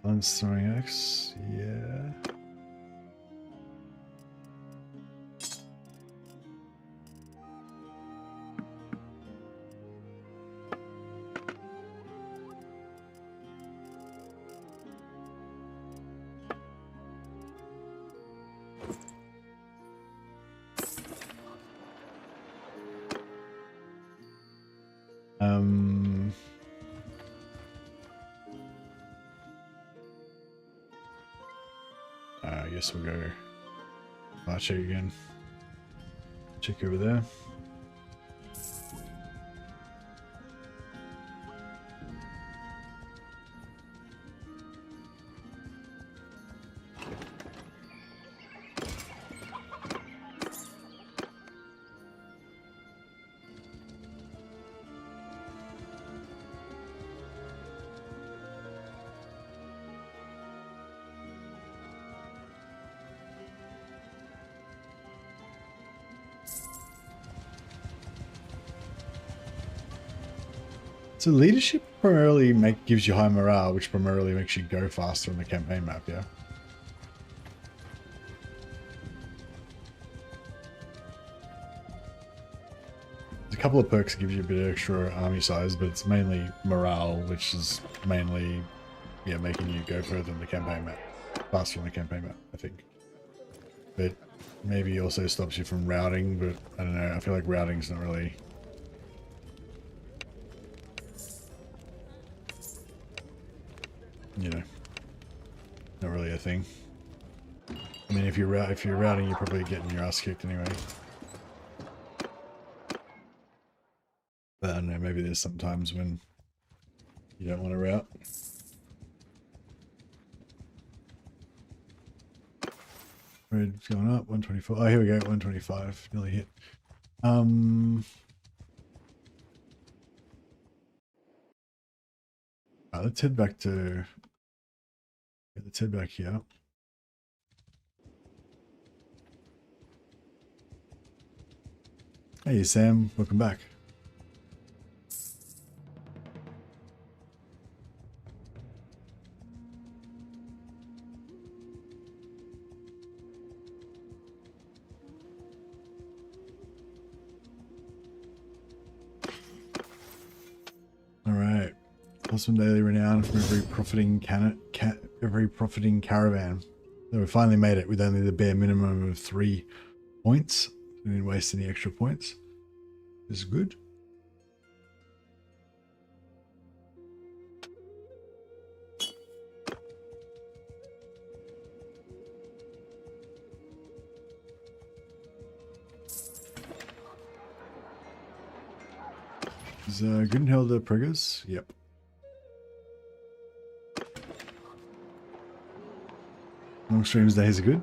Balance throwing axe, yeah. I guess we'll go check again. Check over there. So leadership primarily gives you high morale, which primarily makes you go faster on the campaign map, yeah? There's a couple of perks that gives you a bit of extra army size, but it's mainly morale, which is mainly, yeah, making you go further on the campaign map. Faster on the campaign map, I think. But maybe also stops you from routing, but I don't know, I feel like routing's not really you know, not really a thing. I mean, if you're routing, you're probably getting your ass kicked anyway. But I don't know, maybe there's some times when you don't want to route. Red's going up, 124. Oh, here we go, 125. Nearly hit. Right, let's head back to... Yeah, let's head back here. Hey Sam, welcome back. All right, plus one daily renown from every profiting caravan. So we finally made it with only the bare minimum of 3 points. We didn't waste any extra points. This is good. Is Gunhilda Priggers? Yep. Long streams days are good.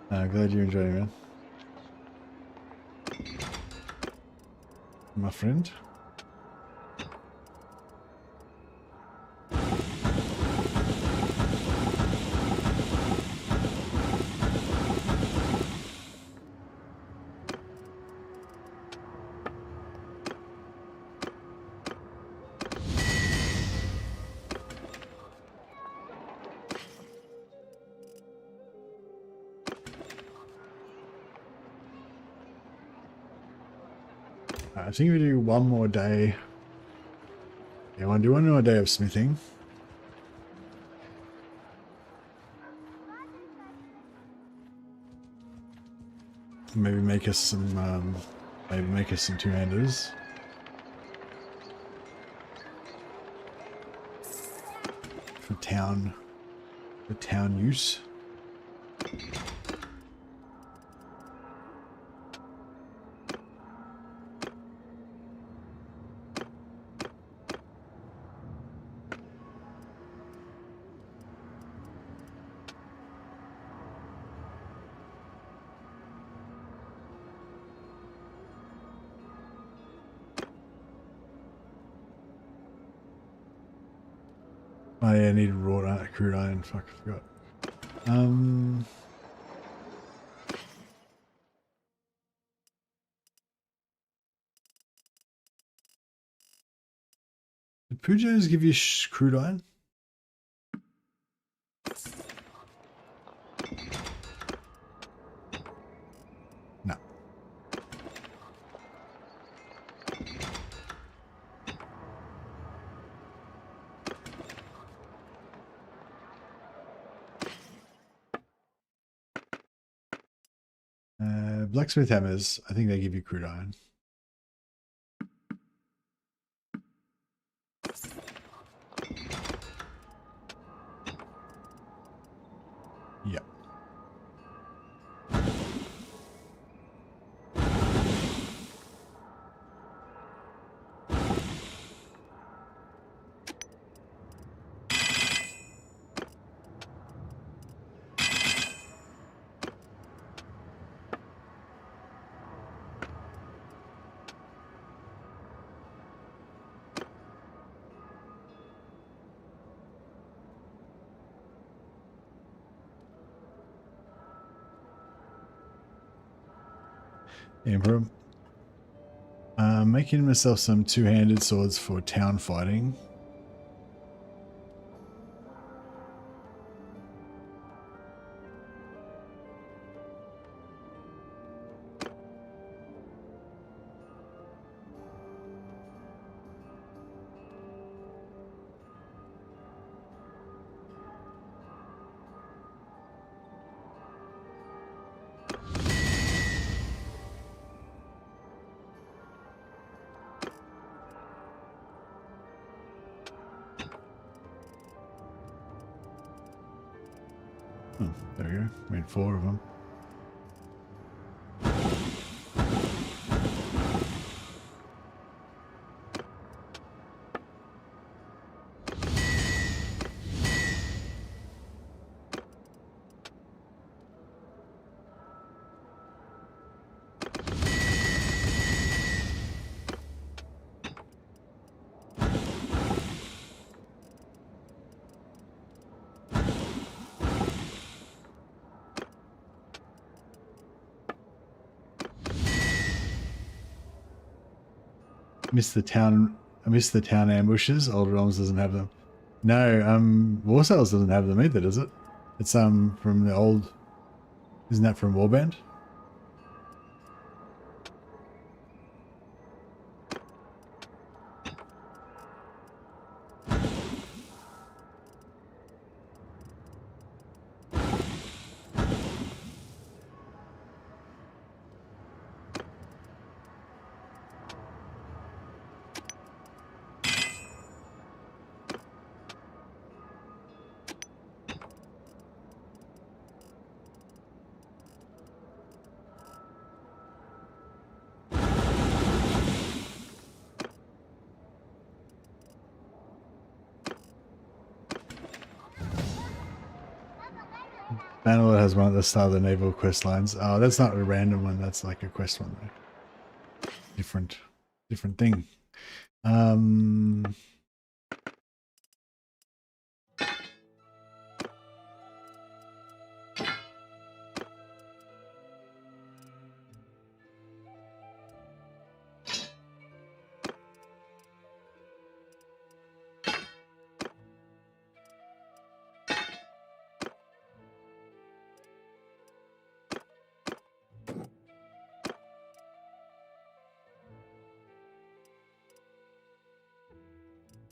Glad you're enjoying it, man. My friend. I think we do one more day. Yeah, I want to do one more day of smithing. Maybe make us some two-handers. For town use. Oh yeah, I need crude iron. Fuck, I forgot. Did Pujos give you crude iron? No. Blacksmith hammers, I think they give you crude iron. Yeah. Emperor. Making myself some two-handed swords for town fighting. Oh, there we go. Made 4 of them. I missed the town ambushes. Old Realms doesn't have them. No, Warsails doesn't have them either, does it? It's from the old. Isn't that from Warband? Bannerlord has one at the start of the naval quest lines. Oh, that's not a random one. That's like a quest one, though. Different thing.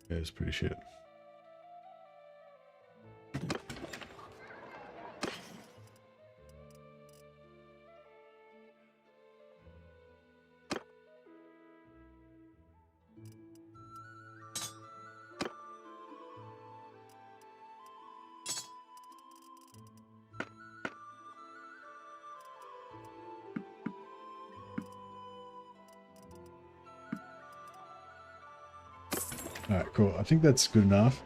Yeah, it's pretty shit. Alright, cool. I think that's good enough.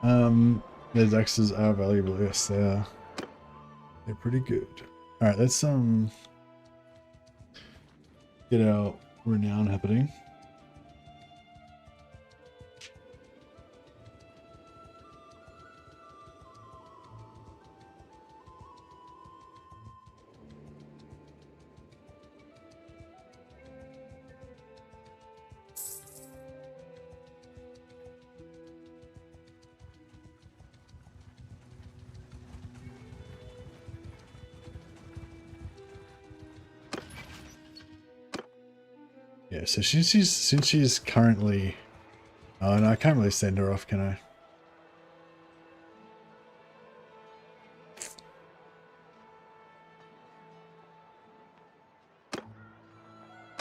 Those axes are valuable. Yes, they are. They're pretty good. Alright, let's get our renown happening. Yeah, so since she's currently, oh no, I can't really send her off, can I?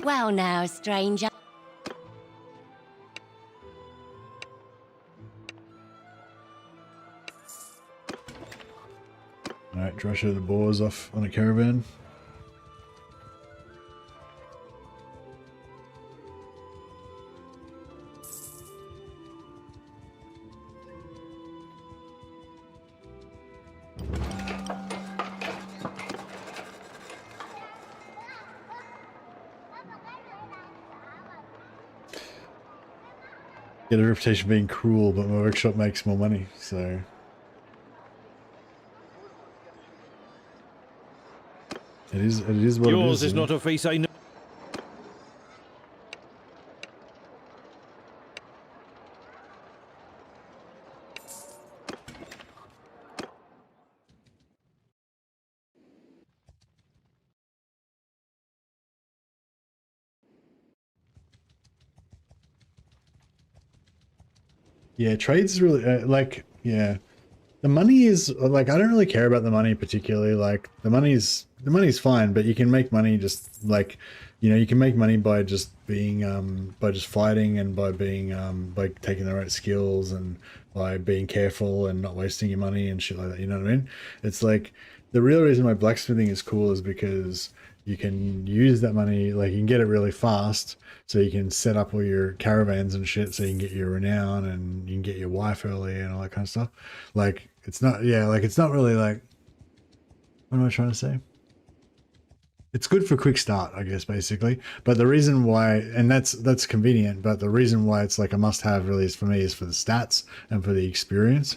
Well now, stranger. Alright, draw show the boars off on a caravan. Get a reputation of being cruel, but my workshop makes more money, so... It is what it is. Yours is not a face I know. Yeah, trade's really, like, yeah. The money is like, I don't really care about the money particularly. Like the money's fine, but you can make money just like, you know, you can make money by just being by just fighting and by being by taking the right skills and by being careful and not wasting your money and shit like that. You know what I mean? It's like the real reason why blacksmithing is cool is because you can use that money, like you can get it really fast, so you can set up all your caravans and shit, so you can get your renown and you can get your wife early and all that kind of stuff. Like it's not, yeah, like it's not really like, what am I trying to say? It's good for quick start, I guess, basically. But the reason why, and that's convenient, but the reason why it's like a must-have really is for me is for the stats and for the experience.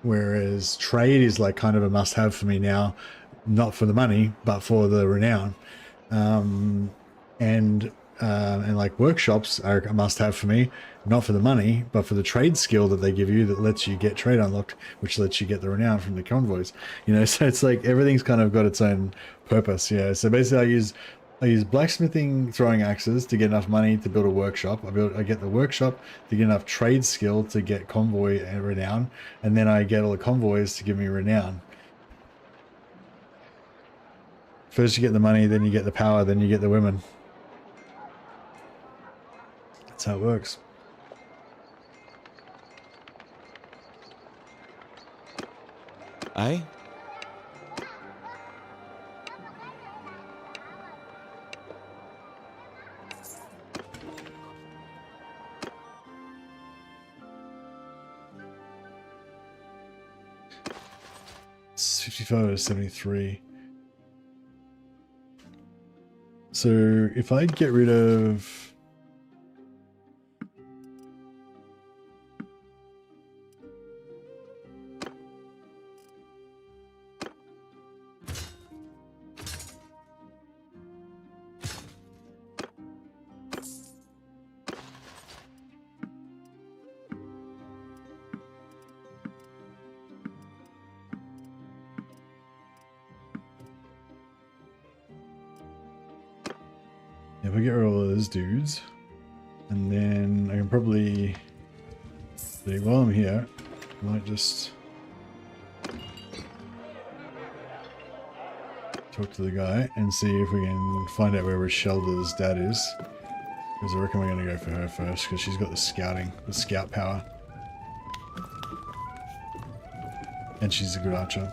Whereas trade is like kind of a must-have for me now, not for the money, but for the renown. And like workshops are a must-have for me, not for the money, but for the trade skill that they give you that lets you get trade unlocked, which lets you get the renown from the convoys. You know, so it's like everything's kind of got its own purpose. Yeah. So basically, I use blacksmithing, throwing axes to get enough money to build a workshop. I get the workshop to get enough trade skill to get convoy and renown, and then I get all the convoys to give me renown. First you get the money, then you get the power, then you get the women. That's how it works. Aye? It's 55 to 73. So if I get rid of... If I get rid of all those dudes, and then I can probably, while I'm here, I might just talk to the guy and see if we can find out where Rochelda's dad is. Because I reckon we're going to go for her first, because she's got the scout power. And she's a good archer.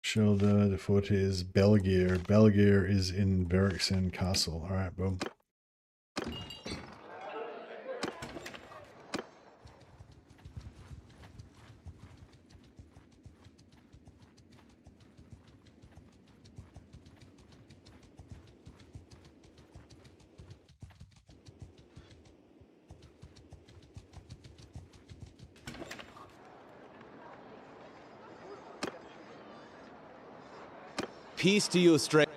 Shoulder, the fort is Belgier. Belgier is in Berikson Castle. Alright, boom. Peace to you, straight.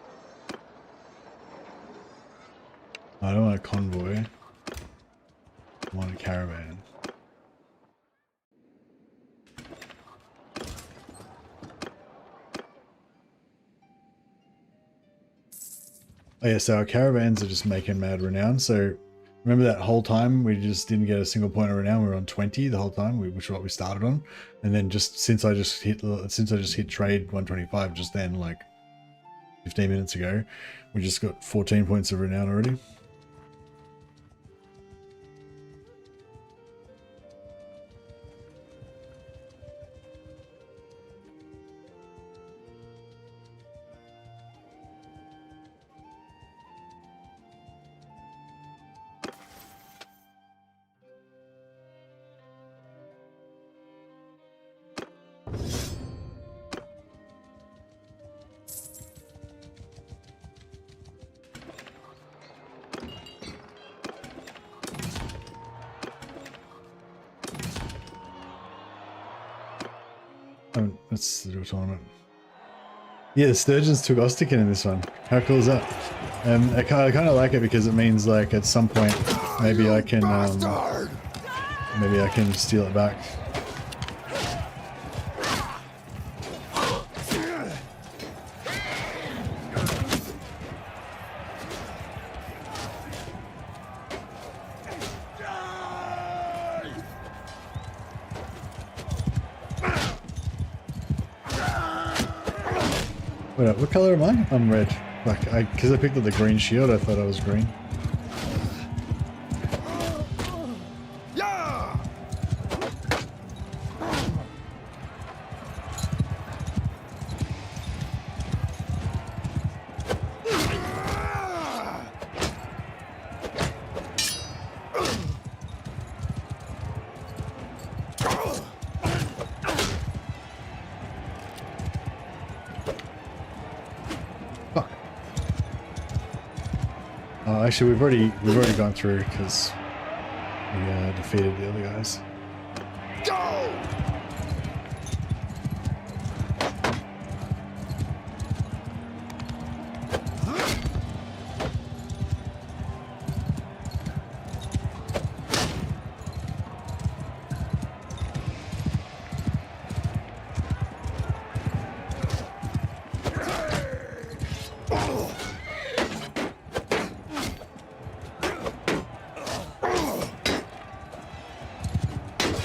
I don't want a convoy. I want a caravan. Oh yeah, so our caravans are just making mad renown. So remember that whole time we just didn't get a single point of renown. We were on 20 the whole time, which is what we started on. And then just since I just hit trade 125 just then, like 15 minutes ago, we just got 14 points of renown already. Let's do a tournament. Yeah, the Sturgeons took Ostikin in this one. How cool is that? I kind of like it because it means like at some point maybe I can steal it back. Wait, what color am I? I'm red. Like, because I picked up the green shield, I thought I was green. Yeah! Fuck. Oh, actually, we've already gone through because we defeated the other guys. Go!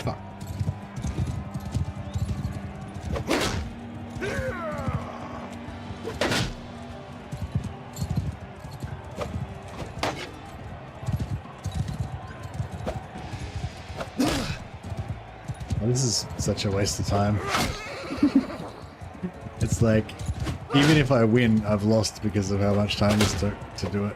Fuck. Oh, this is such a waste of time. It's like, even if I win, I've lost because of how much time this took to do it.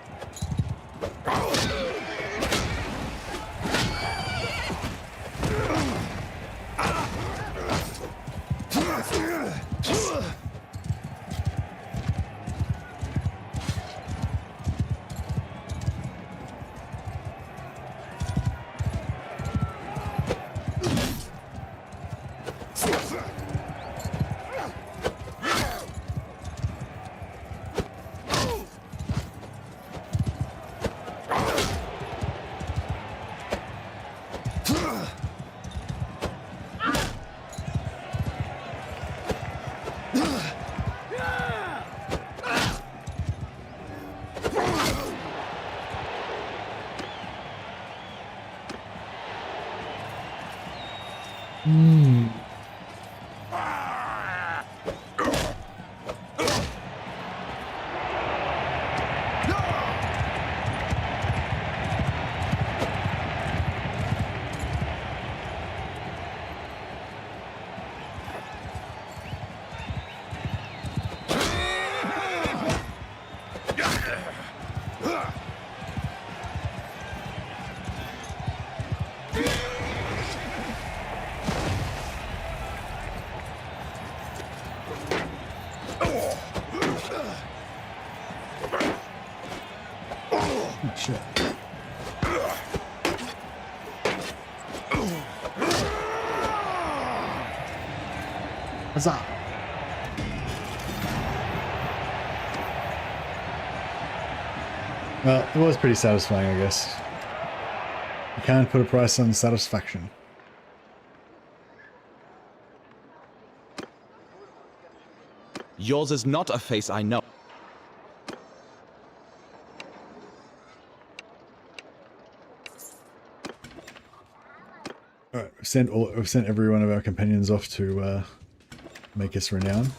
Oh, shit. Huzzah! Well, it was pretty satisfying, I guess. You can't put a price on satisfaction. Yours is not a face I know. Alright, we've sent every one of our companions off to make us renowned.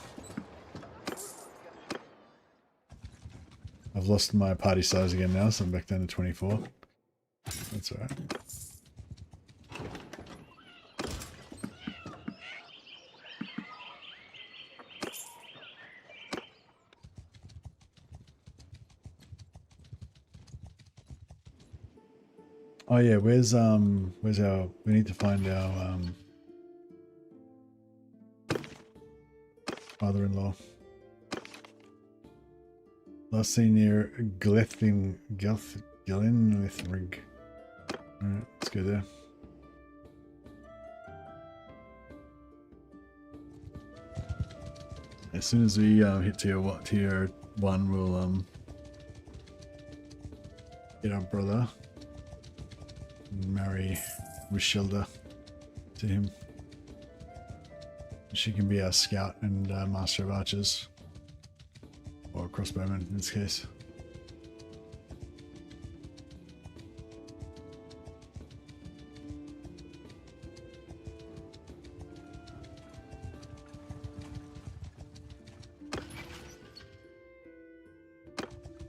I've lost my party size again now, so I'm back down to 24. That's alright. Oh yeah, where's our, we need to find our father-in-law. Last seen near Glenthring, Glenthring. Alright, let's go there. As soon as we hit tier 1, we'll get our brother and marry Rishilda to him. She can be our scout and master of archers, or crossbowman in this case.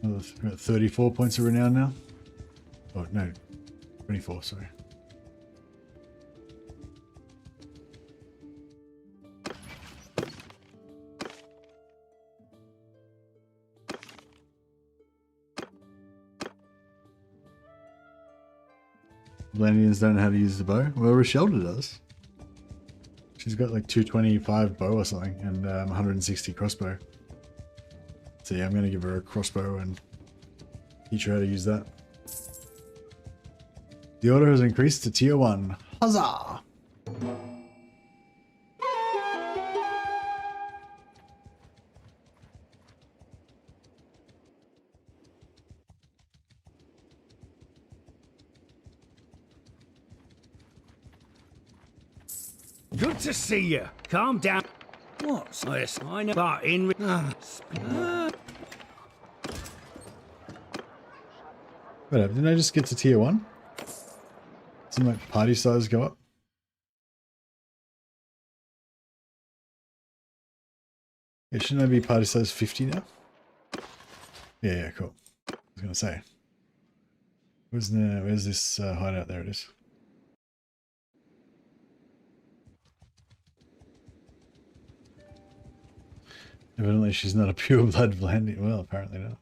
We've got 34 points of renown now. Oh no, 24, sorry. Vlandians don't know how to use the bow. Well, Rochelda does. She's got like 225 bow or something, and 160 crossbow. So yeah, I'm going to give her a crossbow and teach her how to use that. The order has increased to tier 1. Huzzah! Good to see you. Calm down. What's this? I know. But in. Whatever, didn't I just get to tier 1? Didn't my party size go up? Yeah, shouldn't I be party size 50 now? Yeah, cool. I was gonna say. Where's this hideout? There it is. Evidently she's not a pure blood Vlandian. Well, apparently not.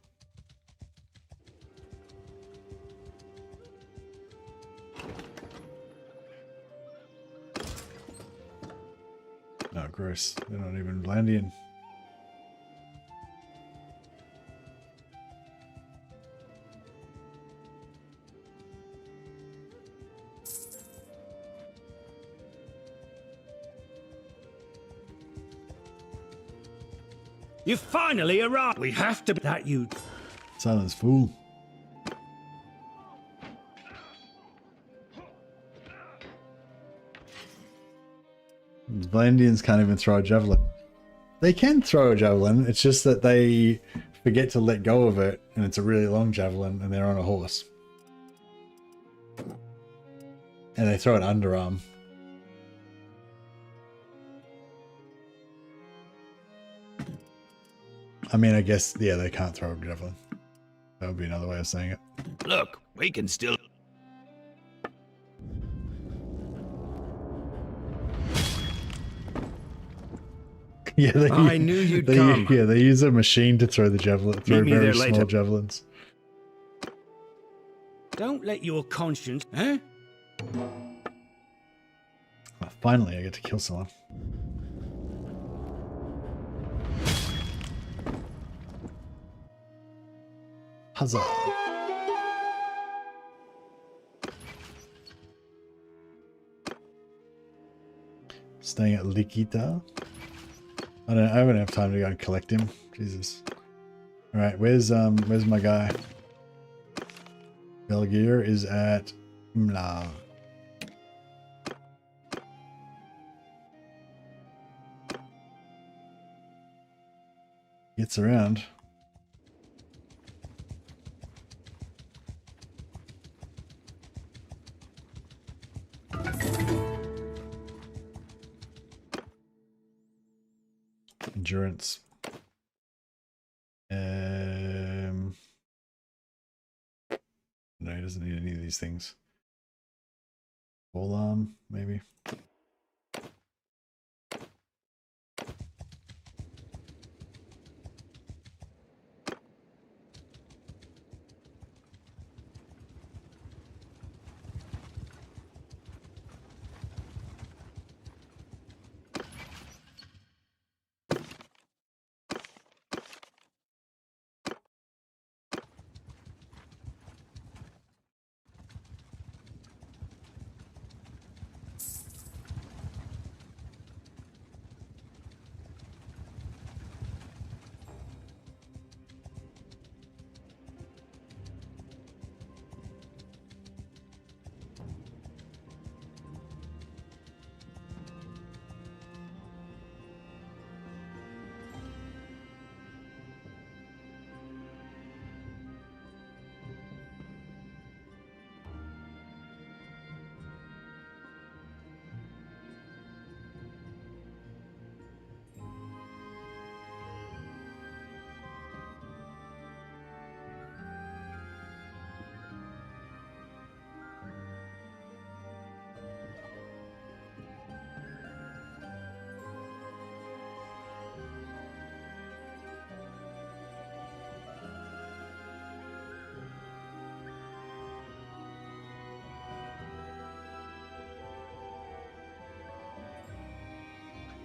No, gross. They're not even Vlandian. You finally arrived. We have to. That you. Silence, fool. Vlandians can't even throw a javelin. They can throw a javelin, it's just that they forget to let go of it, and it's a really long javelin, and they're on a horse. And they throw an underarm. I mean, I guess, yeah, they can't throw a javelin. That would be another way of saying it. Look, we can still. Yeah, I knew you'd come. Yeah, they use a machine to throw the javelin, throw Meet me very there small later. javelins. Don't let your conscience. Eh? Oh, finally, I get to kill someone. Huzzah! Staying at Likita. I haven't have time to go and collect him. Jesus. All right, where's my guy? Belgier is at Mlav. Gets around. Endurance. No, he doesn't need any of these things. Full arm, maybe.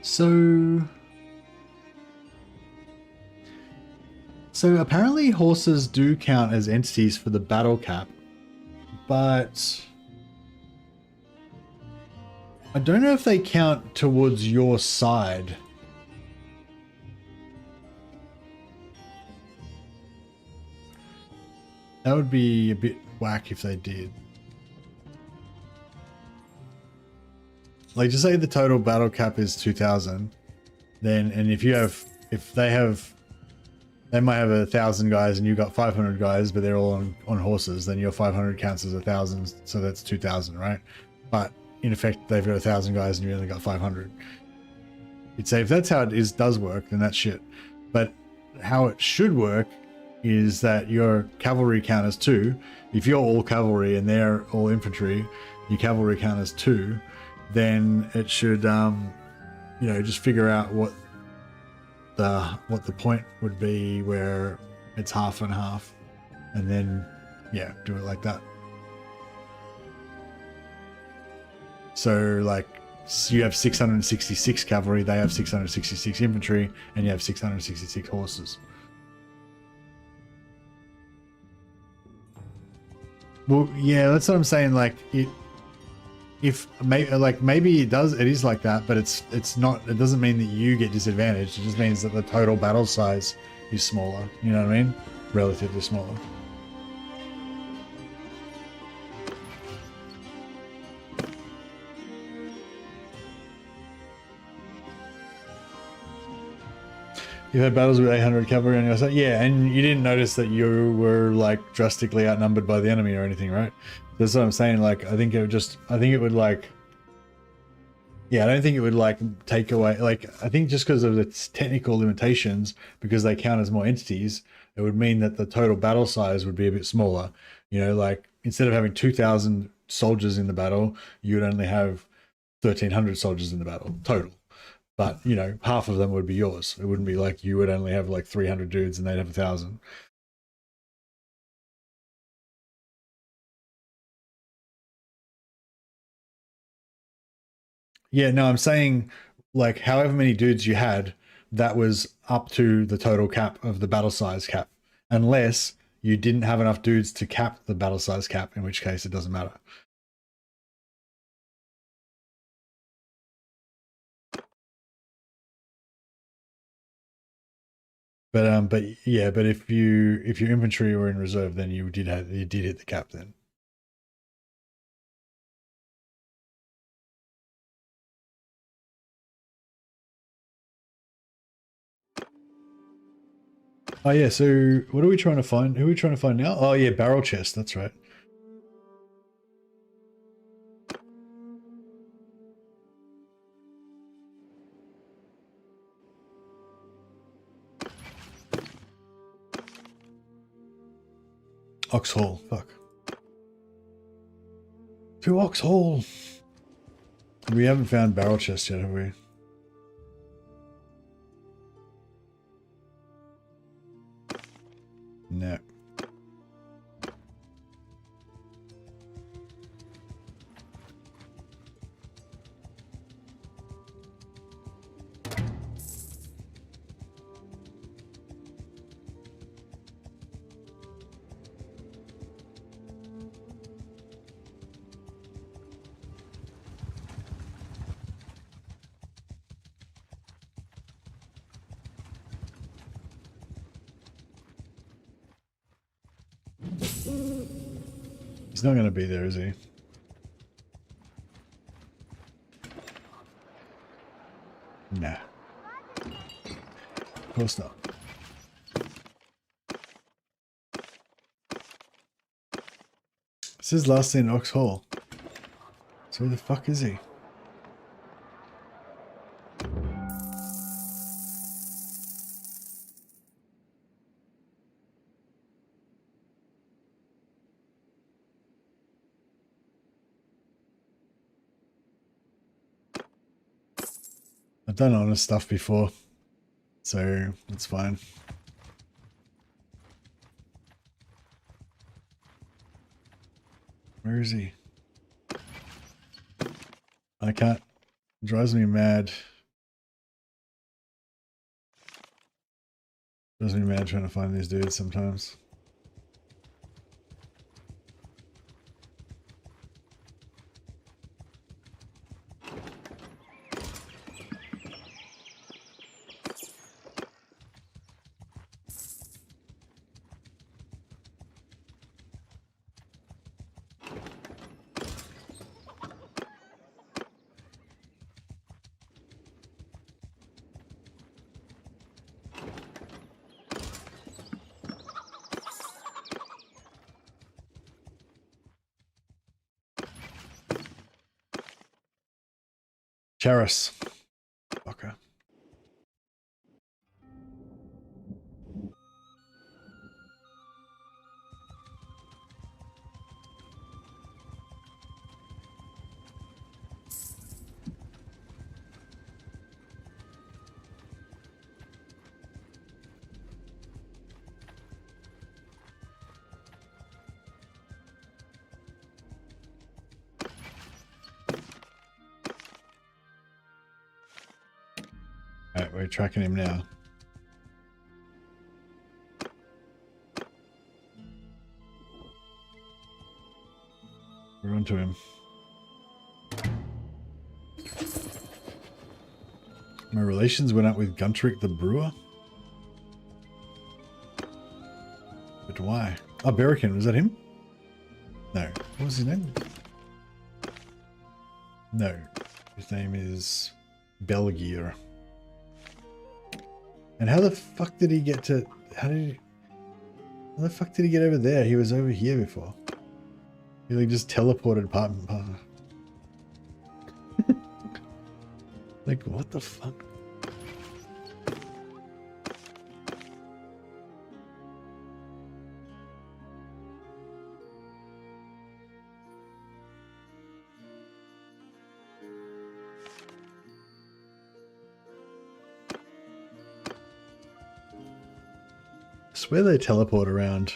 So apparently horses do count as entities for the battle cap, but I don't know if they count towards your side. That would be a bit whack if they did. Like, just say the total battle cap is 2,000, then, and if they might have 1,000 guys and you got 500 guys, but they're all on horses, then your 500 counts as 1,000, so that's 2,000, right? But in effect, they've got 1,000 guys and you only got 500. You'd say if that's how it does work, then that's shit. But how it should work is that your cavalry count as 2. If you're all cavalry and they're all infantry, your cavalry count as 2, then it should, you know, just figure out what the point would be where it's half and half, and then, yeah, do it like that. So, like, you have 666 cavalry, they have 666 infantry, and you have 666 horses. Well, yeah, that's what I'm saying. Like, maybe it is like that, but it's not. It doesn't mean that you get disadvantaged. It just means that the total battle size is smaller. You know what I mean? Relatively smaller. You had battles with 800 cavalry on your side, yeah, and you didn't notice that you were like drastically outnumbered by the enemy or anything, right? That's what I'm saying. Like, I think it would like, yeah, I don't think it would like take away, like, I think just because of its technical limitations, because they count as more entities, it would mean that the total battle size would be a bit smaller. You know, like, instead of having 2,000 soldiers in the battle, you would only have 1,300 soldiers in the battle total. But, you know, half of them would be yours. It wouldn't be like you would only have like 300 dudes and they'd have 1,000. Yeah, no, I'm saying, like, however many dudes you had, that was up to the total cap of the battle size cap. Unless you didn't have enough dudes to cap the battle size cap, in which case it doesn't matter. But yeah, but if your infantry were in reserve, then you did hit the cap then. Oh yeah, so what are we trying to find? Who are we trying to find now? Oh yeah, barrel chest, that's right. Oxhall, fuck. To Oxhall. We haven't found barrel chest yet, have we? No. He's not going to be there, is he? Nah. Of course not. It says last seen Ox Hall. So where the fuck is he? I've done honest stuff before, so it's fine. Where is he? I can't. It drives me mad. Doesn't even matter trying to find these dudes sometimes. Charis. Okay. Alright, we're tracking him now. We're onto him. My relations went up with Guntrick the Brewer? But why? Oh, Berikin, was that him? No. What was his name? No. His name is Belgier. And how the fuck did he get to... How the fuck did he get over there? He was over here before. He like just teleported part and part. Like, what the fuck? I swear they teleport around.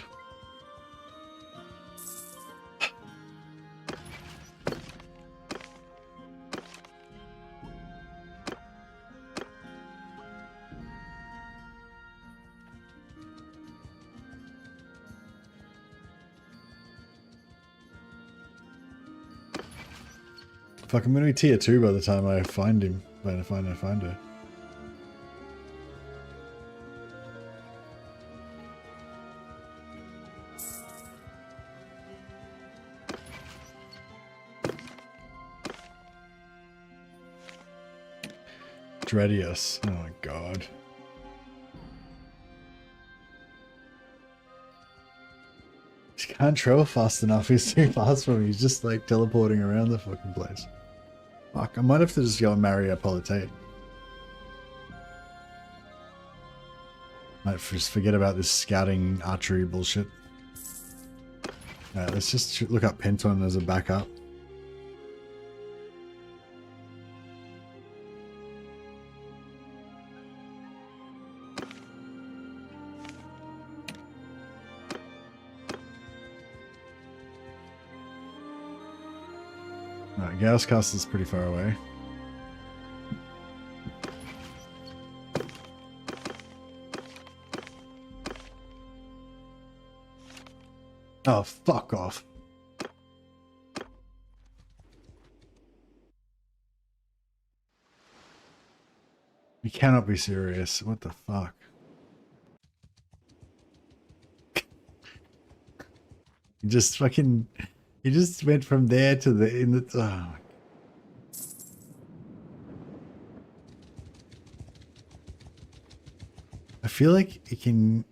Fuck, I'm gonna be tier 2 by the time I find him. When I find her. Dredius. Oh my god. He can't travel fast enough. He's too fast for me. He's just like teleporting around the fucking place. Fuck, I might have to just go and marry a Politate. Might just forget about this scouting archery bullshit. Alright, let's just look up Penton as a backup. Alright, Gauss Castle's pretty far away. Oh, fuck off. You cannot be serious. What the fuck? You just fucking... You just went from there to the... in the... Oh. I feel like it can...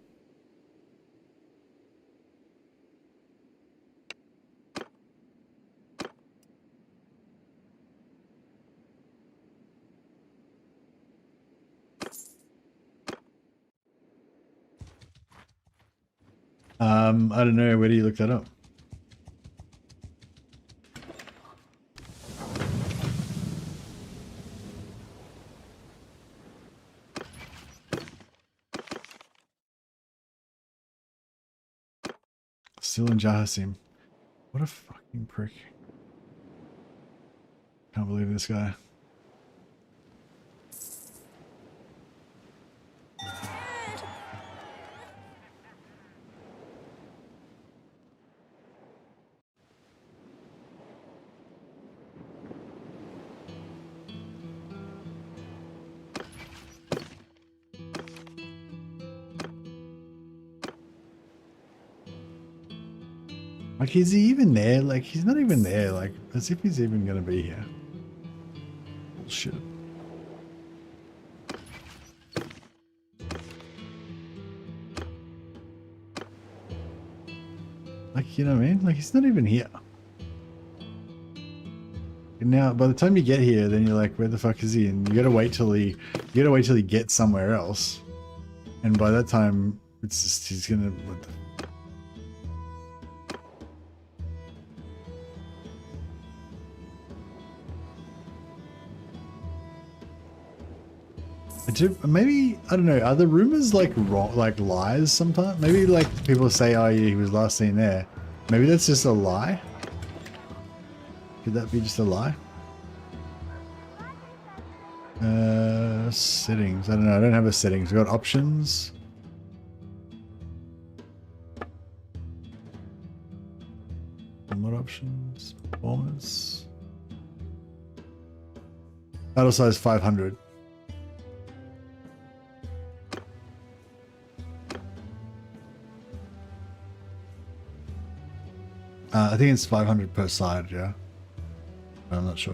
I don't know. Where do you look that up? Still in Jahasim. What a fucking prick. Can't believe this guy. Like, is he even there? Like, he's not even there. Like, as if he's even gonna be here. Bullshit. Like, you know what I mean? Like, he's not even here. And now, by the time you get here, then you're like, where the fuck is he? And you gotta wait till he gets somewhere else. And by that time, it's just, he's gonna, what the... Maybe, I don't know, are the rumors like wrong, like lies sometimes? Maybe like people say, oh yeah, he was last seen there. Maybe that's just a lie? Could that be just a lie? Settings, I don't know, I don't have a settings. We've got options. What options? Performance. Battle size 500. I think it's 500 per side, yeah. I'm not sure.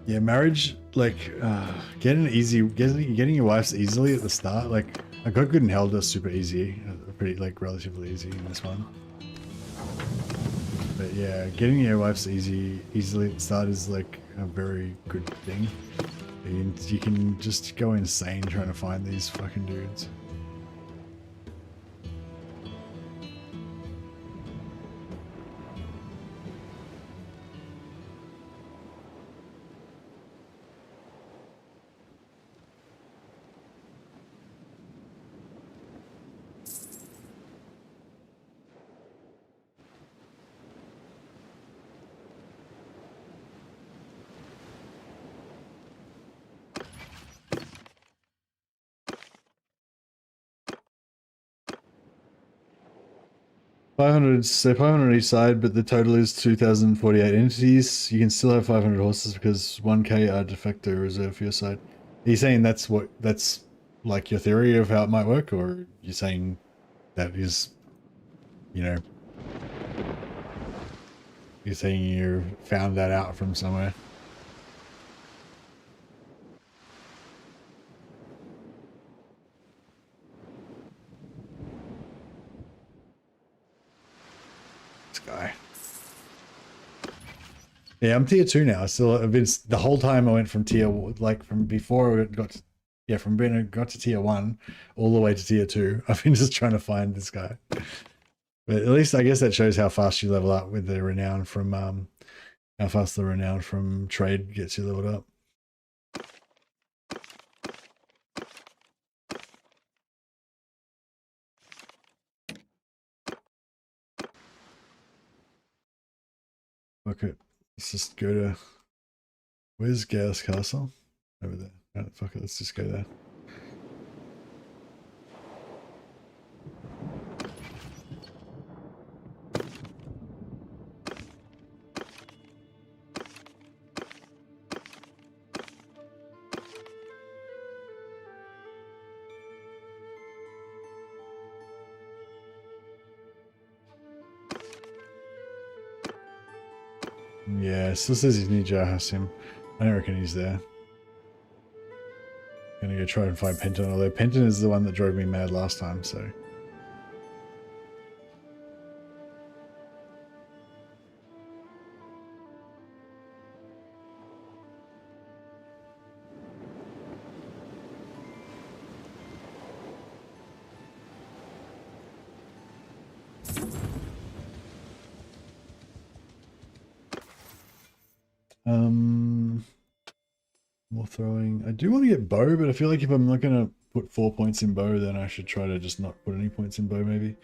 Yeah, marriage, like, getting your wife's easily at the start. Like, I got good and held us super easy, pretty like relatively easy in this one. But yeah, getting your wife's easily at the start is like a very good thing. You can just go insane trying to find these fucking dudes. So 500 each side, but the total is 2,048 entities. You can still have 500 horses because 1k are de facto reserved for your side. Are you saying that's like your theory of how it might work, or are you saying that is, you know, you're saying you found that out from somewhere? Guy. Yeah, I'm tier 2 now. I've been the whole time I went from tier, like from before I got to, yeah, from being I got to tier 1 all the way to tier 2. I've been just trying to find this guy. But at least I guess that shows how fast you level up with the renown from how fast the renown from trade gets you leveled up. Okay, let's just go to, where's Gauss Castle? Over there. Oh, fuck it, let's just go there. Yeah, it still says he's near Jahasim. I don't reckon he's there. Gonna go try and find Penton, although Penton is the one that drove me mad last time, so. More throwing. I do want to get bow, but I feel like if I'm not going to put 4 points in bow, then I should try to just not put any points in bow, maybe.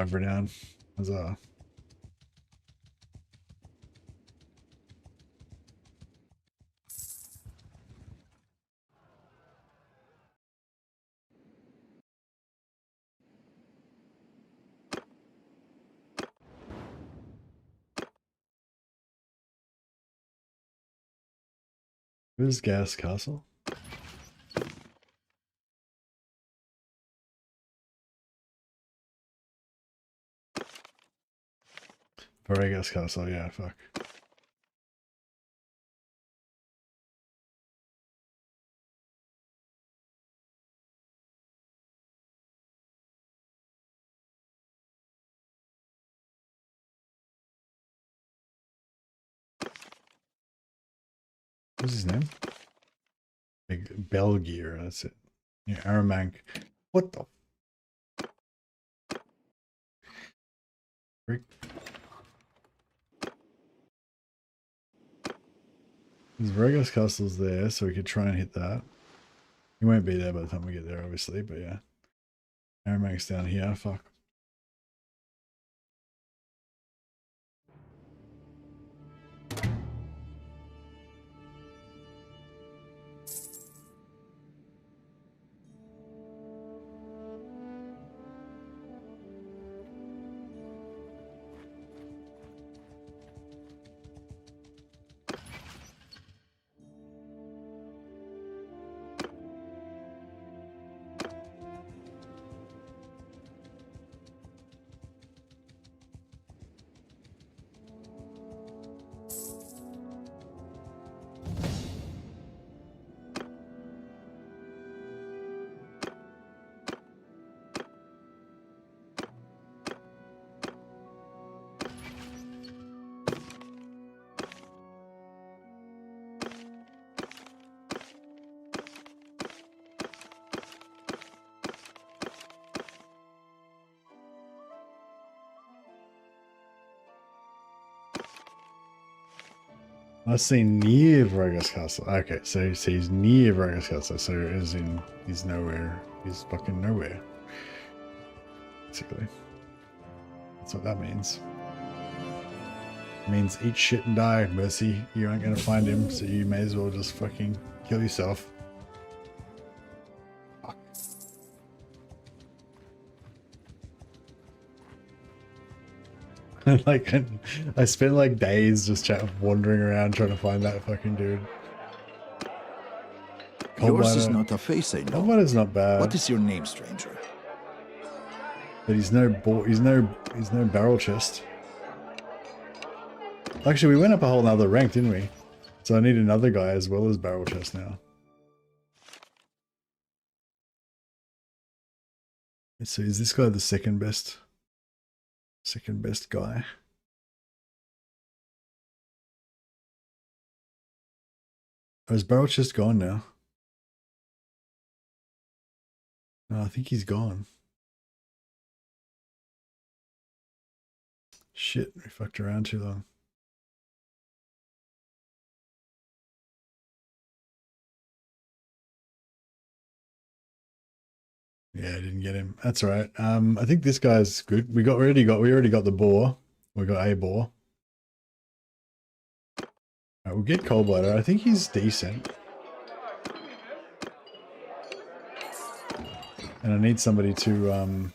Over down. Huzzah. Where's Gas Castle? Gas Castle, yeah, fuck. What's his name? Big Belgier, that's it. Yeah, Aramank. What the frick? His Vargas Castle's there, so we could try and hit that. He won't be there by the time we get there, obviously, but yeah. Aramank's down here, fuck. I see near Vargas Castle. Okay, so he's near Vargas Castle, so as in he's nowhere. He's fucking nowhere. Basically. That's what that means. It means eat shit and die, Mercy. You aren't gonna find him, so you may as well just fucking kill yourself. Fuck. Like, I spent like days just wandering around trying to find that fucking dude. Yours is not a face I know. Coldblader's not bad. What is your name, stranger? But he's no barrel chest. Actually, we went up a whole nother rank, didn't we? So I need another guy as well as barrel chest now. Let's see, is this guy the second best? Second best guy. Oh, is barrel chest gone now? No, I think he's gone. Shit, we fucked around too long. Yeah, I didn't get him. That's all right. I think this guy's good. We already got the boar. We got a boar. All right, we'll get Coldblader. I think he's decent. And I need somebody to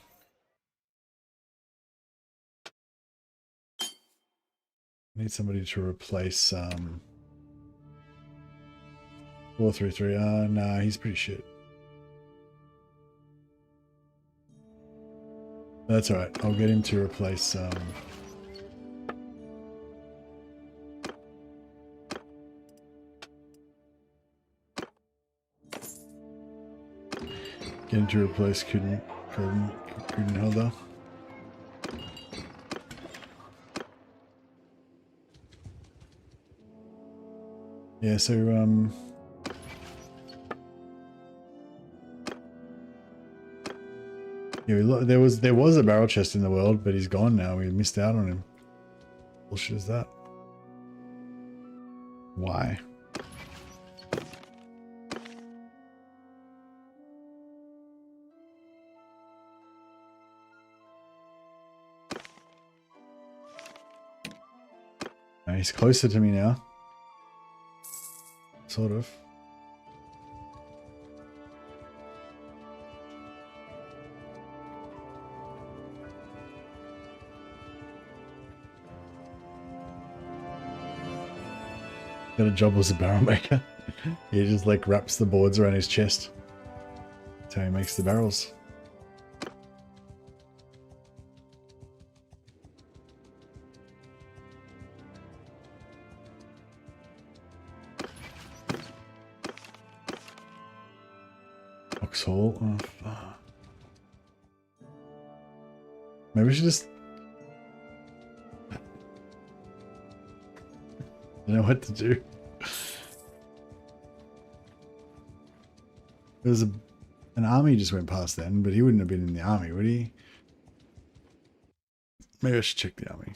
replace 433. Nah, he's pretty shit. That's alright. I'll get him to replace Kudenhelder. Yeah, so yeah, there was a barrel chest in the world, but he's gone now. We missed out on him. Bullshit is that? Why? He's closer to me now. Sort of. Got a job as a barrel maker. He just like wraps the boards around his chest. That's how he makes the barrels. Oxhole. Oh, fuck. Maybe we should just... I don't know what to do. There was an army just went past then, but he wouldn't have been in the army, would he? Maybe I should check the army.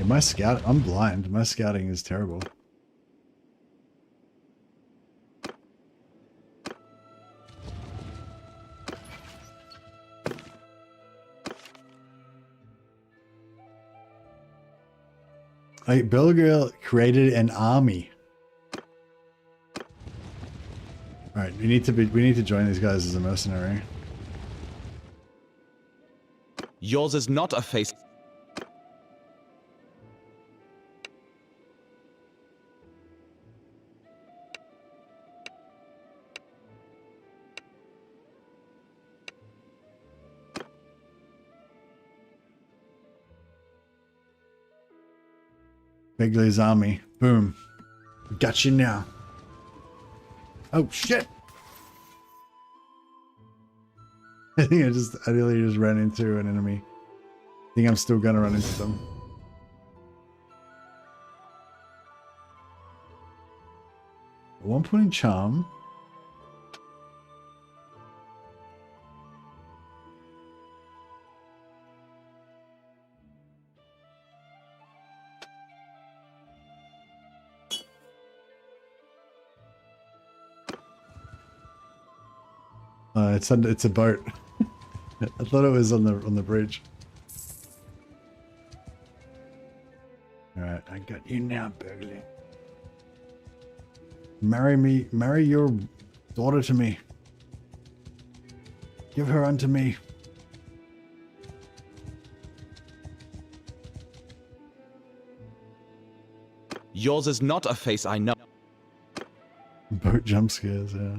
My scout, I'm blind. My scouting is terrible. Like Belgrade created an army. All right, we need to join these guys as a mercenary. Yours is not a face. Begley's army. Boom. Got you now. Oh shit! I think I really just ran into an enemy. I think I'm still gonna run into them. At 1 point in charm. It's a boat. I thought it was on the bridge. All right, I got you now, Burgley. Marry your daughter to me. Give her unto me. Yours is not a face I know. Boat jump scares, yeah.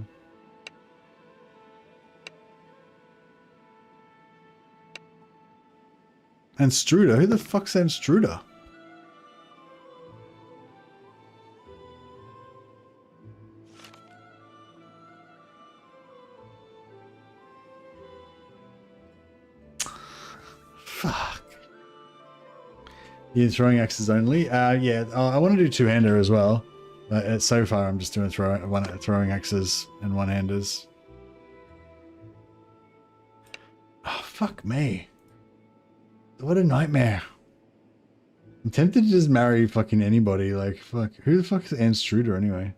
And Struder? Who the fuck's that Struder? Fuck. You're throwing axes only? Yeah, I want to do two-hander as well. But so far I'm just doing throwing axes and one-handers. Oh, fuck me. What a nightmare. I'm tempted to just marry fucking anybody. Like, fuck. Who the fuck is Ann Struder anyway?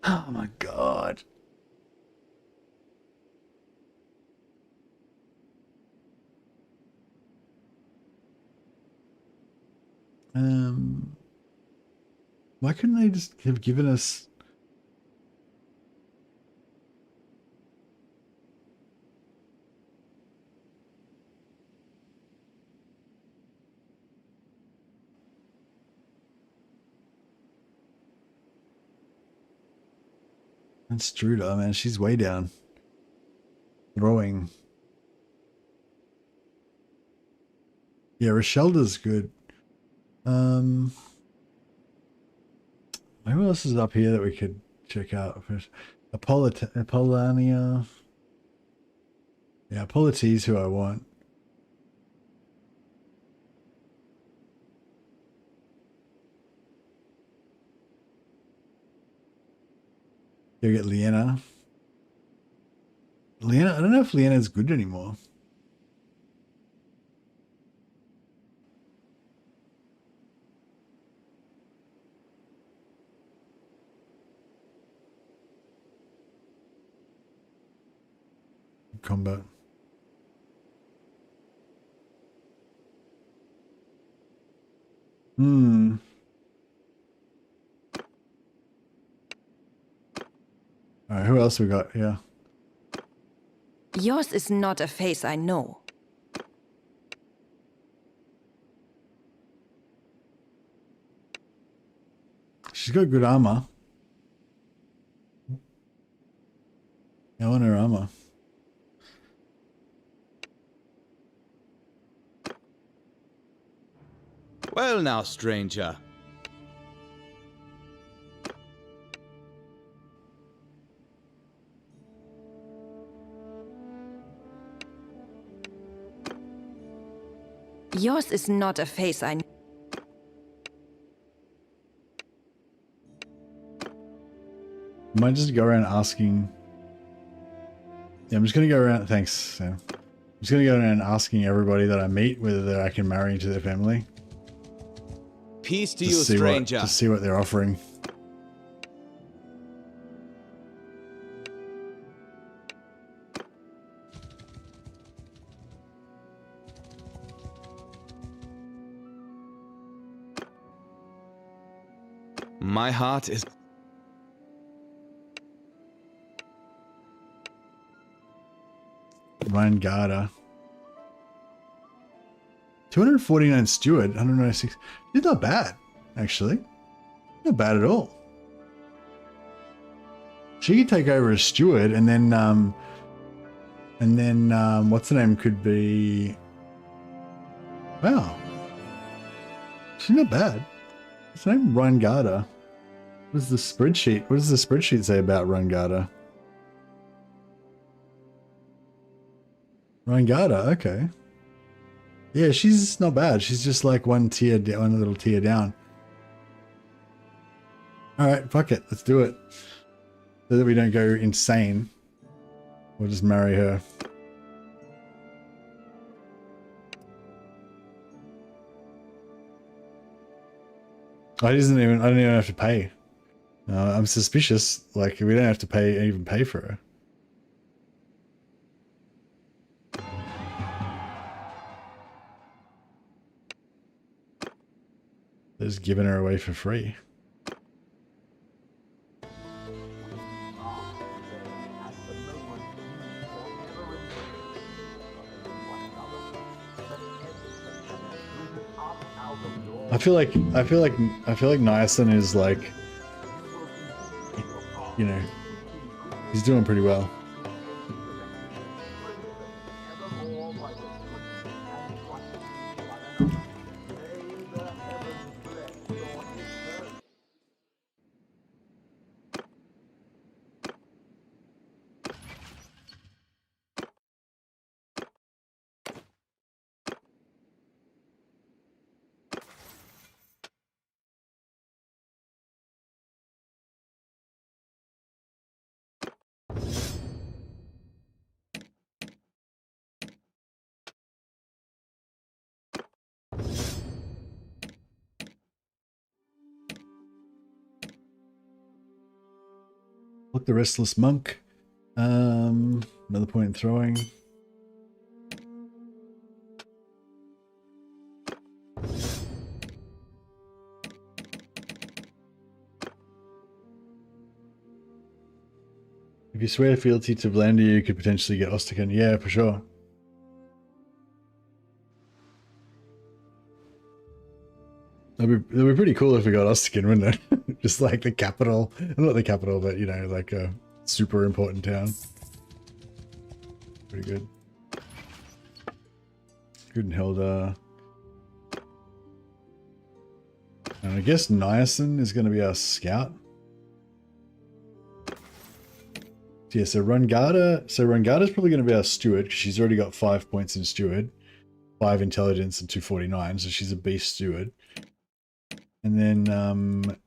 Oh my god. Why couldn't they just have given us... And Struder, man, she's way down. Throwing. Yeah, Rochelda's good. Who else is up here that we could check out first? Apollania. Yeah, Apollote's who I want. You get Liena. Liena, I don't know if Liena's good anymore. Combat. Hmm. All right, who else we got here? Yours is not a face I know. She's got good armor. I want her armor. Well now, stranger. Yours is not a face I know. Might just go around asking. Yeah, I'm just gonna go around. Thanks, Sam. I'm just gonna go around asking everybody that I meet whether I can marry into their family. Peace to you, stranger. To see what they're offering. My heart is... Ryan Garda. 249 steward, 196. It's not bad, actually. Not bad at all. She could take over as steward, and then what's the name could be? Wow, she's not bad. What's her name? Ryan Garda. What is the spreadsheet? What does the spreadsheet say about Ryan Garda? Ryan Garda, okay. Yeah, she's not bad. She's just like one little tier down. All right, fuck it. Let's do it. So that we don't go insane. We'll just marry her. I don't even have to pay. I'm suspicious. Like, we don't have to even pay for her. They're just giving her away for free. I feel like Niacin is like, you know, he's doing pretty well. Look, the restless monk. Another point in throwing. If you swear fealty to Vlandian, you could potentially get Ostican. Yeah, for sure. That'd be pretty cool if we got Ostican, wouldn't it? Just like the capital. Not the capital, but, you know, like a super important town. Pretty good. Gudenhilda. And I guess Niacin is going to be our scout. Yeah, so Rungarda. So Rungarda's probably going to be our steward because she's already got 5 points in steward, 5 intelligence and 249, so she's a beast steward. And then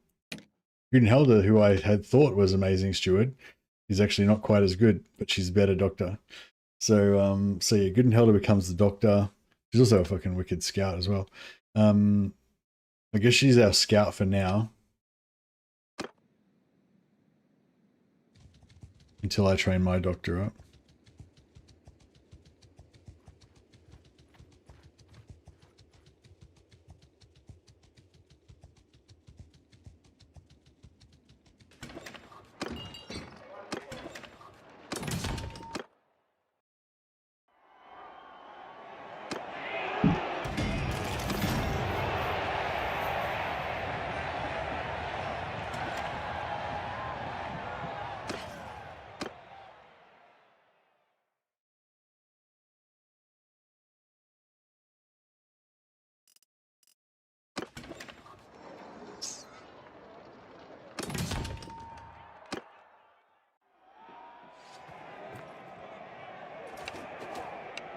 Gudenhelda, who I had thought was amazing steward, is actually not quite as good, but she's a better doctor. So yeah, Gudenhelda becomes the doctor. She's also a fucking wicked scout as well. I guess she's our scout for now. Until I train my doctor up.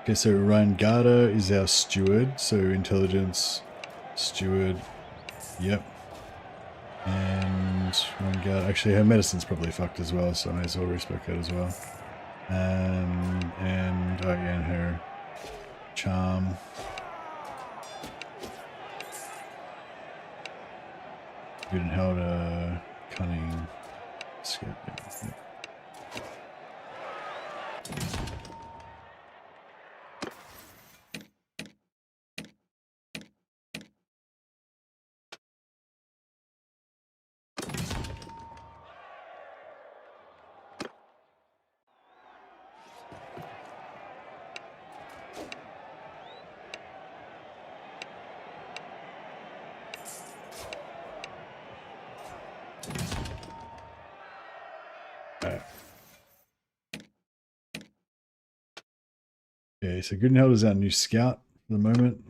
Okay, so Ryangarda is our steward, so intelligence, steward, yep. And Ryangarda, actually her medicine's probably fucked as well, so I may as well respec that as well. And oh yeah, and her charm. Gudenhelda, cunning, skip, yep. Okay, so Gudenhelda is our new scout for the moment.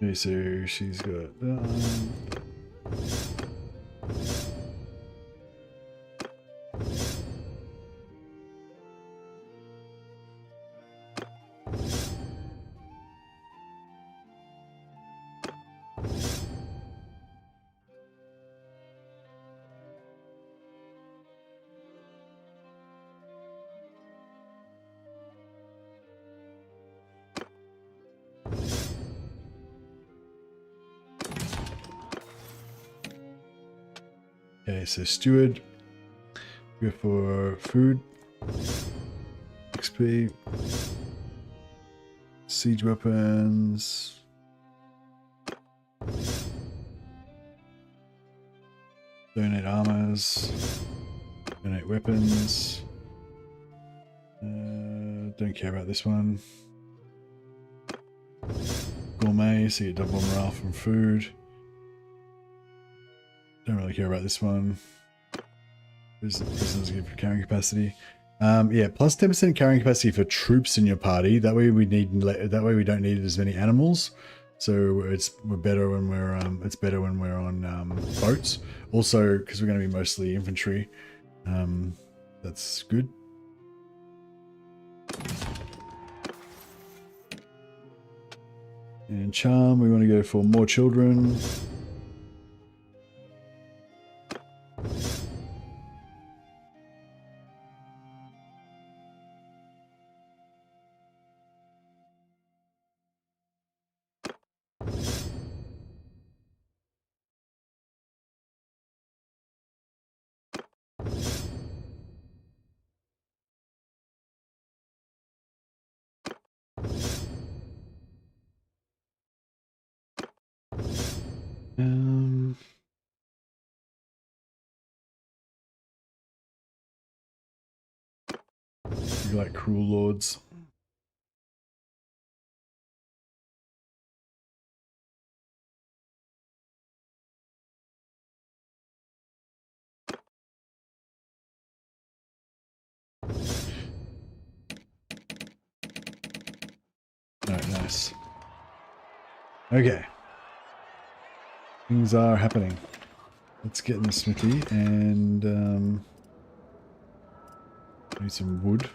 Okay, so she's got okay, so steward, go for food, XP, siege weapons, donate armors, donate weapons, don't care about this one, gourmet, so you get double morale from food. Don't really care about this one. Prisoners give carrying capacity. Yeah, plus 10% carrying capacity for troops in your party. That way we don't need as many animals. So we're better when we're it's better when we're on boats. Also, because we're going to be mostly infantry, that's good. And charm, we want to go for more children. Be like cruel lords. Alright, nice. Okay. Things are happening. Let's get in the smithy and need some wood.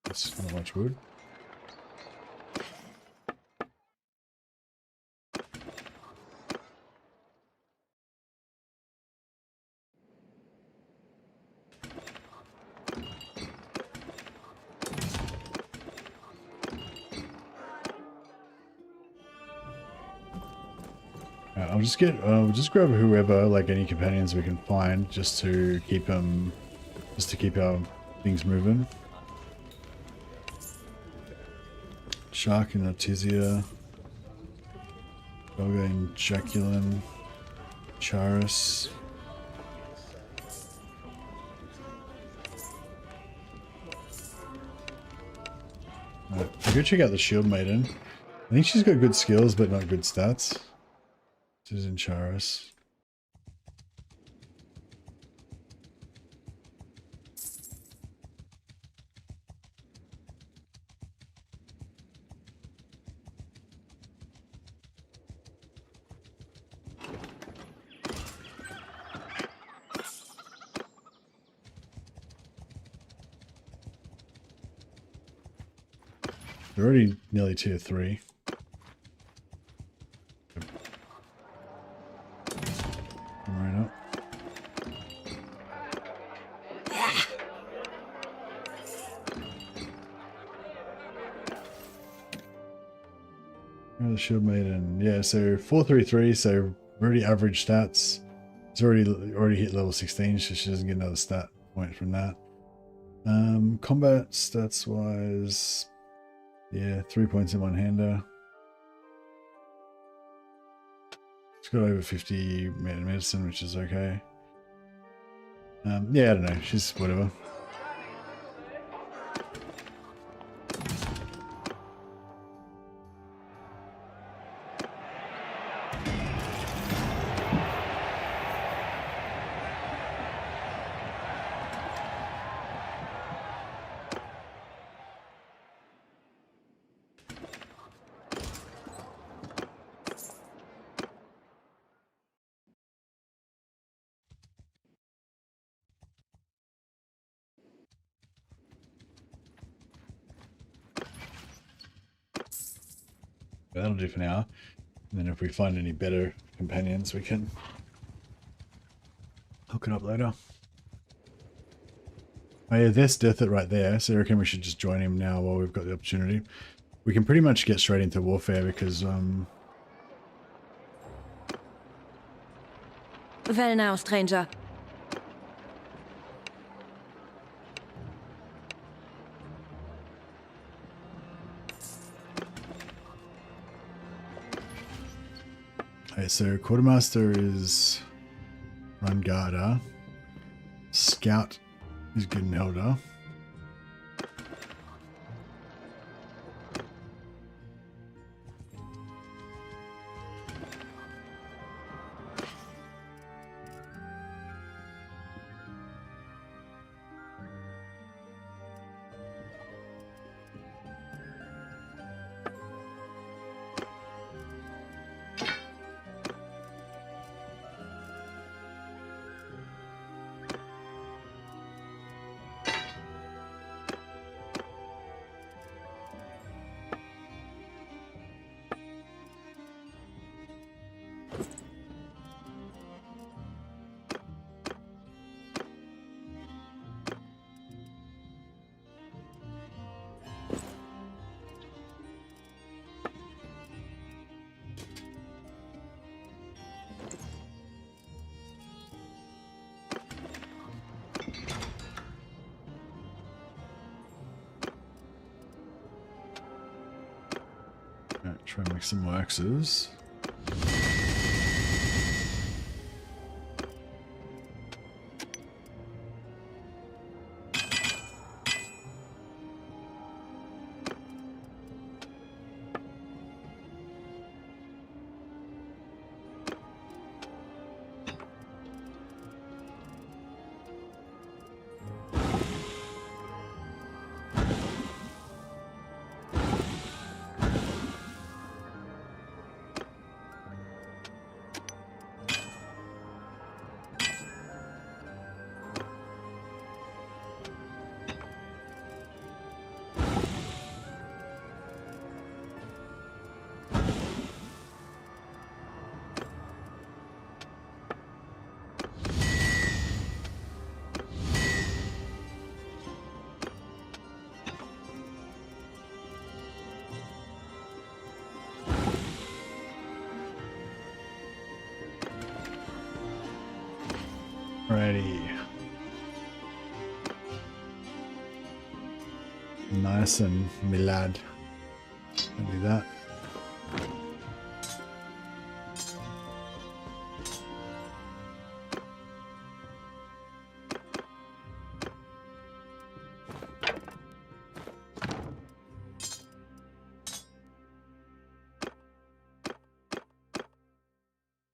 That's not much wood. I'll just get, just grab whoever, like any companions we can find, just to keep our things moving. Shark and Artesia, Dogga and Jaculin, Charis. I'll go check out the Shield Maiden. I think she's got good skills, but not good stats. Susan Charis. They're already nearly tier 3. Right up. The Shield Maiden, yeah. So 433. So already average stats. It's already hit level 16, so she doesn't get another stat point from that. Combat stats wise, yeah, 3 points in one-hander. It's got over 50 medicine, which is okay. Yeah, I don't know. She's whatever. That'll do for now. And then if we find any better companions, we can hook it up later. Oh yeah, there's Deathit right there. So I reckon we should just join him now while we've got the opportunity. We can pretty much get straight into warfare because Well now, stranger. okay, so Quartermaster is Rangarda. Scout is Gunhilda. Alright, try and make some more axes. Alrighty. Nice and milad. I'll do that.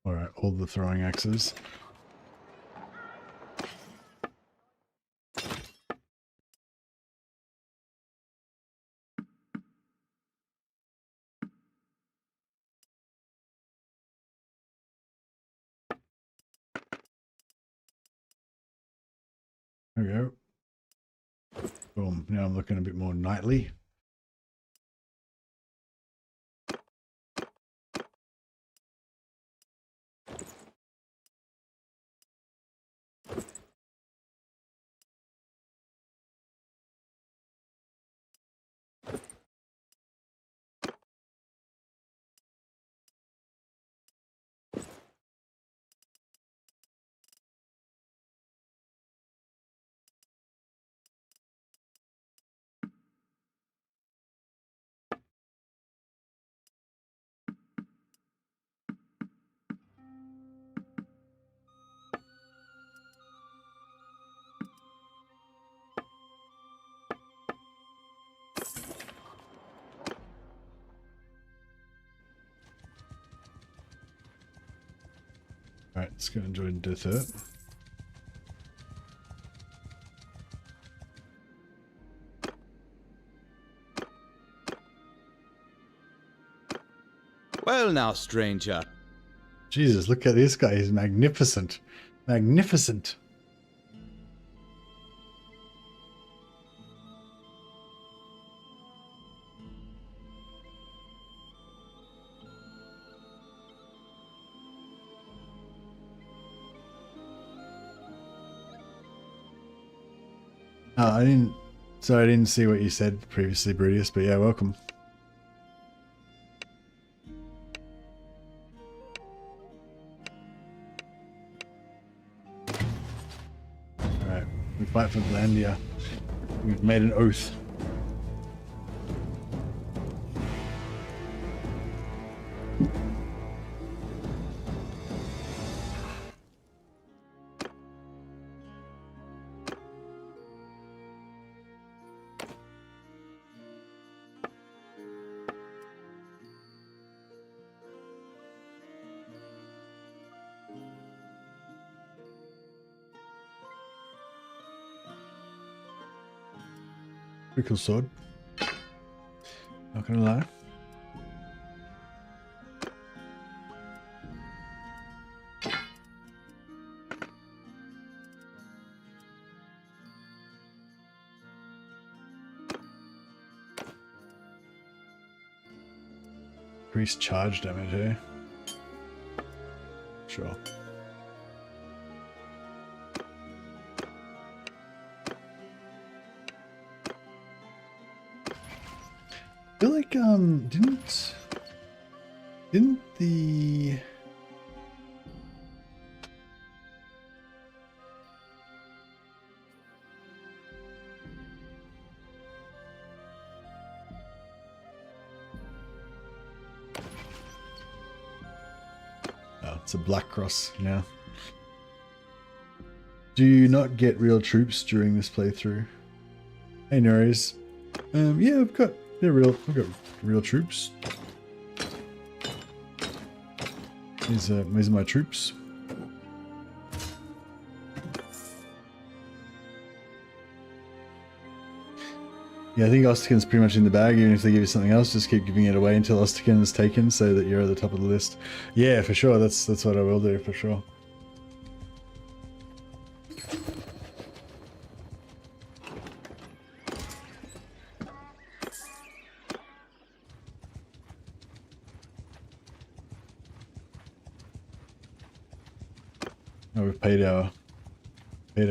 Alright, all the throwing axes. There we go. Boom. Now I'm looking a bit more knightly. Alright, let's go and join Desert. Well now, stranger. Jesus, look at this guy. He's magnificent. Magnificent. Oh, I didn't see what you said previously, Brutus, but yeah, welcome. Alright, we fight for Vlandia. We've made an oath. Pretty cool sword. Not gonna lie. Increased charge damage, eh? Sure. I feel like didn't the it's a black cross, yeah. Do you not get real troops during this playthrough? Hey Norris. Yeah, I've got real troops. These are my troops. Yeah, I think Ostican's pretty much in the bag. Even if they give you something else, just keep giving it away until Ostican is taken, so that you're at the top of the list. Yeah, for sure. That's what I will do for sure. Oh, we've paid our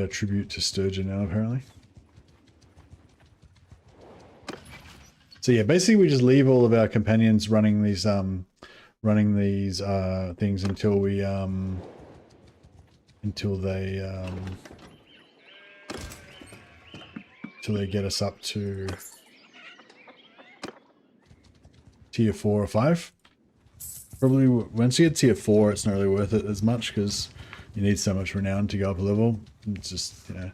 tribute to Sturgeon now, apparently. So yeah, basically we just leave all of our companions running these things until we until they get us up to tier 4 or 5. Probably once you get tier 4, it's not really worth it as much because you need so much renown to go up a level. It's just, you know,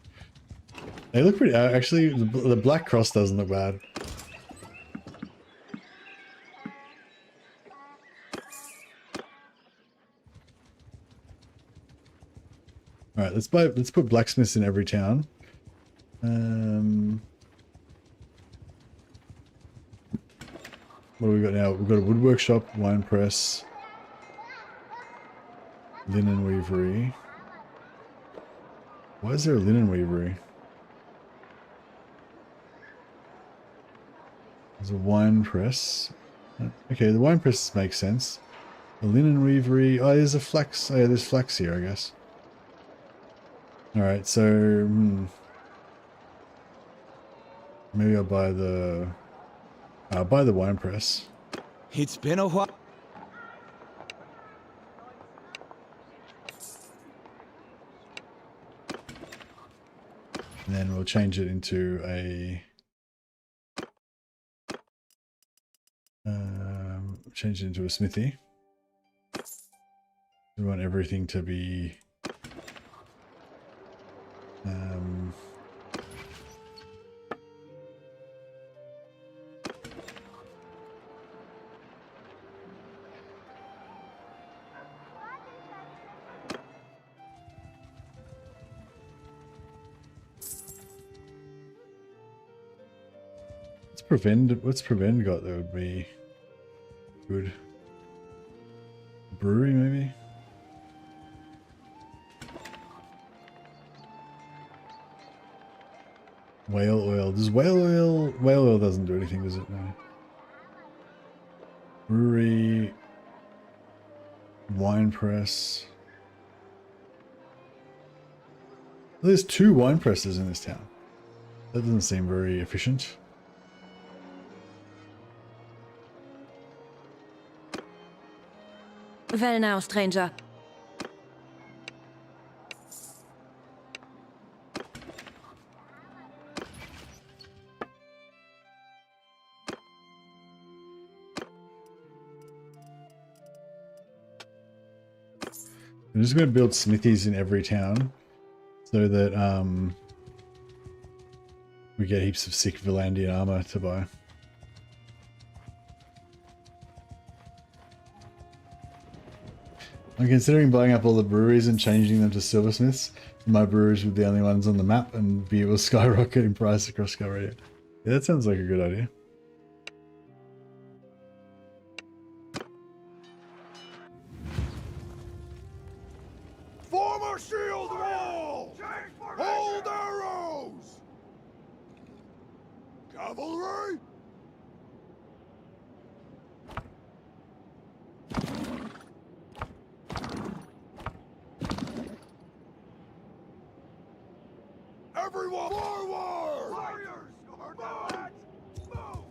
they look pretty. Actually, the black cross doesn't look bad. All right, let's put blacksmiths in every town. What do we got now? We've got a woodwork shop, wine press, linen weavery. Why is there a linen weavery? There's a wine press. Okay, the wine press makes sense. The linen weavery. Oh, there's a flax. Oh, yeah, there's flax here, I guess. Alright, so maybe I'll buy the wine press. It's been a while. And then we'll change it into a smithy. We want everything to be what's Prevend got that would be good? Brewery maybe? Whale oil. Does whale oil doesn't do anything, does it? No. Brewery, wine press. There's 2 wine presses in this town. That doesn't seem very efficient. Well now, stranger. I'm just going to build smithies in every town so that we get heaps of sick Vlandian armor to buy. I'm considering blowing up all the breweries and changing them to silversmiths. My breweries would be the only ones on the map and beer will skyrocket in price across Calradia. Yeah, that sounds like a good idea. Form a shield wall! Hold arrows! Cavalry! Everyone forward! Warriors! Move!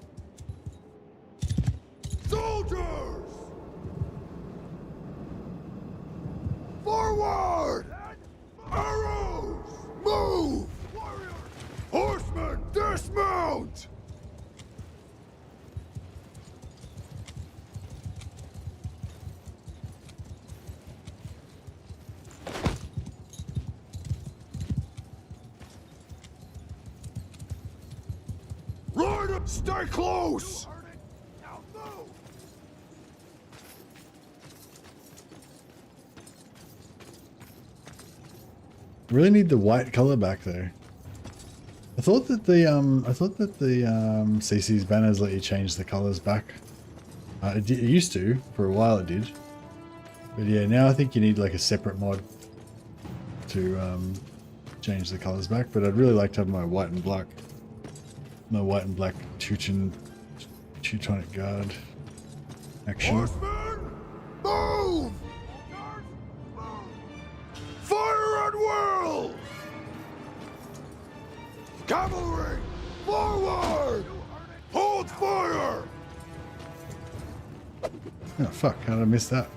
Soldiers! Forward! Arrows! Move! Warriors! Horsemen, dismount! Ride up! Stay close! Now move! Really need the white color back though. I thought that the CC's banners let you change the colors back. It used to, for a while it did. But yeah, now I think you need like a separate mod to change the colors back. But I'd really like to have my white and black Teutonic guard action. Horsemen, move! Fire at will! Cavalry, forward! Hold fire! Oh fuck, how did I miss that?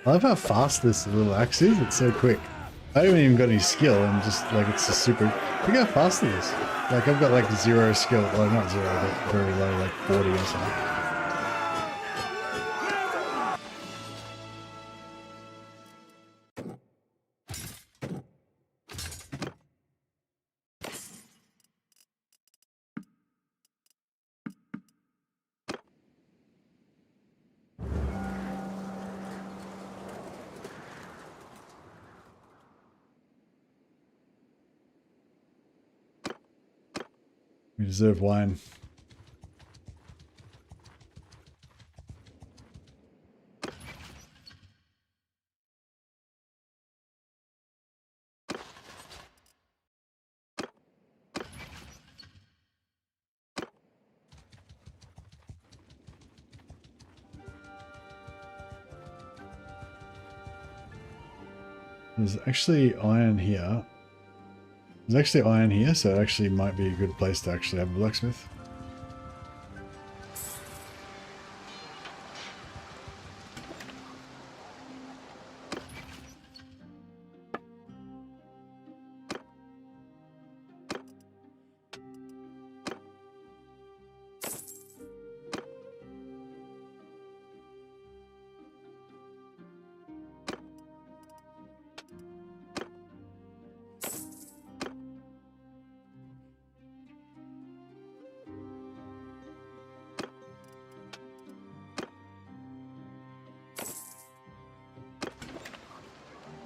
I love how fast this little axe is. It's so quick. I haven't even got any skill, and just like it's just super. Look how fast it is. Like I've got like 0 skill. Well, not 0, but very low, like 40 or something. We deserve wine. There's actually iron here. There's actually iron here, so it actually might be a good place to actually have a blacksmith.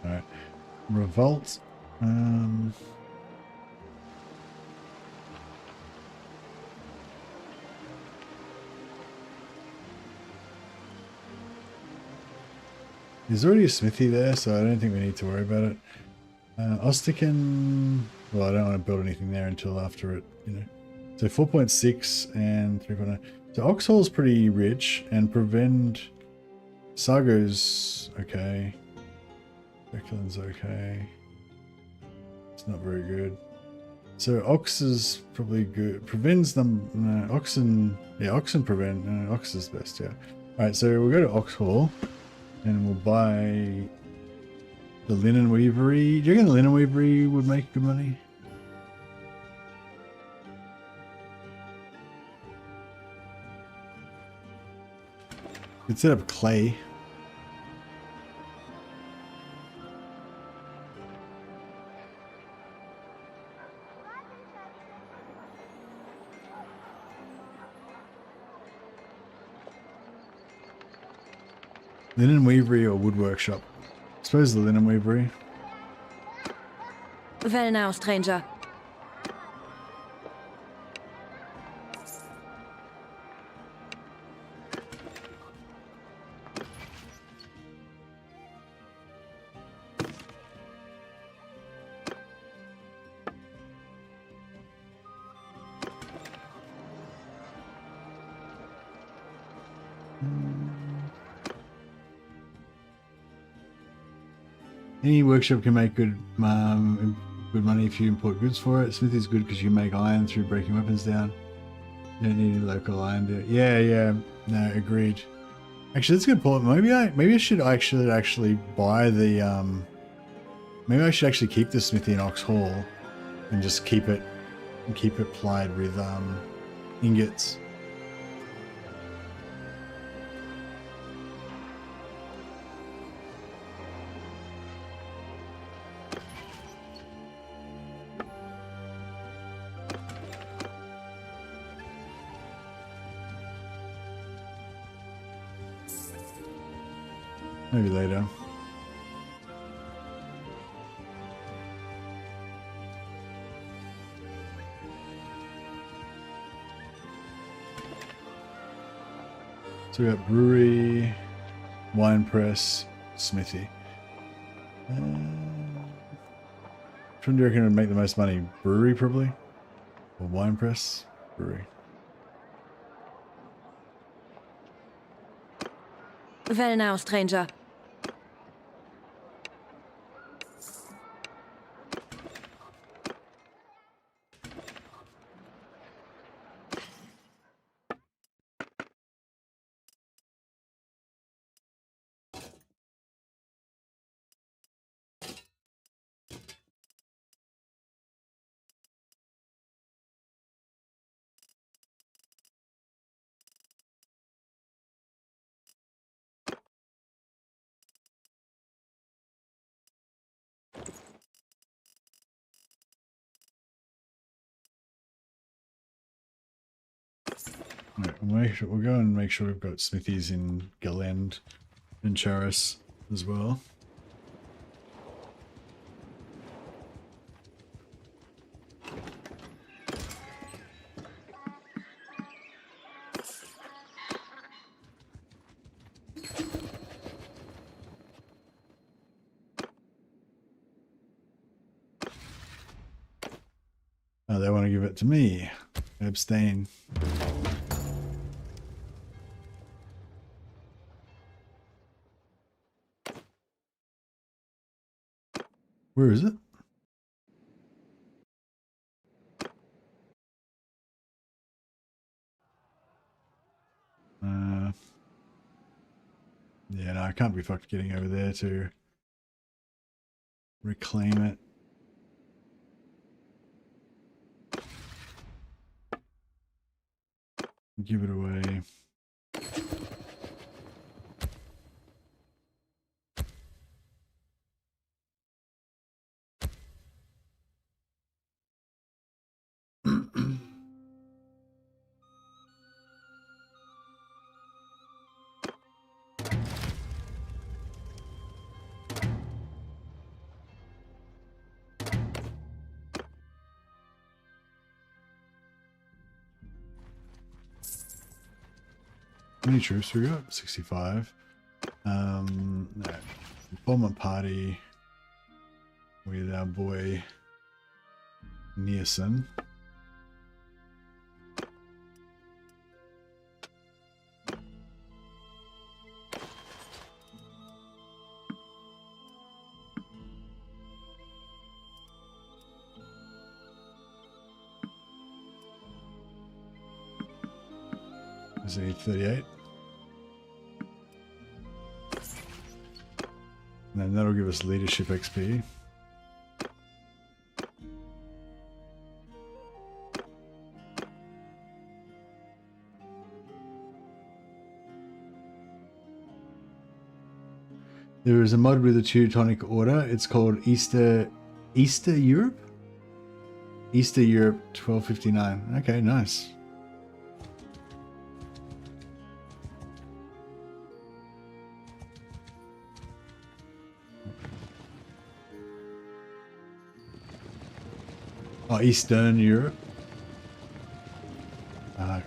Alright. Revolt. There's already a smithy there, so I don't think we need to worry about it. Ostican... Well, I don't want to build anything there until after it, you know. So 4.6 and 3.9. So Oxhall's pretty rich, and Prevend... Sargo's okay. Beckland's okay. It's not very good. So Ox is probably good. Prevent's no, Oxen. Yeah, Oxen prevent. No, Ox is best. Yeah. All right. So we'll go to Oxhall, and we'll buy the linen weavery. Do you reckon the linen weavery would make good money? Could set up clay. Linen weavery or wood workshop? I suppose the linen weavery. Well now, stranger. Any workshop can make good money if you import goods for it. Smithy's good because you make iron through breaking weapons down. You don't need any local iron to... Yeah. No, agreed. Actually, that's a good point. Maybe I should actually buy the... Maybe I should actually keep the smithy in Oxhall and just keep it plied with ingots. Maybe later. So we got brewery, wine press, smithy. Which one do you reckon would make the most money? Brewery probably? Or wine press? Brewery. Well now, stranger. Right, we'll go and make sure we've got smithies in Galend and Charis as well. Oh, they want to give it to me. Abstain. Where is it? Yeah, no, I can't be fucked getting over there to reclaim it. Give it away. How many troops we got? 65. No. Bomber party with our boy Nielsen. Is it 38? And then that'll give us leadership XP. There is a mod with a Teutonic order. It's called Easter Europe? Easter Europe 1259. Okay, nice. Oh, Eastern Europe. Ah, okay.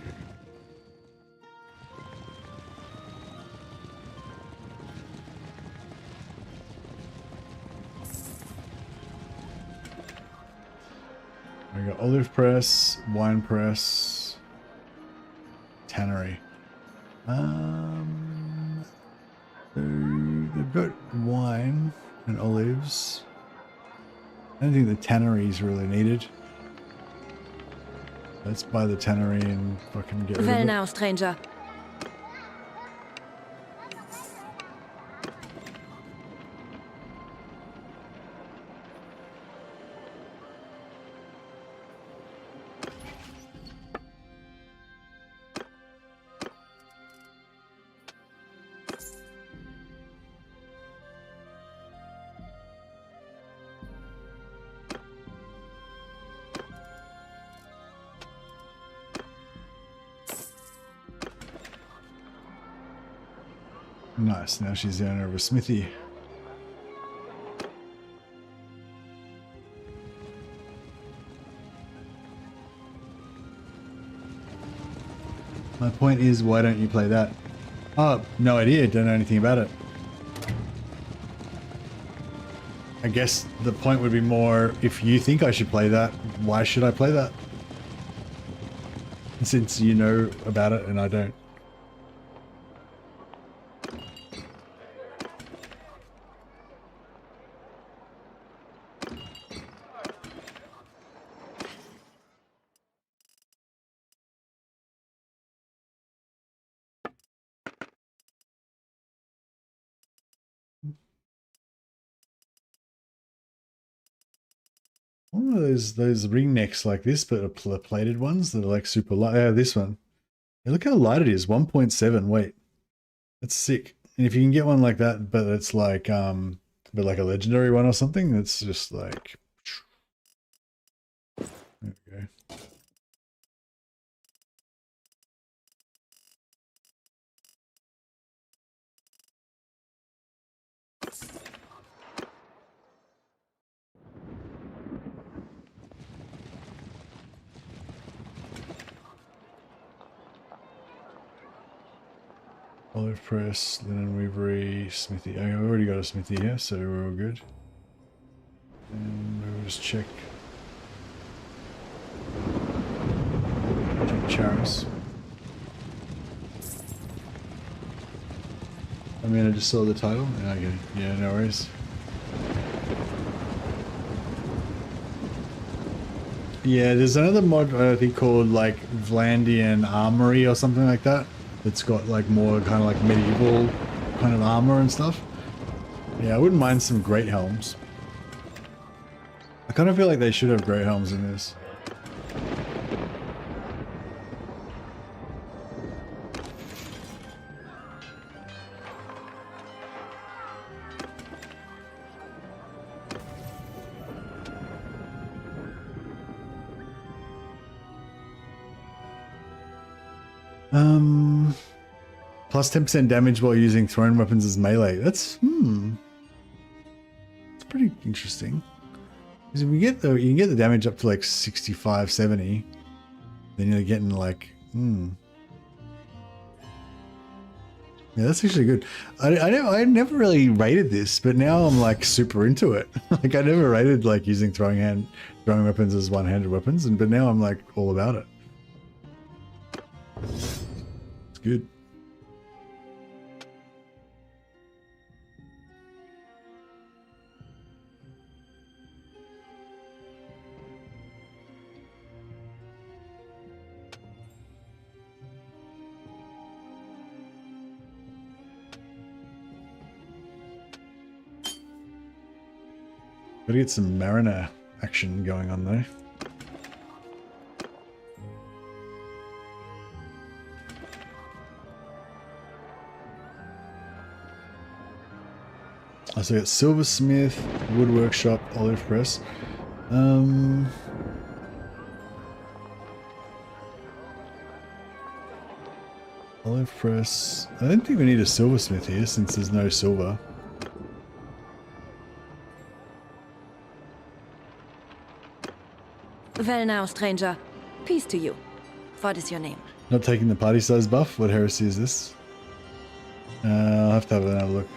We got olive press, wine press, tannery. So they've got wine and olives. I don't think the tannery is really needed. Let's buy the tannery and fucking get rid of Well it. now, stranger. Nice, now she's the owner of a smithy. My point is, why don't you play that? Oh, no idea, don't know anything about it. I guess the point would be more, if you think I should play that, why should I play that? Since you know about it and I don't. One of those ring necks like this, but are plated ones that are like super light. Yeah, this one. Yeah, look how light it is. 1.7 weight. That's sick. And if you can get one like that, but it's like but like a legendary one or something, that's just like, there we go. Olive press, linen weavery, smithy. Okay, we've already got a smithy here, so we're all good. And we'll just check. Check Charis. I mean, I just saw the title. Okay, yeah, no worries. Yeah, there's another mod I think called like Vlandian Armoury or something like that. It's got like more kind of like medieval kind of armor and stuff. Yeah, I wouldn't mind some great helms. I kind of feel like they should have great helms in this. Plus 10% damage while using thrown weapons as melee. That's it's pretty interesting. Because if you can get the damage up to like 65, 70, then you're getting like yeah, that's actually good. I never really rated this, but now I'm like super into it. Like I never rated like using throwing weapons as one-handed weapons, but now I'm like all about it. It's good. Gotta get some Mariner action going on though. So we got Silversmith, Wood Workshop, Olive Press. Olive Press. I don't think we need a Silversmith here since there's no silver. Well now, stranger. Peace to you. What is your name? Not taking the party size buff? What heresy is this? I'll have to have another look.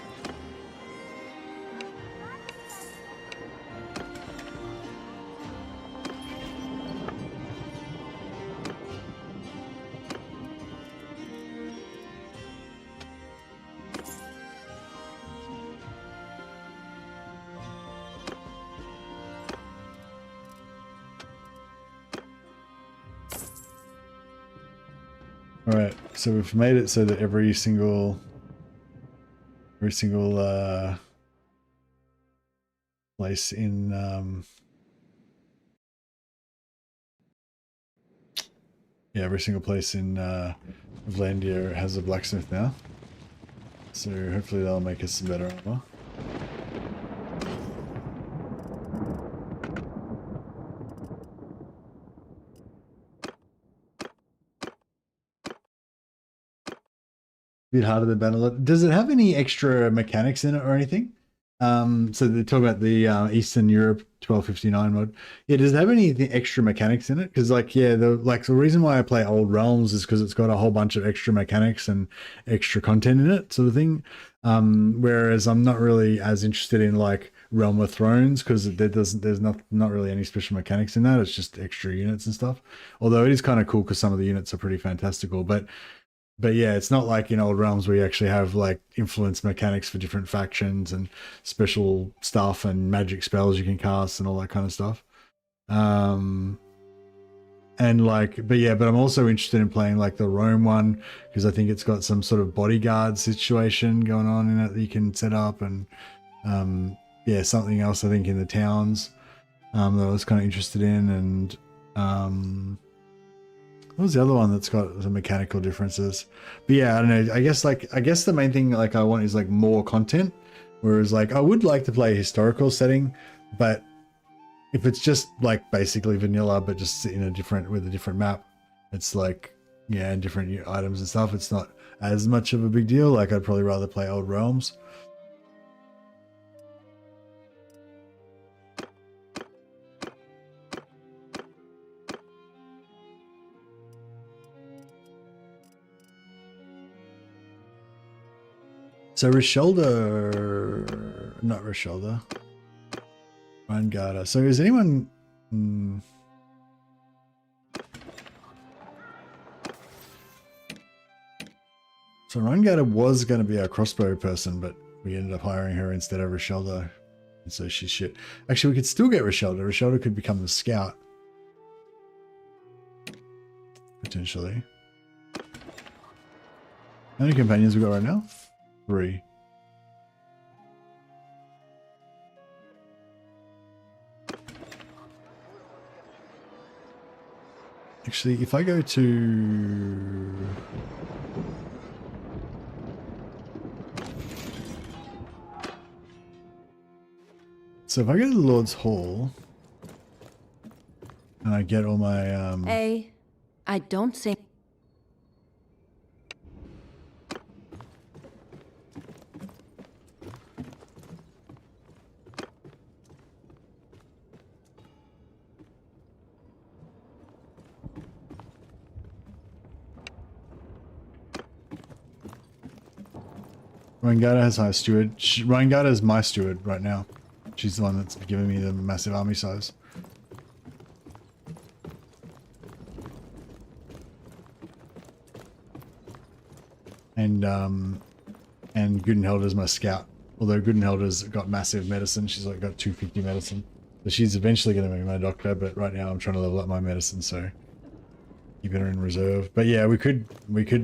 Alright, so we've made it so that every single place in yeah, every single place in Vlandia has a blacksmith now. So hopefully that'll make us some better armor. Bit harder than Butterlib. Does it have any extra mechanics in it or anything? So they talk about the Eastern Europe 1259 mod. Yeah, does it have any extra mechanics in it? Because like, yeah, the reason why I play Old Realms is because it's got a whole bunch of extra mechanics and extra content in it, sort of thing. Whereas I'm not really as interested in like Realm of Thrones because there's not really any special mechanics in that. It's just extra units and stuff. Although it is kind of cool because some of the units are pretty fantastical, But yeah, it's not like in Old Realms where you actually have like influence mechanics for different factions and special stuff and magic spells you can cast and all that kind of stuff. And like, but I'm also interested in playing like the Rome one because I think it's got some sort of bodyguard situation going on in it that you can set up, and yeah, something else I think in the towns that I was kind of interested in, and what was the other one that's got some mechanical differences? But yeah, I don't know. I guess the main thing like I want is like more content. Whereas like I would like to play a historical setting, but if it's just like basically vanilla but just in a different map, it's like, yeah, different items and stuff, it's not as much of a big deal. Like I'd probably rather play Old Realms. So Rishelda, not Rishelda, Reingarda. So is anyone? So Reingarda was going to be our crossbow person, but we ended up hiring her instead of Rishelda, and so she's shit. Actually, we could still get Rishelda. Rishelda could become the scout potentially. How many companions we got right now? 3. Actually, if I go to... So if I go to the Lord's Hall and I get all my... I don't say... Reingarda has high steward. Reingarda is my steward right now. She's the one that's giving me the massive army size. And Gudenhelda's my scout. Although Gudenhelda's got massive medicine, she's like got 250 medicine. So she's eventually going to be my doctor, but right now I'm trying to level up my medicine, so keeping her in reserve. But yeah, we could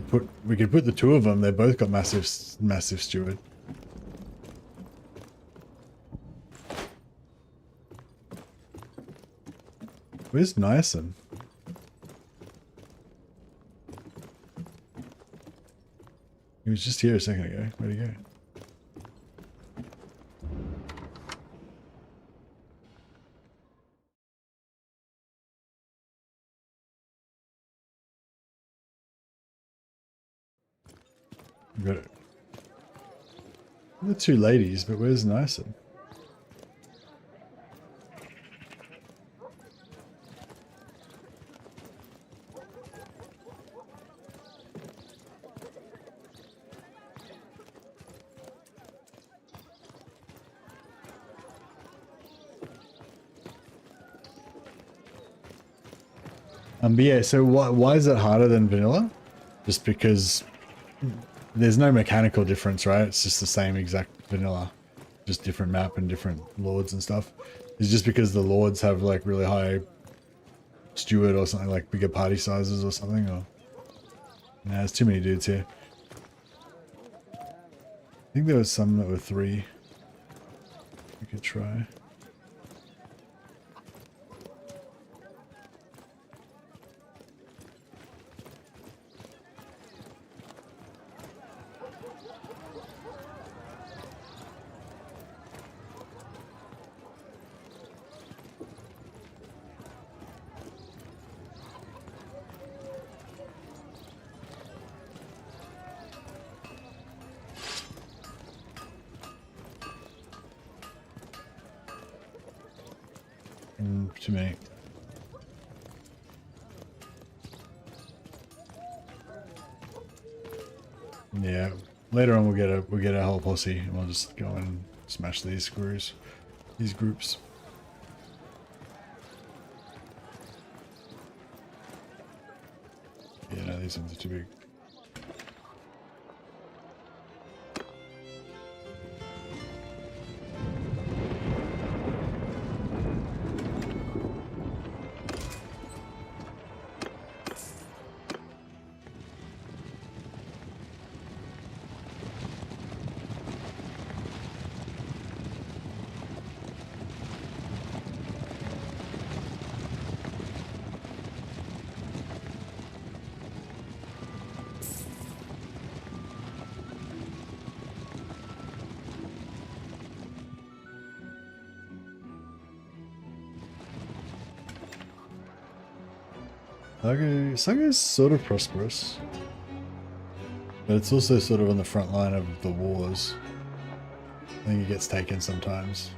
put the 2 of them. They both got massive steward. Where's Niacin? He was just here a second ago. Where'd he go? Got it. The 2 ladies, but where's Niacin? But yeah, so why is it harder than vanilla? Just because there's no mechanical difference, right? It's just the same exact vanilla, just different map and different lords and stuff. It's just because the lords have like really high steward or something, like bigger party sizes or something, or... Nah, there's too many dudes here. I think there was some that were 3. We could try. To me. Yeah. Later on we'll get a whole posse and we'll just go and smash these screws. These groups. Yeah, no, these ones are too big. Saga is sort of prosperous, but it's also sort of on the front line of the wars. I think it gets taken sometimes.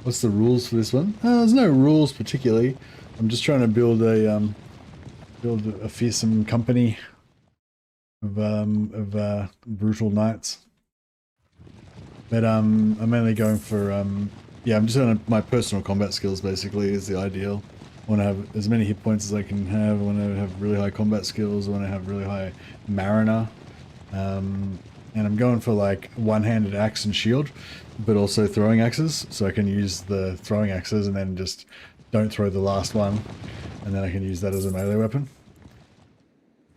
What's the rules for this one? There's no rules particularly. I'm just trying to build a fearsome company of brutal knights. But I'm mainly going for yeah, I'm just on my personal combat skills basically is the ideal. I want to have as many hit points as I can have. I want to have really high combat skills. I want to have really high Mariner. And I'm going for like one-handed axe and shield, but also throwing axes. So I can use the throwing axes and then just don't throw the last one. And then I can use that as a melee weapon.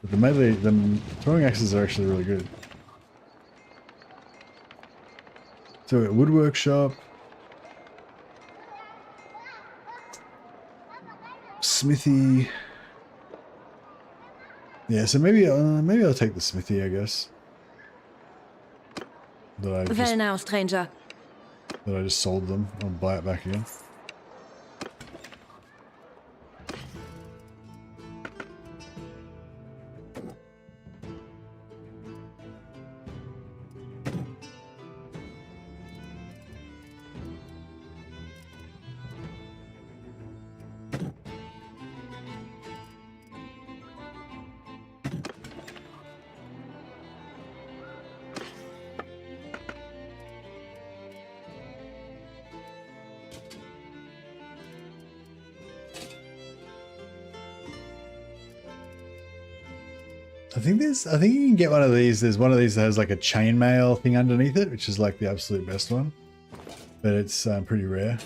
But the throwing axes are actually really good. So at woodwork shop. Smithy. Yeah, so maybe I'll take the smithy, I guess. Well now, stranger. That I just sold them. I'll buy it back again. I think you can get one of these. There's one of these that has like a chainmail thing underneath it, which is like the absolute best one. But it's pretty rare.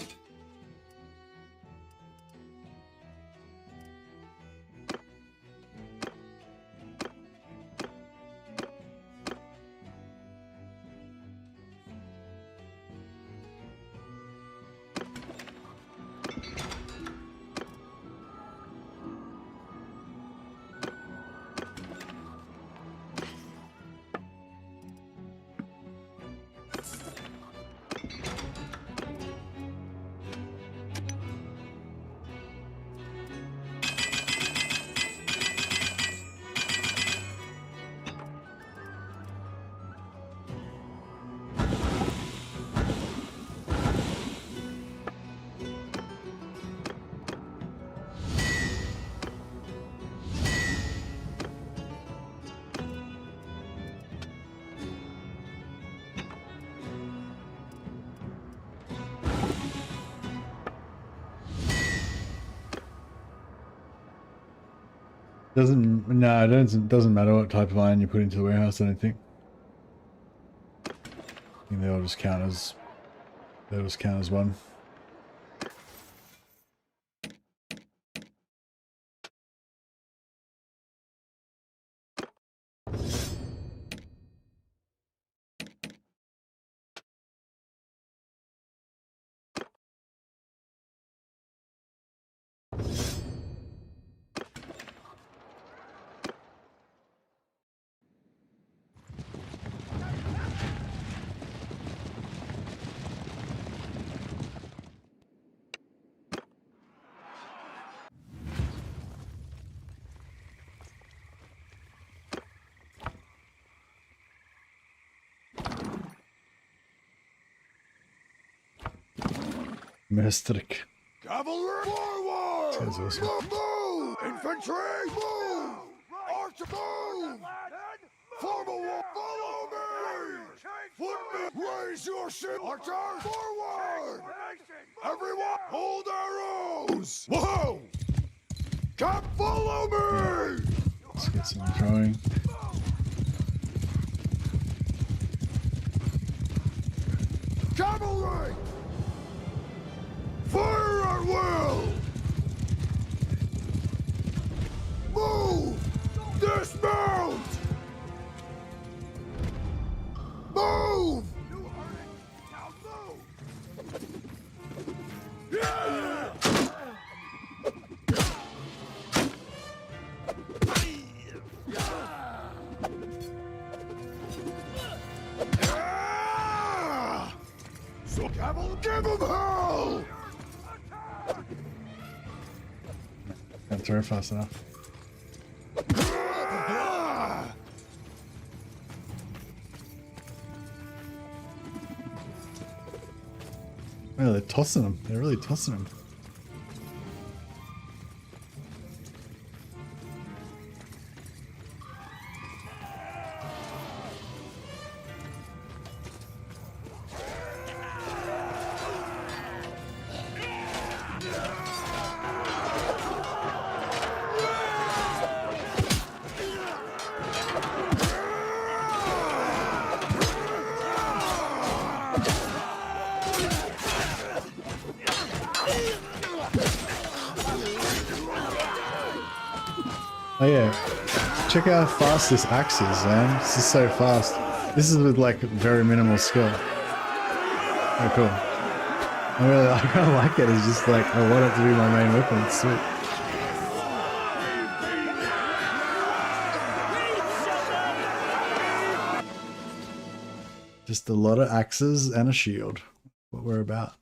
Doesn't matter what type of iron you put into the warehouse, I don't think. I think they all just count as one. Mestric. Cavalry forward! Sounds awesome. Move! Infantry! Move! Archer! Move! Form a wall! Follow me! Footmen! Raise your ship! Archer! Forward! Everyone! Hold arrows! Whoa! Cap, follow me! Let's get some throwing. Cavalry! Fire at will! Move! Dismount! Move! Yeah! So Cavalry, give him hell! Can't throw fast enough. Oh, they're tossing them. They're really tossing them. Oh yeah, check out how fast this axe is, man. This is so fast. This is with like very minimal skill. Oh cool. I kind of like it. It's just like, I want it to be my main weapon. It's sweet. Just a lot of axes and a shield. What we're about.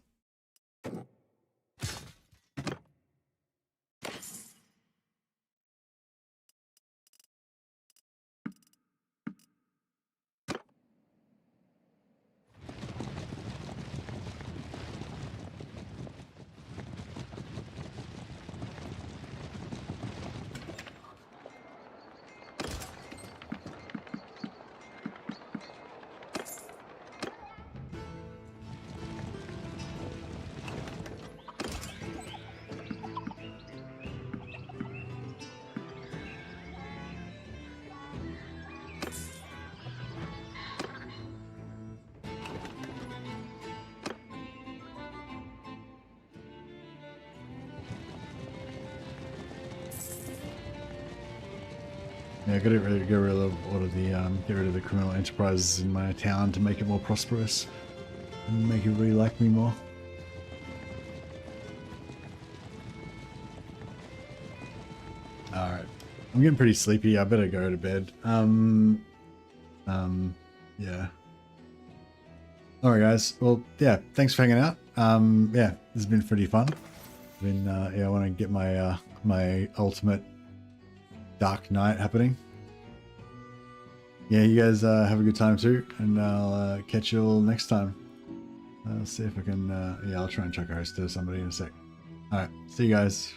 Yeah, get rid of the criminal enterprises in my town to make it more prosperous and make everybody like me more. Alright. I'm getting pretty sleepy. I better go to bed. Yeah. Alright guys. Well, yeah, thanks for hanging out. Yeah, this has been pretty fun. Yeah, I want to get my my ultimate Dark Knight happening. Yeah, you guys have a good time too, and I'll catch you all next time. I'll see if I can, yeah, I'll try and chuck a host to somebody in a sec. Alright, see you guys.